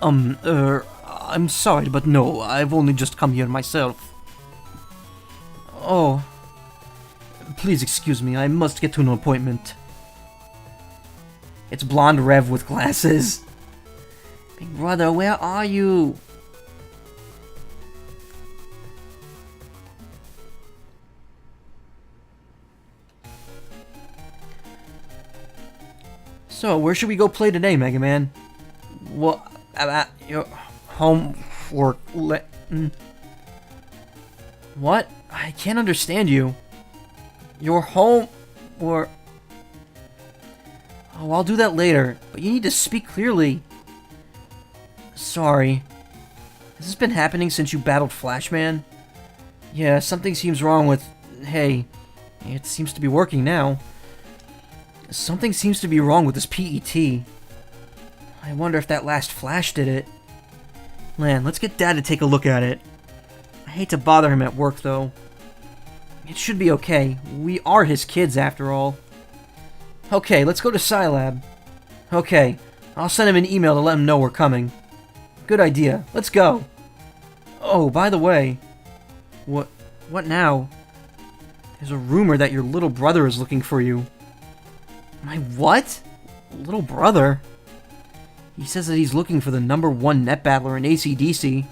I'm sorry, but no, I've only just come here myself. Oh. Please excuse me, I must get to an appointment. It's Blonde Rev with glasses. Big brother, where are you? So, where should we go play today, Mega Man? What? Your home for... What? I can't understand you. Your home... or... Oh, I'll do that later, but you need to speak clearly. Sorry. Has this been happening since you battled Flashman? Yeah, something seems wrong with... Hey, it seems to be working now. Something seems to be wrong with this PET. I wonder if that last flash did it. Lan, let's get Dad to take a look at it. I hate to bother him at work, though. It should be okay. We are his kids, after all. Okay, let's go to Scilab. Okay, I'll send him an email to let him know we're coming. Good idea. Let's go. Oh, by the way... What now? There's a rumor that your little brother is looking for you. My what? Little brother? He says that he's looking for the #1 net battler in AC/DC.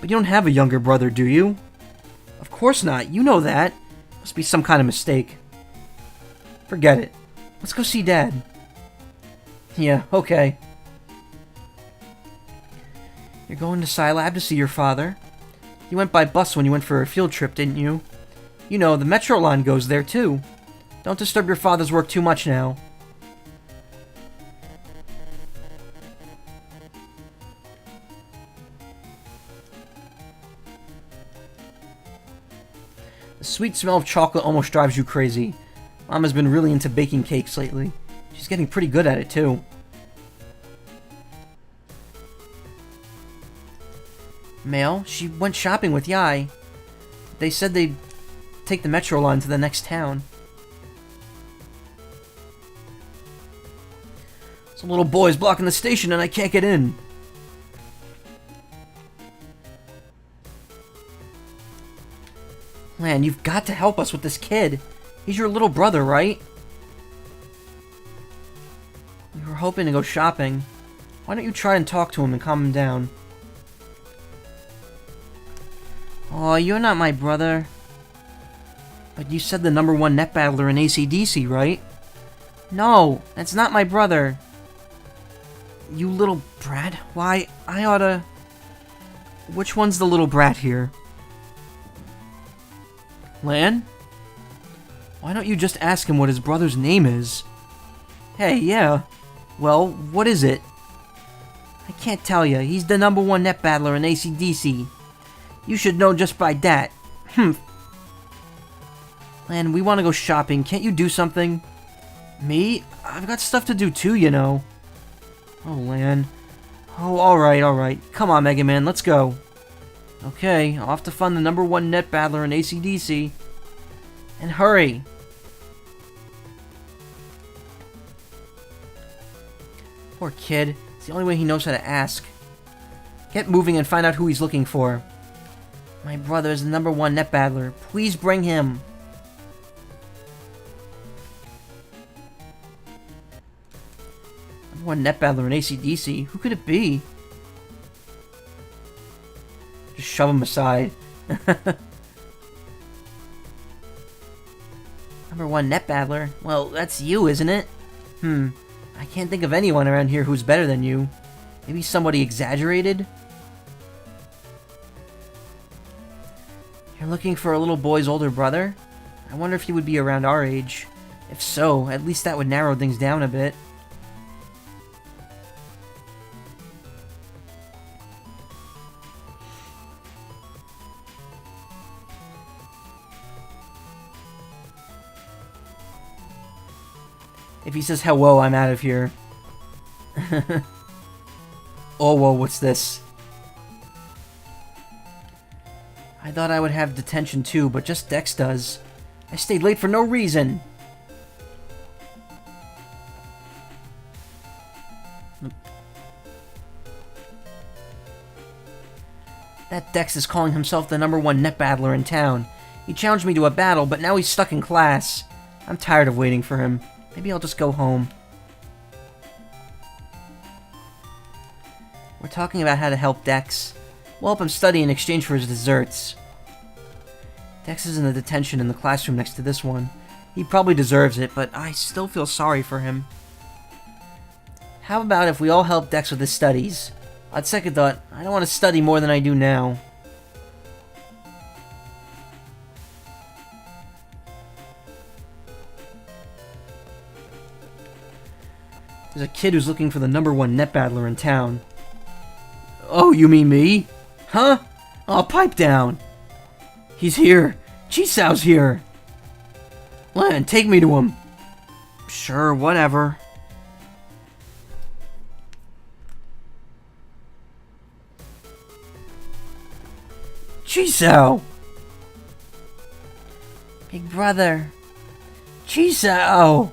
But you don't have a younger brother, do you? Of course not. You know that. Must be some kind of mistake. Forget it. Let's go see Dad. Yeah, okay. You're going to Scilab to see your father? You went by bus when you went for a field trip, didn't you? You know, the Metro line goes there too. Don't disturb your father's work too much now. The sweet smell of chocolate almost drives you crazy. Mom has been really into baking cakes lately. She's getting pretty good at it too. Mail? She went shopping with Yai. They said they'd take the metro line to the next town. Some little boy's blocking the station and I can't get in. Man, you've got to help us with this kid. He's your little brother, right? We were hoping to go shopping. Why don't you try and talk to him and calm him down? Oh, you're not my brother. But you said the #1 net battler in AC/DC, right? No, that's not my brother. You little brat? Why, I oughta... Which one's the little brat here? Lan? Why don't you just ask him what his brother's name is? Hey, yeah. Well, what is it? I can't tell you. He's the #1 net battler in AC/DC. You should know just by that. Lan, we want to go shopping. Can't you do something? Me? I've got stuff to do too, you know. Oh, Lan. Oh, alright. Come on, Mega Man, let's go. Okay, off to fund the #1 net battler in AC/DC. And hurry! Poor kid. It's the only way he knows how to ask. Get moving and find out who he's looking for. My brother is the #1 net battler. Please bring him. #1 net battler in AC/DC? Who could it be? Just shove him aside. #1 net battler? Well, that's you, isn't it? I can't think of anyone around here who's better than you. Maybe somebody exaggerated? You're looking for a little boy's older brother? I wonder if he would be around our age. If so, at least that would narrow things down a bit. If he says hello, I'm out of here. Oh, whoa, what's this? I thought I would have detention too, but just Dex does. I stayed late for no reason. That Dex is calling himself the #1 net battler in town. He challenged me to a battle, but now he's stuck in class. I'm tired of waiting for him. Maybe I'll just go home. We're talking about how to help Dex. We'll help him study in exchange for his desserts. Dex is in the detention in the classroom next to this one. He probably deserves it, but I still feel sorry for him. How about if we all help Dex with his studies? On second thought, I don't want to study more than I do now. There's a kid who's looking for the #1 net battler in town. Oh, you mean me? Huh? Oh, pipe down. He's here. Chisao's here. Lan, take me to him. Sure, whatever. Chisao! Big brother. Chisao!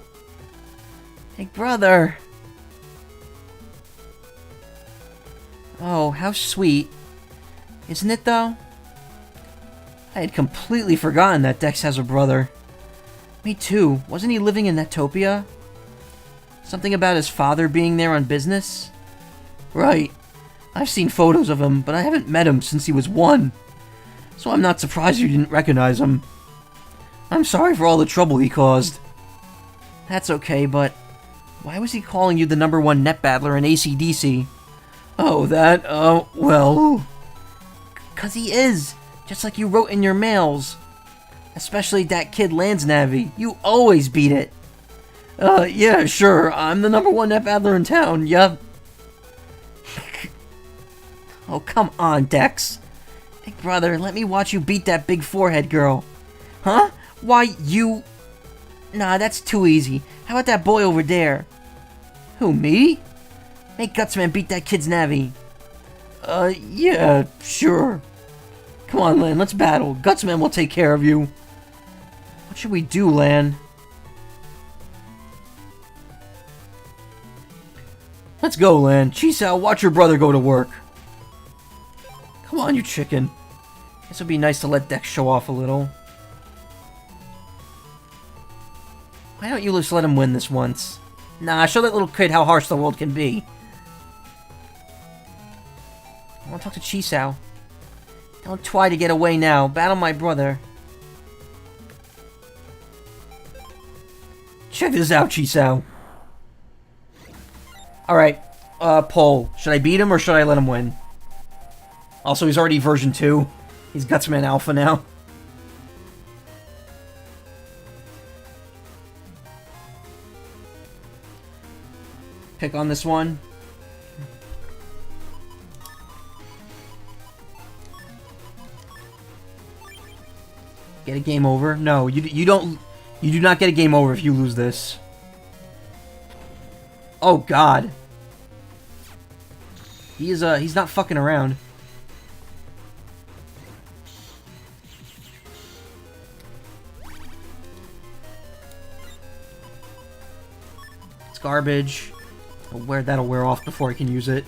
Big brother. Oh, how sweet. Isn't it, though? I had completely forgotten that Dex has a brother. Me too. Wasn't he living in Netopia? Something about his father being there on business? Right. I've seen photos of him, but I haven't met him since he was 1. So I'm not surprised you didn't recognize him. I'm sorry for all the trouble he caused. That's okay, but why was he calling you the #1 net battler in AC/DC? Oh, that, well... 'Cause he is, just like you wrote in your mails. Especially that kid Lansnavy. You always beat it. Yeah, sure, I'm the #1 net battler in town, yup. Oh, come on, Dex. Big brother, let me watch you beat that big forehead girl. Huh? Why, you... Nah, that's too easy. How about that boy over there? Who, me? Make Gutsman beat that kid's Navi. Yeah, sure. Come on, Lan, let's battle. Gutsman will take care of you. What should we do, Lan? Let's go, Lan. Chisao, watch your brother go to work. Come on, you chicken. This would be nice to let Dex show off a little. Why don't you just let him win this once? Nah, show that little kid how harsh the world can be. I want to talk to Chisao. Don't try to get away now. Battle my brother. Check this out, Chisao. Alright, poll. Should I beat him or should I let him win? Also, he's already version 2. He's Gutsman Alpha now. Pick on this one. Get a game over? No, you don't. You do not get a game over if you lose this. Oh God. He's not fucking around. It's garbage. That'll wear off before I can use it.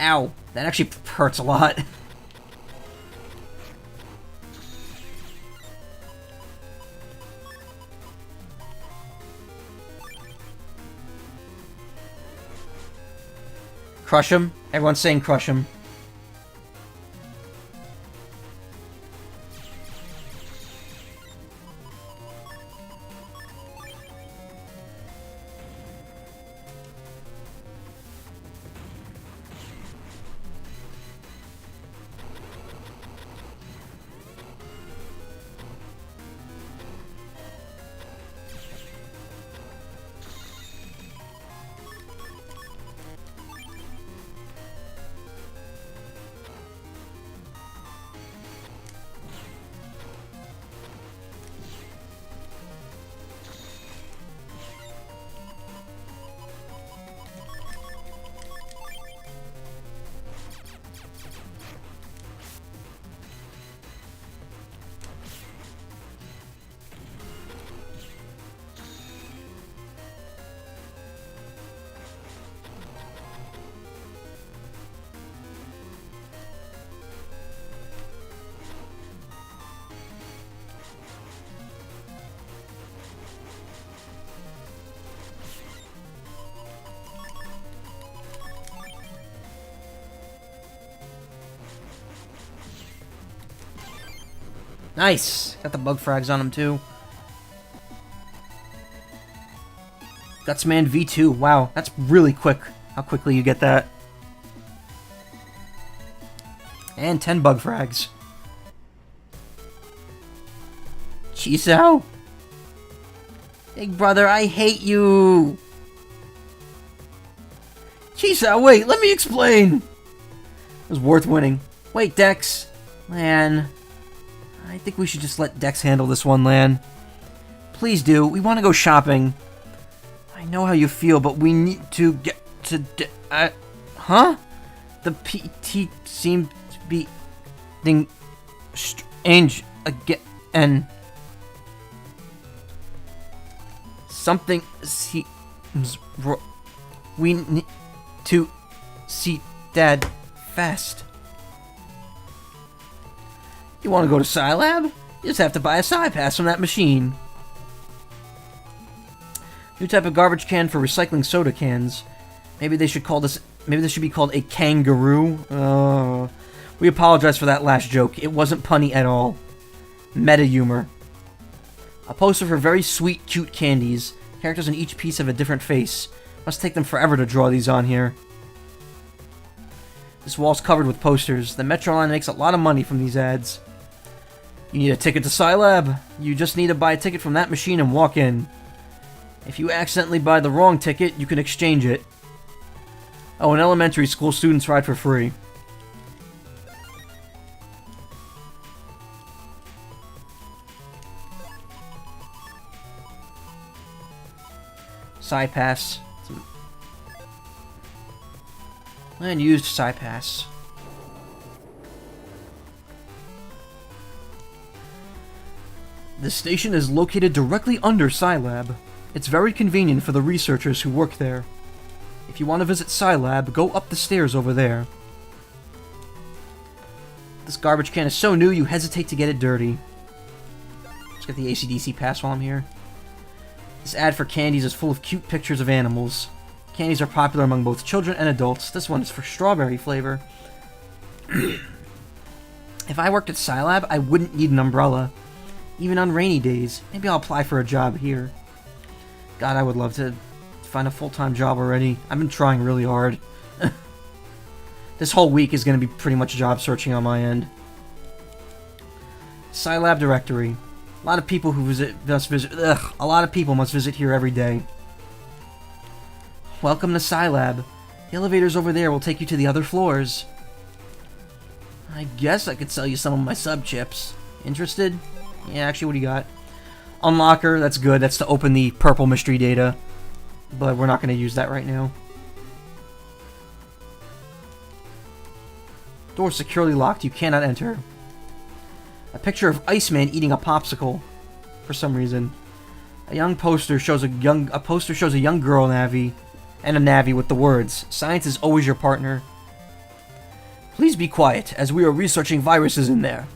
Ow, that actually hurts a lot. Crush him. Everyone's saying crush him. Nice! Got the bug frags on him too. Gutsman V2. Wow, that's really quick. How quickly you get that. And 10 bug frags. Chisao? Big brother, I hate you! Chisao, wait, let me explain! It was worth winning. Wait, Dex. Lan. I think we should just let Dex handle this one, Lan. Please do. We want to go shopping. I know how you feel, but we need to get to... huh? The PT seemed to be... strange again. Something seems wrong. We need to see Dad fast. You want to go to Scilab? You just have to buy a Sci Pass from that machine. New type of garbage can for recycling soda cans. Maybe they should call this. Maybe this should be called a kangaroo. We apologize for that last joke. It wasn't punny at all. Meta humor. A poster for very sweet, cute candies. Characters in each piece have a different face. Must take them forever to draw these on here. This wall's covered with posters. The Metro line makes a lot of money from these ads. You need a ticket to Scilab? You just need to buy a ticket from that machine and walk in. If you accidentally buy the wrong ticket, you can exchange it. Oh, in elementary school, students ride for free. Sci Pass. And used Sci Pass. The station is located directly under Scilab. It's very convenient for the researchers who work there. If you want to visit Scilab, go up the stairs over there. This garbage can is so new you hesitate to get it dirty. Let's get the AC/DC pass while I'm here. This ad for candies is full of cute pictures of animals. Candies are popular among both children and adults. This one is for strawberry flavor. If I worked at Scilab, I wouldn't need an umbrella. Even on rainy days. Maybe I'll apply for a job here. God, I would love to find a full-time job already. I've been trying really hard. This whole week is going to be pretty much job searching on my end. Scilab directory. A lot of people who must visit here every day. Welcome to Scilab. The elevators over there will take you to the other floors. I guess I could sell you some of my sub-chips. Interested? Yeah, actually, what do you got? Unlocker, that's good. That's to open the purple mystery data. But we're not going to use that right now. Door securely locked. You cannot enter. A picture of Iceman eating a popsicle. For some reason. A poster shows a young girl Navi. And a Navi with the words, "Science is always your partner." Please be quiet, as we are researching viruses in there.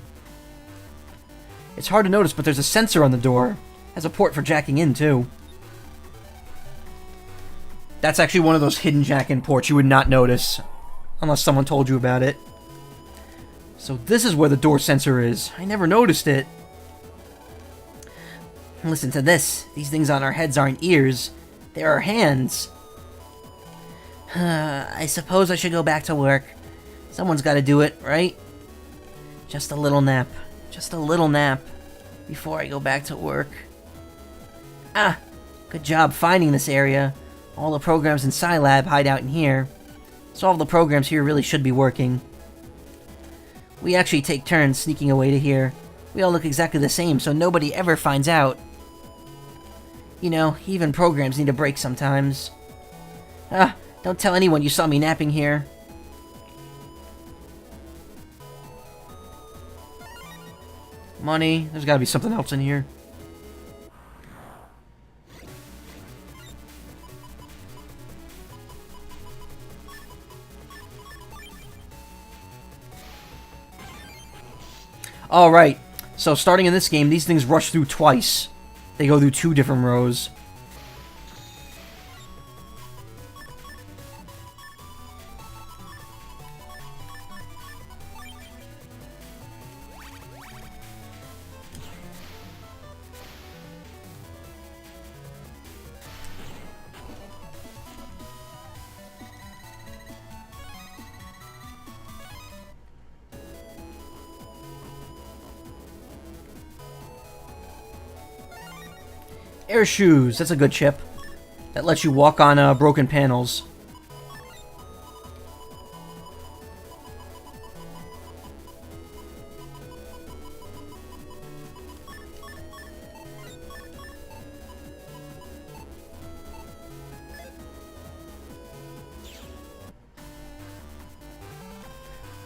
It's hard to notice, but there's a sensor on the door. Has a port for jacking in, too. That's actually one of those hidden jack-in ports you would not notice. Unless someone told you about it. So this is where the door sensor is. I never noticed it. Listen to this. These things on our heads aren't ears. They're our hands. I suppose I should go back to work. Someone's got to do it, right? Just a little nap. Just a little nap. Before I go back to work. Ah! Good job finding this area. All the programs in Scilab hide out in here. So all the programs here really should be working. We actually take turns sneaking away to here. We all look exactly the same, so nobody ever finds out. You know, even programs need a break sometimes. Ah! Don't tell anyone you saw me napping here. Money. There's gotta be something else in here. Alright. So starting in this game, these things rush through twice. They go through 2 different rows. Air shoes, that's a good chip. That lets you walk on broken panels.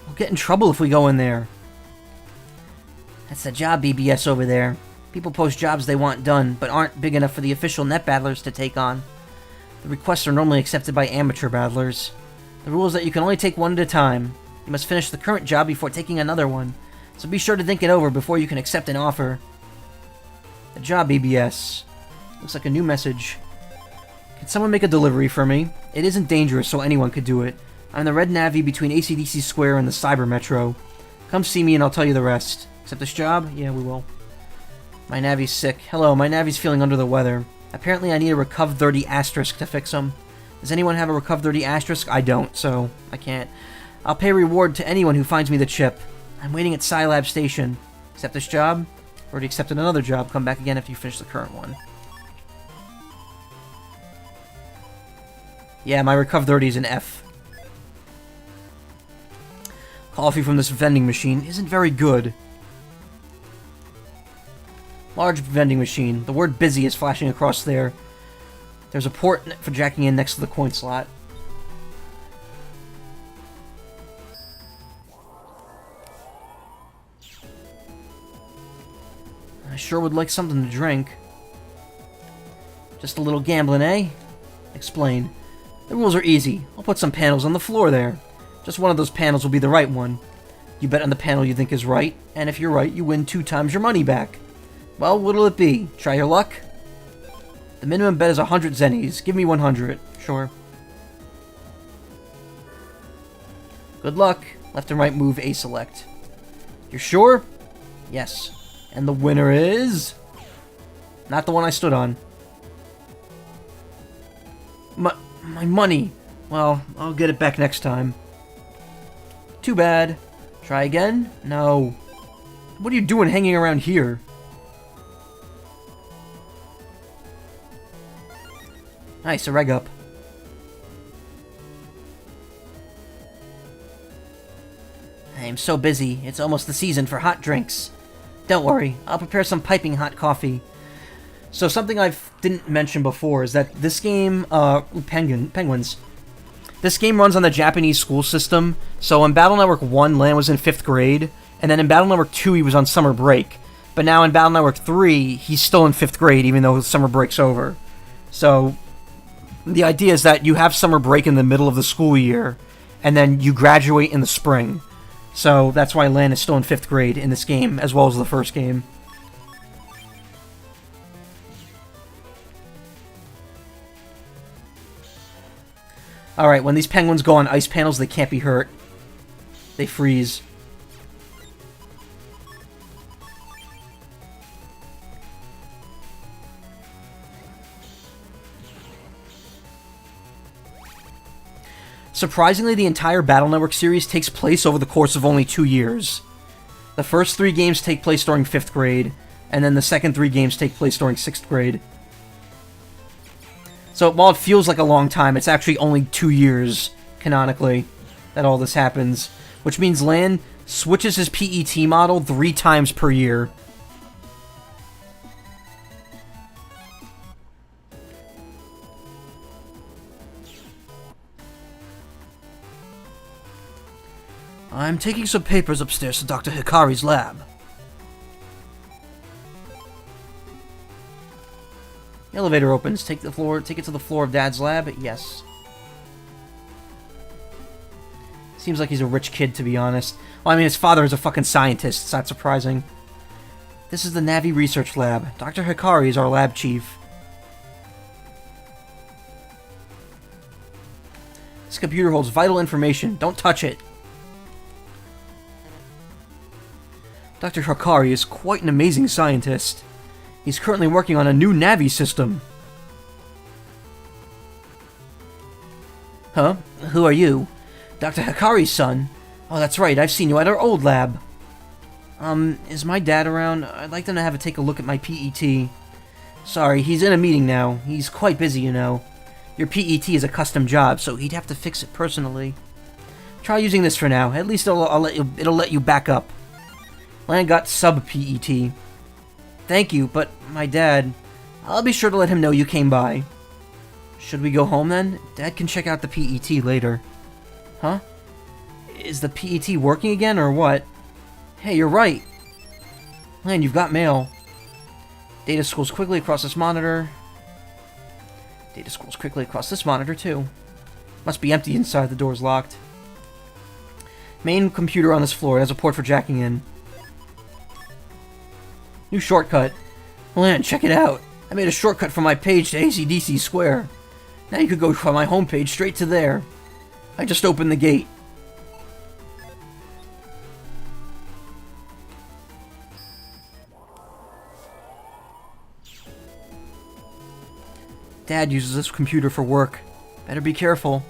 We'll get in trouble if we go in there. That's the job BBS over there. People post jobs they want done, but aren't big enough for the official net battlers to take on. The requests are normally accepted by amateur battlers. The rule is that you can only take one at a time. You must finish the current job before taking another one, so be sure to think it over before you can accept an offer. The job BBS. Looks like a new message. Can someone make a delivery for me? It isn't dangerous, so anyone could do it. I'm the Red Navy between ACDC Square and the Cyber Metro. Come see me and I'll tell you the rest. Accept this job? Yeah, we will. My Navy's sick. Hello, my Navy's feeling under the weather. Apparently I need a Recuv 30 asterisk to fix him. Does anyone have a Recuv 30 asterisk? I don't, so I can't. I'll pay reward to anyone who finds me the chip. I'm waiting at Scilab Station. Accept this job? Already accepted another job. Come back again after you finish the current one. Yeah, my Recuv 30 is an F. Coffee from this vending machine isn't very good. Large vending machine. The word busy is flashing across there. There's a port for jacking in next to the coin slot. I sure would like something to drink. Just a little gambling, eh? Explain. The rules are easy. I'll put some panels on the floor there. Just one of those panels will be the right one. You bet on the panel you think is right, and if you're right, you win 2 times your money back. Well, what'll it be? Try your luck? The minimum bet is 100 zennies. Give me 100. Sure. Good luck. Left and right move A select. You're sure? Yes. And the winner is... not the one I stood on. My money. Well, I'll get it back next time. Too bad. Try again? No. What are you doing hanging around here? Nice, a reg up. I am so busy. It's almost the season for hot drinks. Don't worry, I'll prepare some piping hot coffee. So something I didn't mention before is that this game, Penguins. This game runs on the Japanese school system. So in Battle Network 1, Lan was in 5th grade, and then in Battle Network 2, he was on summer break. But now in Battle Network 3, he's still in 5th grade, even though summer break's over. So the idea is that you have summer break in the middle of the school year, and then you graduate in the spring. So that's why Lan is still in 5th grade in this game, as well as the first game. Alright, when these penguins go on ice panels, they can't be hurt. They freeze. Surprisingly, the entire Battle Network series takes place over the course of only 2 years. The first 3 games take place during 5th grade, and then the second 3 games take place during 6th grade. So while it feels like a long time, it's actually only 2 years, canonically, that all this happens. Which means Lan switches his PET model 3 times per year. I'm taking some papers upstairs to Dr. Hikari's lab. The elevator opens. Take it to the floor of Dad's lab. Yes. Seems like he's a rich kid, to be honest. Well, I mean, his father is a fucking scientist. It's not surprising. This is the Navi Research Lab. Dr. Hikari is our lab chief. This computer holds vital information. Don't touch it. Dr. Hikari is quite an amazing scientist. He's currently working on a new Navi system. Huh? Who are you? Dr. Hikari's son? Oh, that's right, I've seen you at our old lab. Is my dad around? I'd like them to have a take a look at my PET. Sorry, he's in a meeting now. He's quite busy, you know. Your PET is a custom job, so he'd have to fix it personally. Try using this for now. At least it'll let you back up. Land got sub-PET. Thank you, but my dad... I'll be sure to let him know you came by. Should we go home then? Dad can check out the PET later. Huh? Is the PET working again, or what? Hey, you're right. Land, you've got mail. Data scrolls quickly across this monitor. Data scrolls quickly across this monitor, too. Must be empty inside, the door's locked. Main computer on this floor has a port for jacking in. New shortcut. Land, check it out. I made a shortcut from my page to AC/DC Square. Now you could go from my homepage straight to there. I just opened the gate. Dad uses this computer for work. Better be careful.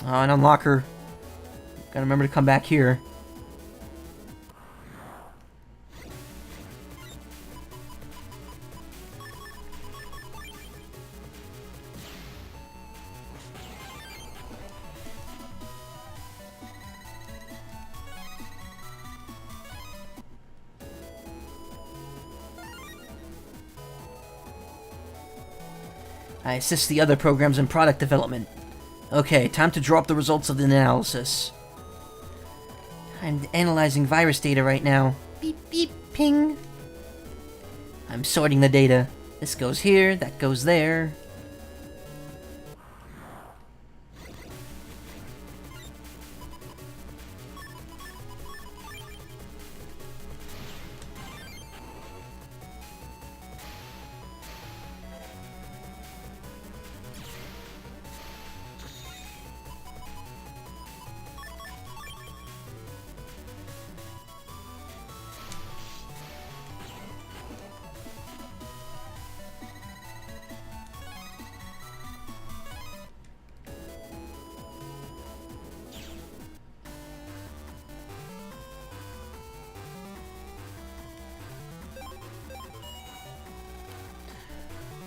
And unlock her. Gotta remember to come back here. I assist the other programs in product development. Okay, time to draw up the results of the analysis. I'm analyzing virus data right now. Beep, beep, ping. I'm sorting the data. This goes here, that goes there.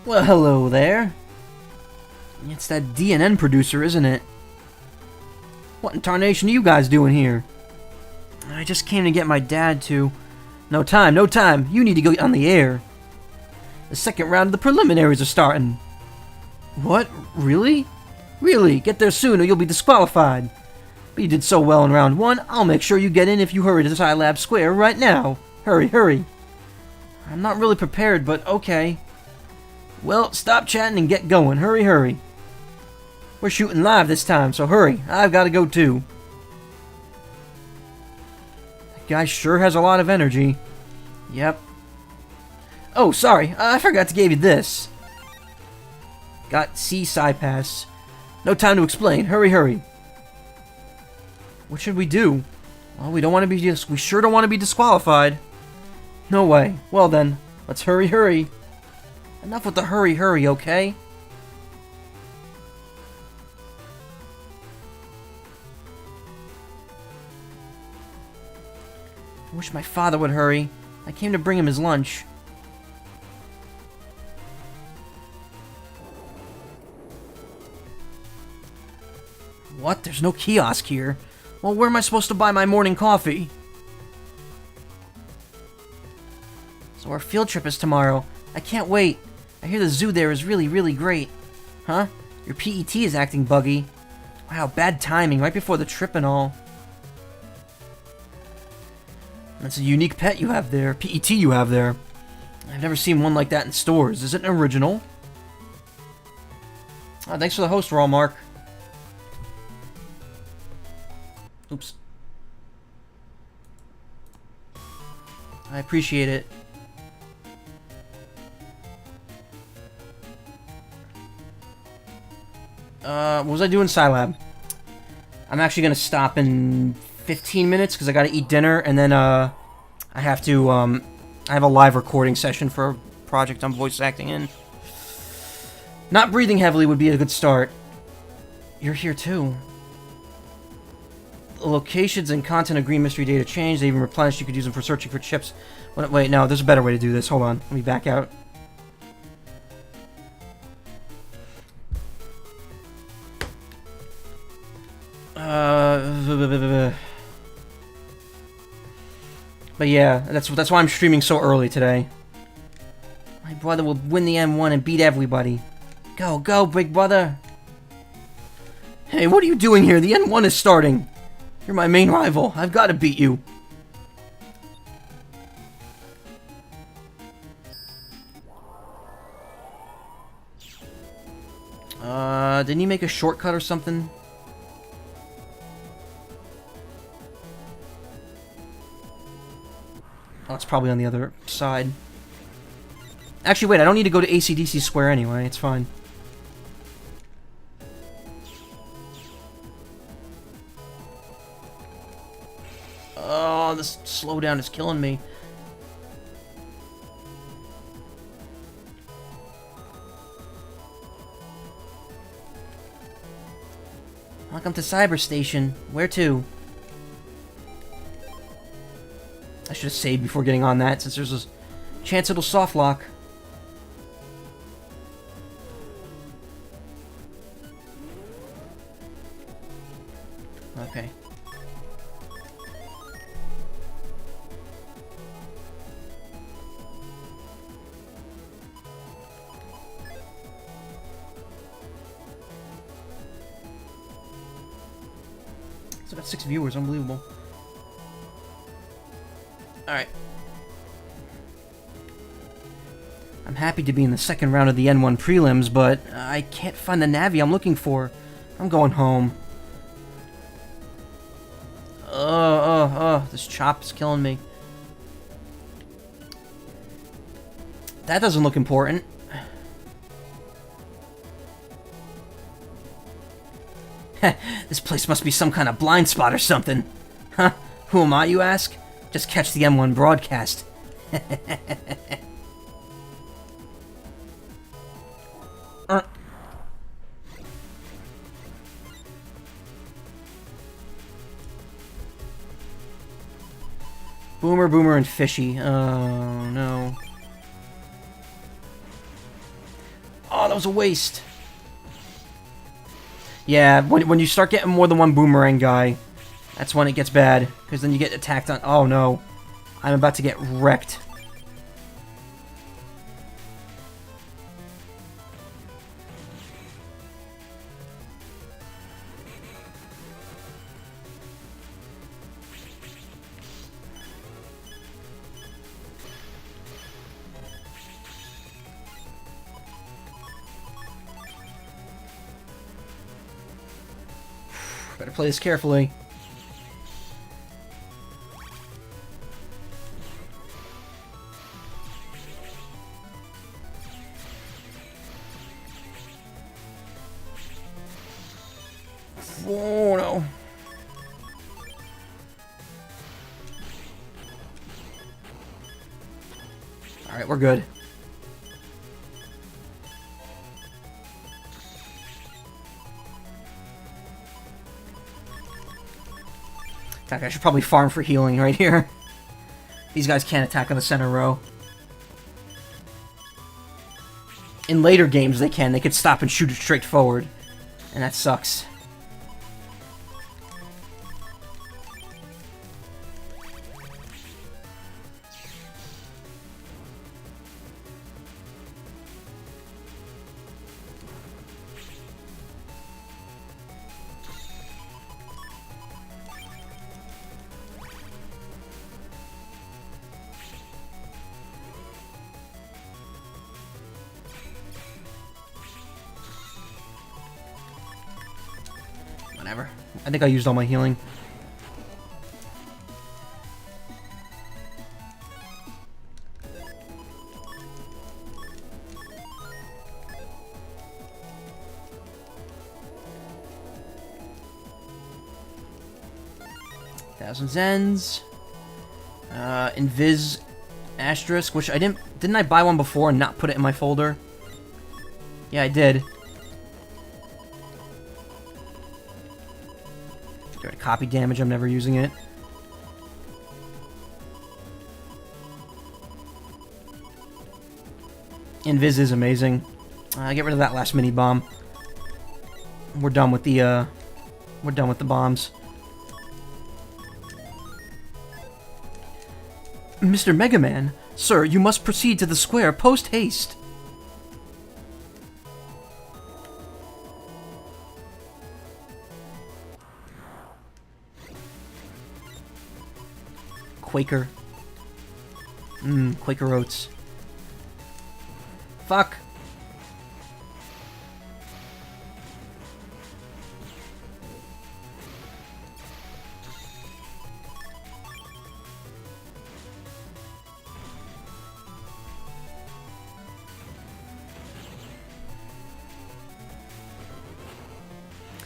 Well, hello there. It's that DNN producer, isn't it? What in tarnation are you guys doing here? I just came to get my dad to... No time, no time. You need to go on the air. The second round of the preliminaries are starting. What? Really? Really? Get there soon or you'll be disqualified. But you did so well in round 1, I'll make sure you get in if you hurry to Scilab Square right now. Hurry, hurry. I'm not really prepared, but okay. Well, stop chatting and get going. Hurry, hurry. We're shooting live this time, so hurry. I've got to go too. That guy sure has a lot of energy. Yep. Oh, sorry. I forgot to give you this. Got C Pass. No time to explain. Hurry, hurry. What should we do? Well, we sure don't want to be disqualified. No way. Well then, let's hurry, hurry. Enough with the hurry, hurry, okay? I wish my father would hurry. I came to bring him his lunch. What? There's no kiosk here. Well, where am I supposed to buy my morning coffee? So our field trip is tomorrow. I can't wait. I hear the zoo there is really, really great. Huh? Your PET is acting buggy. Wow, bad timing, right before the trip and all. That's a unique pet you have there. PET you have there. I've never seen one like that in stores. Is it an original? Oh, thanks for the host roll, Mark. Oops. I appreciate it. What was I doing, Scilab? I'm actually gonna stop in 15 minutes because I gotta eat dinner, and then I have to I have a live recording session for a project I'm voice acting in. Not breathing heavily would be a good start. You're here too. The locations and content agree mystery data changed. They even replenished. You could use them for searching for chips. Wait, no, there's a better way to do this. Hold on, let me back out. But yeah, that's why I'm streaming so early today. My brother will win the M1 and beat everybody. Go, go, big brother! Hey, what are you doing here? The N1 is starting! You're my main rival. I've got to beat you. Didn't he make a shortcut or something? Oh, it's probably on the other side. Actually, wait, I don't need to go to AC/DC Square anyway. It's fine. Oh, this slowdown is killing me. Welcome to Cyber Station. Where to? I should have saved before getting on that, since there's a chance it'll soft lock. Okay. Still got 6 viewers, unbelievable. Alright. I'm happy to be in the second round of the N1 prelims, but I can't find the Navi I'm looking for. I'm going home. This chop is killing me. That doesn't look important. This place must be some kind of blind spot or something. Huh? Who am I, you ask? Just catch the M1 broadcast. Boomer, Boomer, and Fishy. Oh, no. Oh, that was a waste. Yeah, when you start getting more than one Boomerang guy, that's when it gets bad. Because then you get attacked on... Oh, no. I'm about to get wrecked. Better play this carefully. Oh no. Alright, we're good. In fact, I should probably farm for healing right here. These guys can't attack on the center row. In later games they can. They could stop and shoot it straight forward. And that sucks. Whatever. I think I used all my healing. Thousand Zens. Invis Asterisk, which I didn't I buy one before and not put it in my folder? Yeah, I did. Copy damage, I'm never using it. Invis is amazing. Get rid of that last mini bomb. We're done with the We're done with the bombs. Mr. Mega Man, sir, you must proceed to the square post-haste. Quaker. Quaker Oats. Fuck.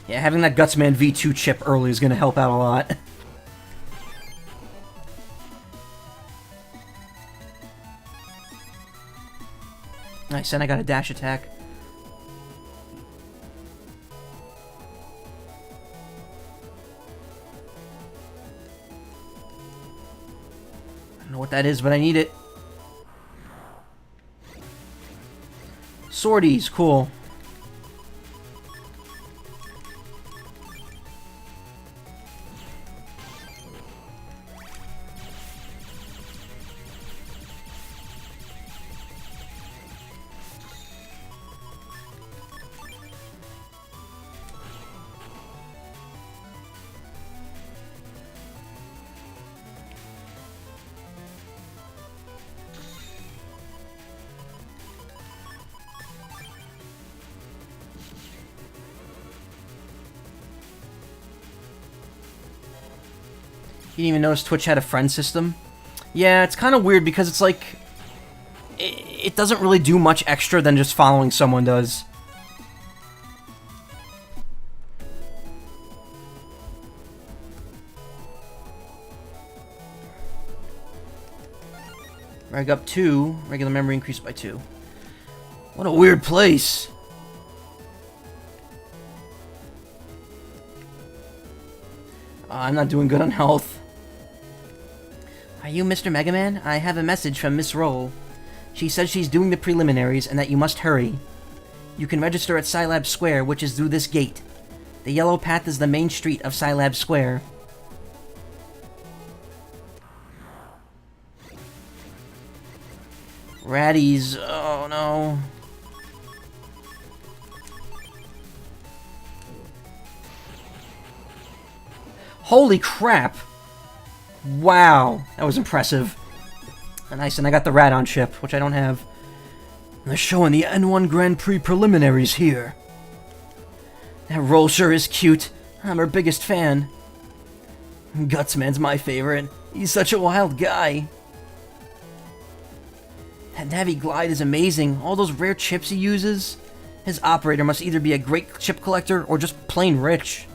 Yeah, having that Gutsman V2 chip early is going to help out a lot. Nice, and I got a dash attack. I don't know what that is, but I need it. Swordies, cool. You didn't even notice Twitch had a friend system? Yeah, it's kind of weird because it's like... It doesn't really do much extra than just following someone does. Reg up 2, regular memory increased by 2. What a weird place. I'm not doing good on health. Are you Mr. Mega Man? I have a message from Miss Roll. She says she's doing the preliminaries and that you must hurry. You can register at Scilab Square, which is through this gate. The yellow path is the main street of Scilab Square. Raddies, oh no. Holy crap! Wow, that was impressive. Nice, and I got the Radon chip, which I don't have. They're showing the N1 Grand Prix preliminaries here. That Roll sure is cute. I'm her biggest fan. Gutsman's my favorite. He's such a wild guy. That Navi Glide is amazing. All those rare chips he uses. His operator must either be a great chip collector or just plain rich.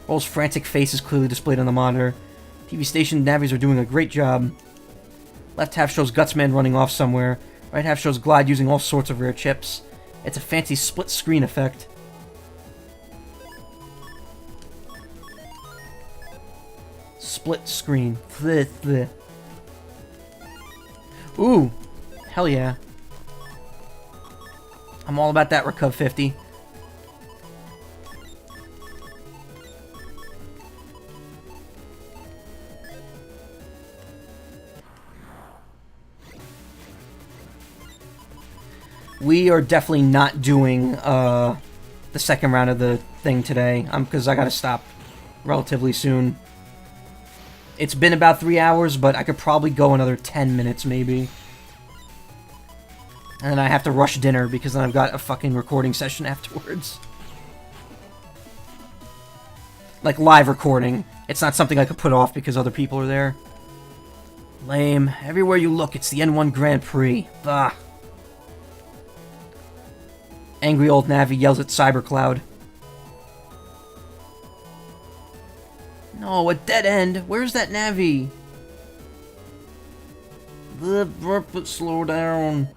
Roll's frantic face is clearly displayed on the monitor. TV station Navis are doing a great job. Left half shows Gutsman running off somewhere. Right half shows Glide using all sorts of rare chips. It's a fancy split screen effect. Split screen. Bleh, bleh. Ooh, hell yeah. I'm all about that Recov 50. We are definitely not doing the second round of the thing today, because I gotta stop relatively soon. It's been about 3 hours, but I could probably go another 10 minutes, maybe. And then I have to rush dinner, because then I've got a fucking recording session afterwards. Like, live recording. It's not something I could put off because other people are there. Lame. Everywhere you look, it's the N1 Grand Prix. Bah. Angry old Navi yells at Cybercloud. No, a dead end. Where's that Navi? Slow down.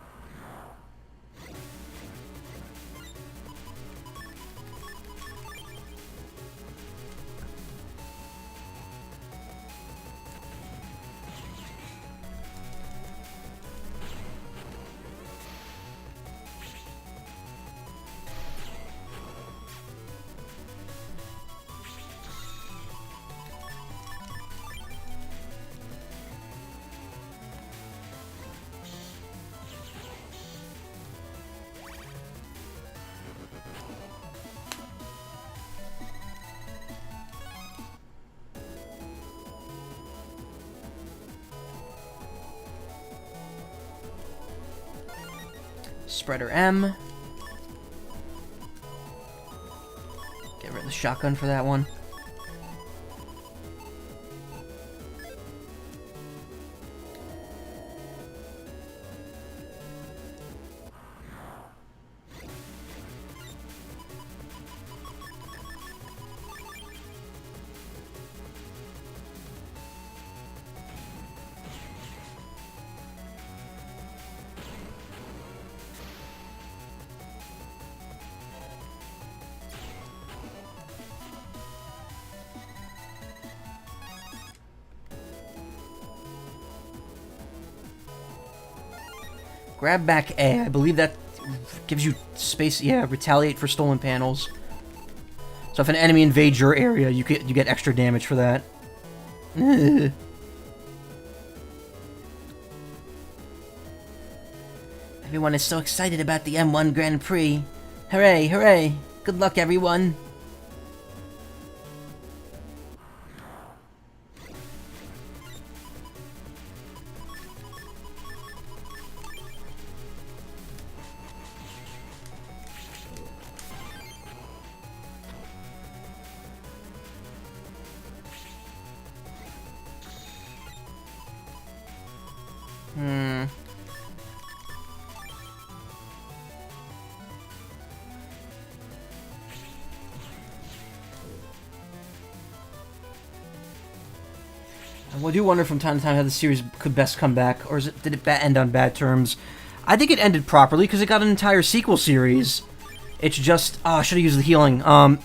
Spreader M. Get rid of the shotgun for that one. Grab back A. I believe that gives you space. Yeah, retaliate for stolen panels. So if an enemy invades your area, you get extra damage for that. Everyone is so excited about the M1 Grand Prix. Hooray, hooray. Good luck, everyone. I do wonder from time to time how the series could best come back, or did it end on bad terms? I think it ended properly because it got an entire sequel series. It's just, I should have used the healing. You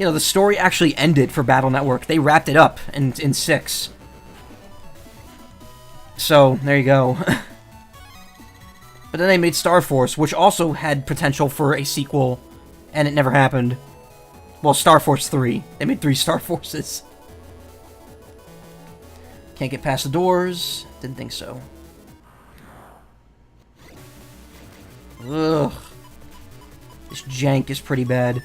know, the story actually ended for Battle Network. They wrapped it up in 6. So, there you go. But then they made Star Force, which also had potential for a sequel, and it never happened. Well, Star Force 3. They made 3 Star Forces. Can't get past the doors. Didn't think so. Ugh. This jank is pretty bad.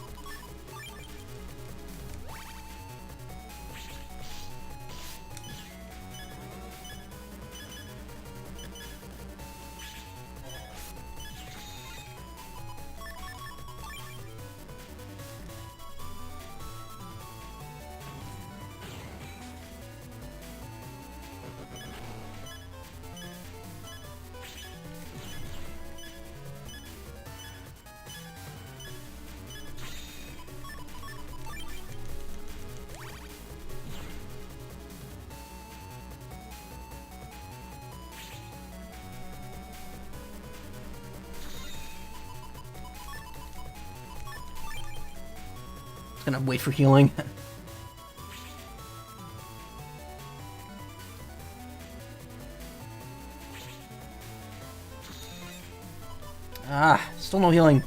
Gonna wait for healing. Still no healing.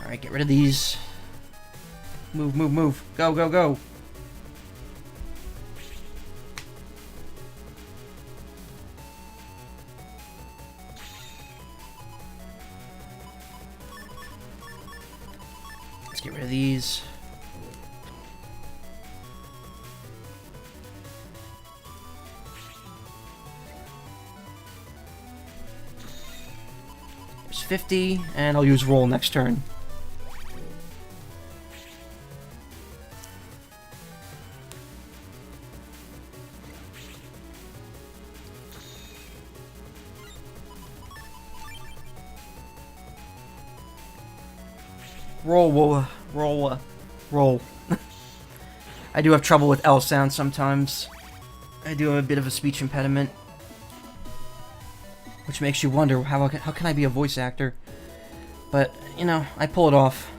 Alright, get rid of these. Move, move, move. Go, go, go. Let's get rid of these. There's 50, and I'll use roll next turn. Roll. I do have trouble with L sounds sometimes. I do have a bit of a speech impediment. Which makes you wonder, how can I be a voice actor? But, you know, I pull it off.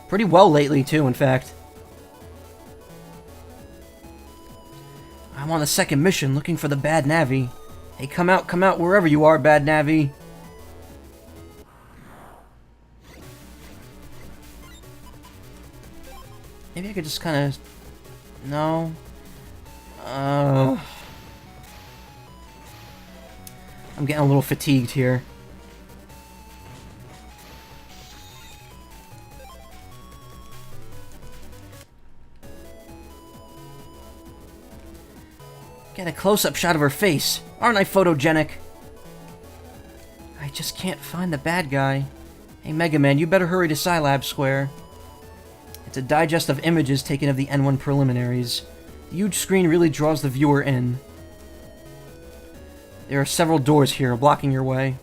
Pretty well lately, too, in fact. I'm on the second mission, looking for the Bad Navi. Hey, come out, wherever you are, Bad Navi. Maybe I could just kind of... No. I'm getting a little fatigued here. Get a close-up shot of her face. Aren't I photogenic? I just can't find the bad guy. Hey, Mega Man, you better hurry to Scilab Square. It's a digest of images taken of the N1 preliminaries. The huge screen really draws the viewer in. There are several doors here blocking your way.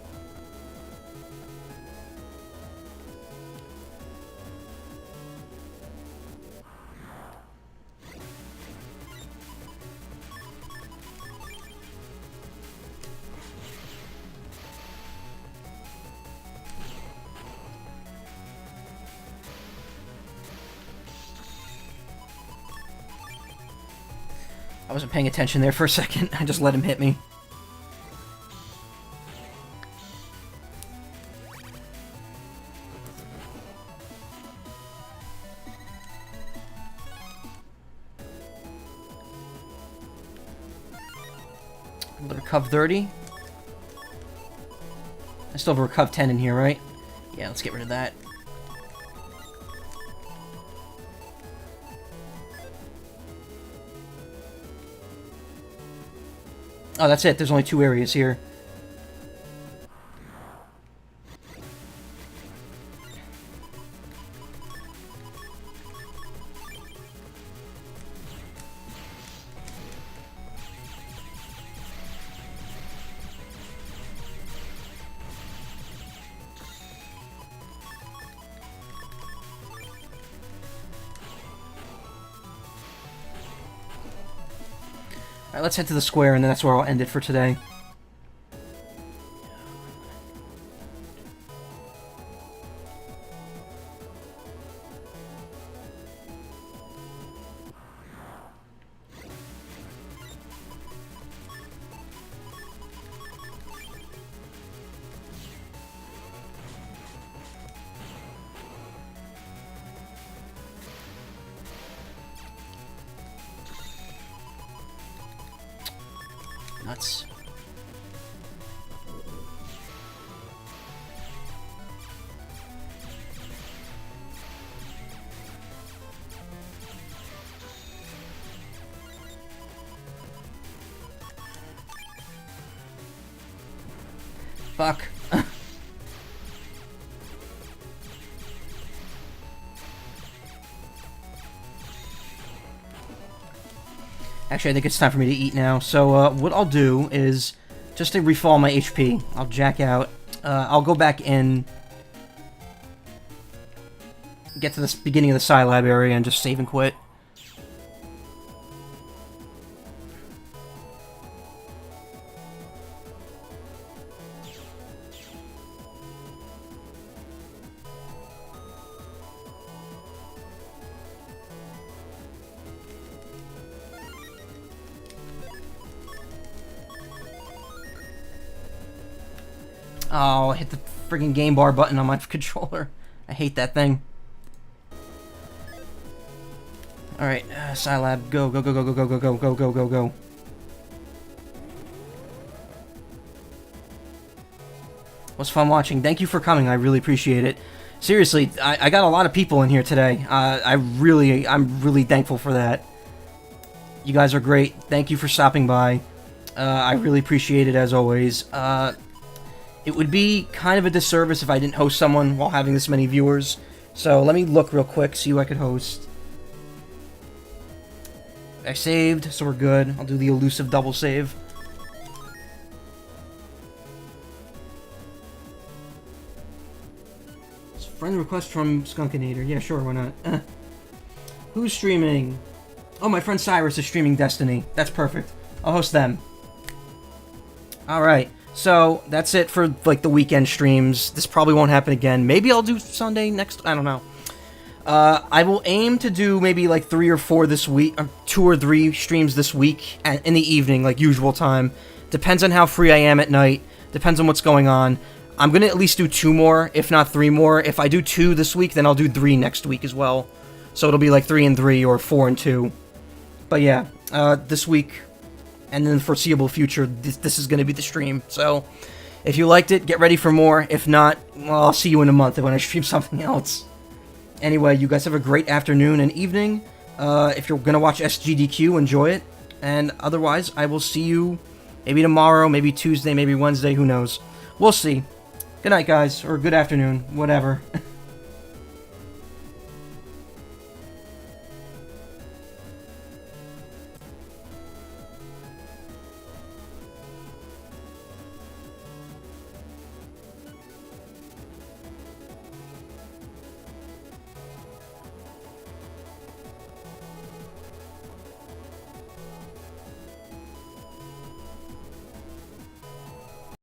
I wasn't paying attention there for a second. I just let him hit me. Another Recuv 30. I still have a Recuv 10 in here, right? Yeah, let's get rid of that. Oh, that's it. There's only 2 areas here. Alright, let's head to the square, and then that's where I'll end it for today. Nuts. Fuck. Actually, I think it's time for me to eat now. So, what I'll do is, just to refill my HP, I'll jack out. I'll go back in, get to the beginning of the Scilab area, and just save and quit. Oh, I hit the friggin' game bar button on my controller. I hate that thing. Alright, Scilab, go, go, go, go, go, go, go, go, go, go, go, go. Was fun watching. Thank you for coming. I really appreciate it. Seriously, I got a lot of people in here today. I'm really thankful for that. You guys are great. Thank you for stopping by. I really appreciate it as always. It would be kind of a disservice if I didn't host someone while having this many viewers. So let me look real quick, see who I could host. I saved, so we're good. I'll do the elusive double save. Friend request from Skunkinator. Yeah, sure, why not? Who's streaming? Oh, my friend Cyrus is streaming Destiny. That's perfect. I'll host them. Alright. So, that's it for, like, the weekend streams. This probably won't happen again. Maybe I'll do Sunday next... I don't know. I will aim to do maybe, like, 3 or 4 this week... Or 2 or 3 streams this week in the evening, like usual time. Depends on how free I am at night. Depends on what's going on. I'm gonna at least do 2 more, if not 3 more. If I do 2 this week, then I'll do 3 next week as well. So it'll be, like, 3 and 3 or 4 and 2. But yeah, this week... and in the foreseeable future, this is going to be the stream. So, if you liked it, get ready for more. If not, well, I'll see you in a month when I stream something else. Anyway, you guys have a great afternoon and evening. If you're going to watch SGDQ, enjoy it. And otherwise, I will see you maybe tomorrow, maybe Tuesday, maybe Wednesday, who knows. We'll see. Good night, guys, or good afternoon, whatever.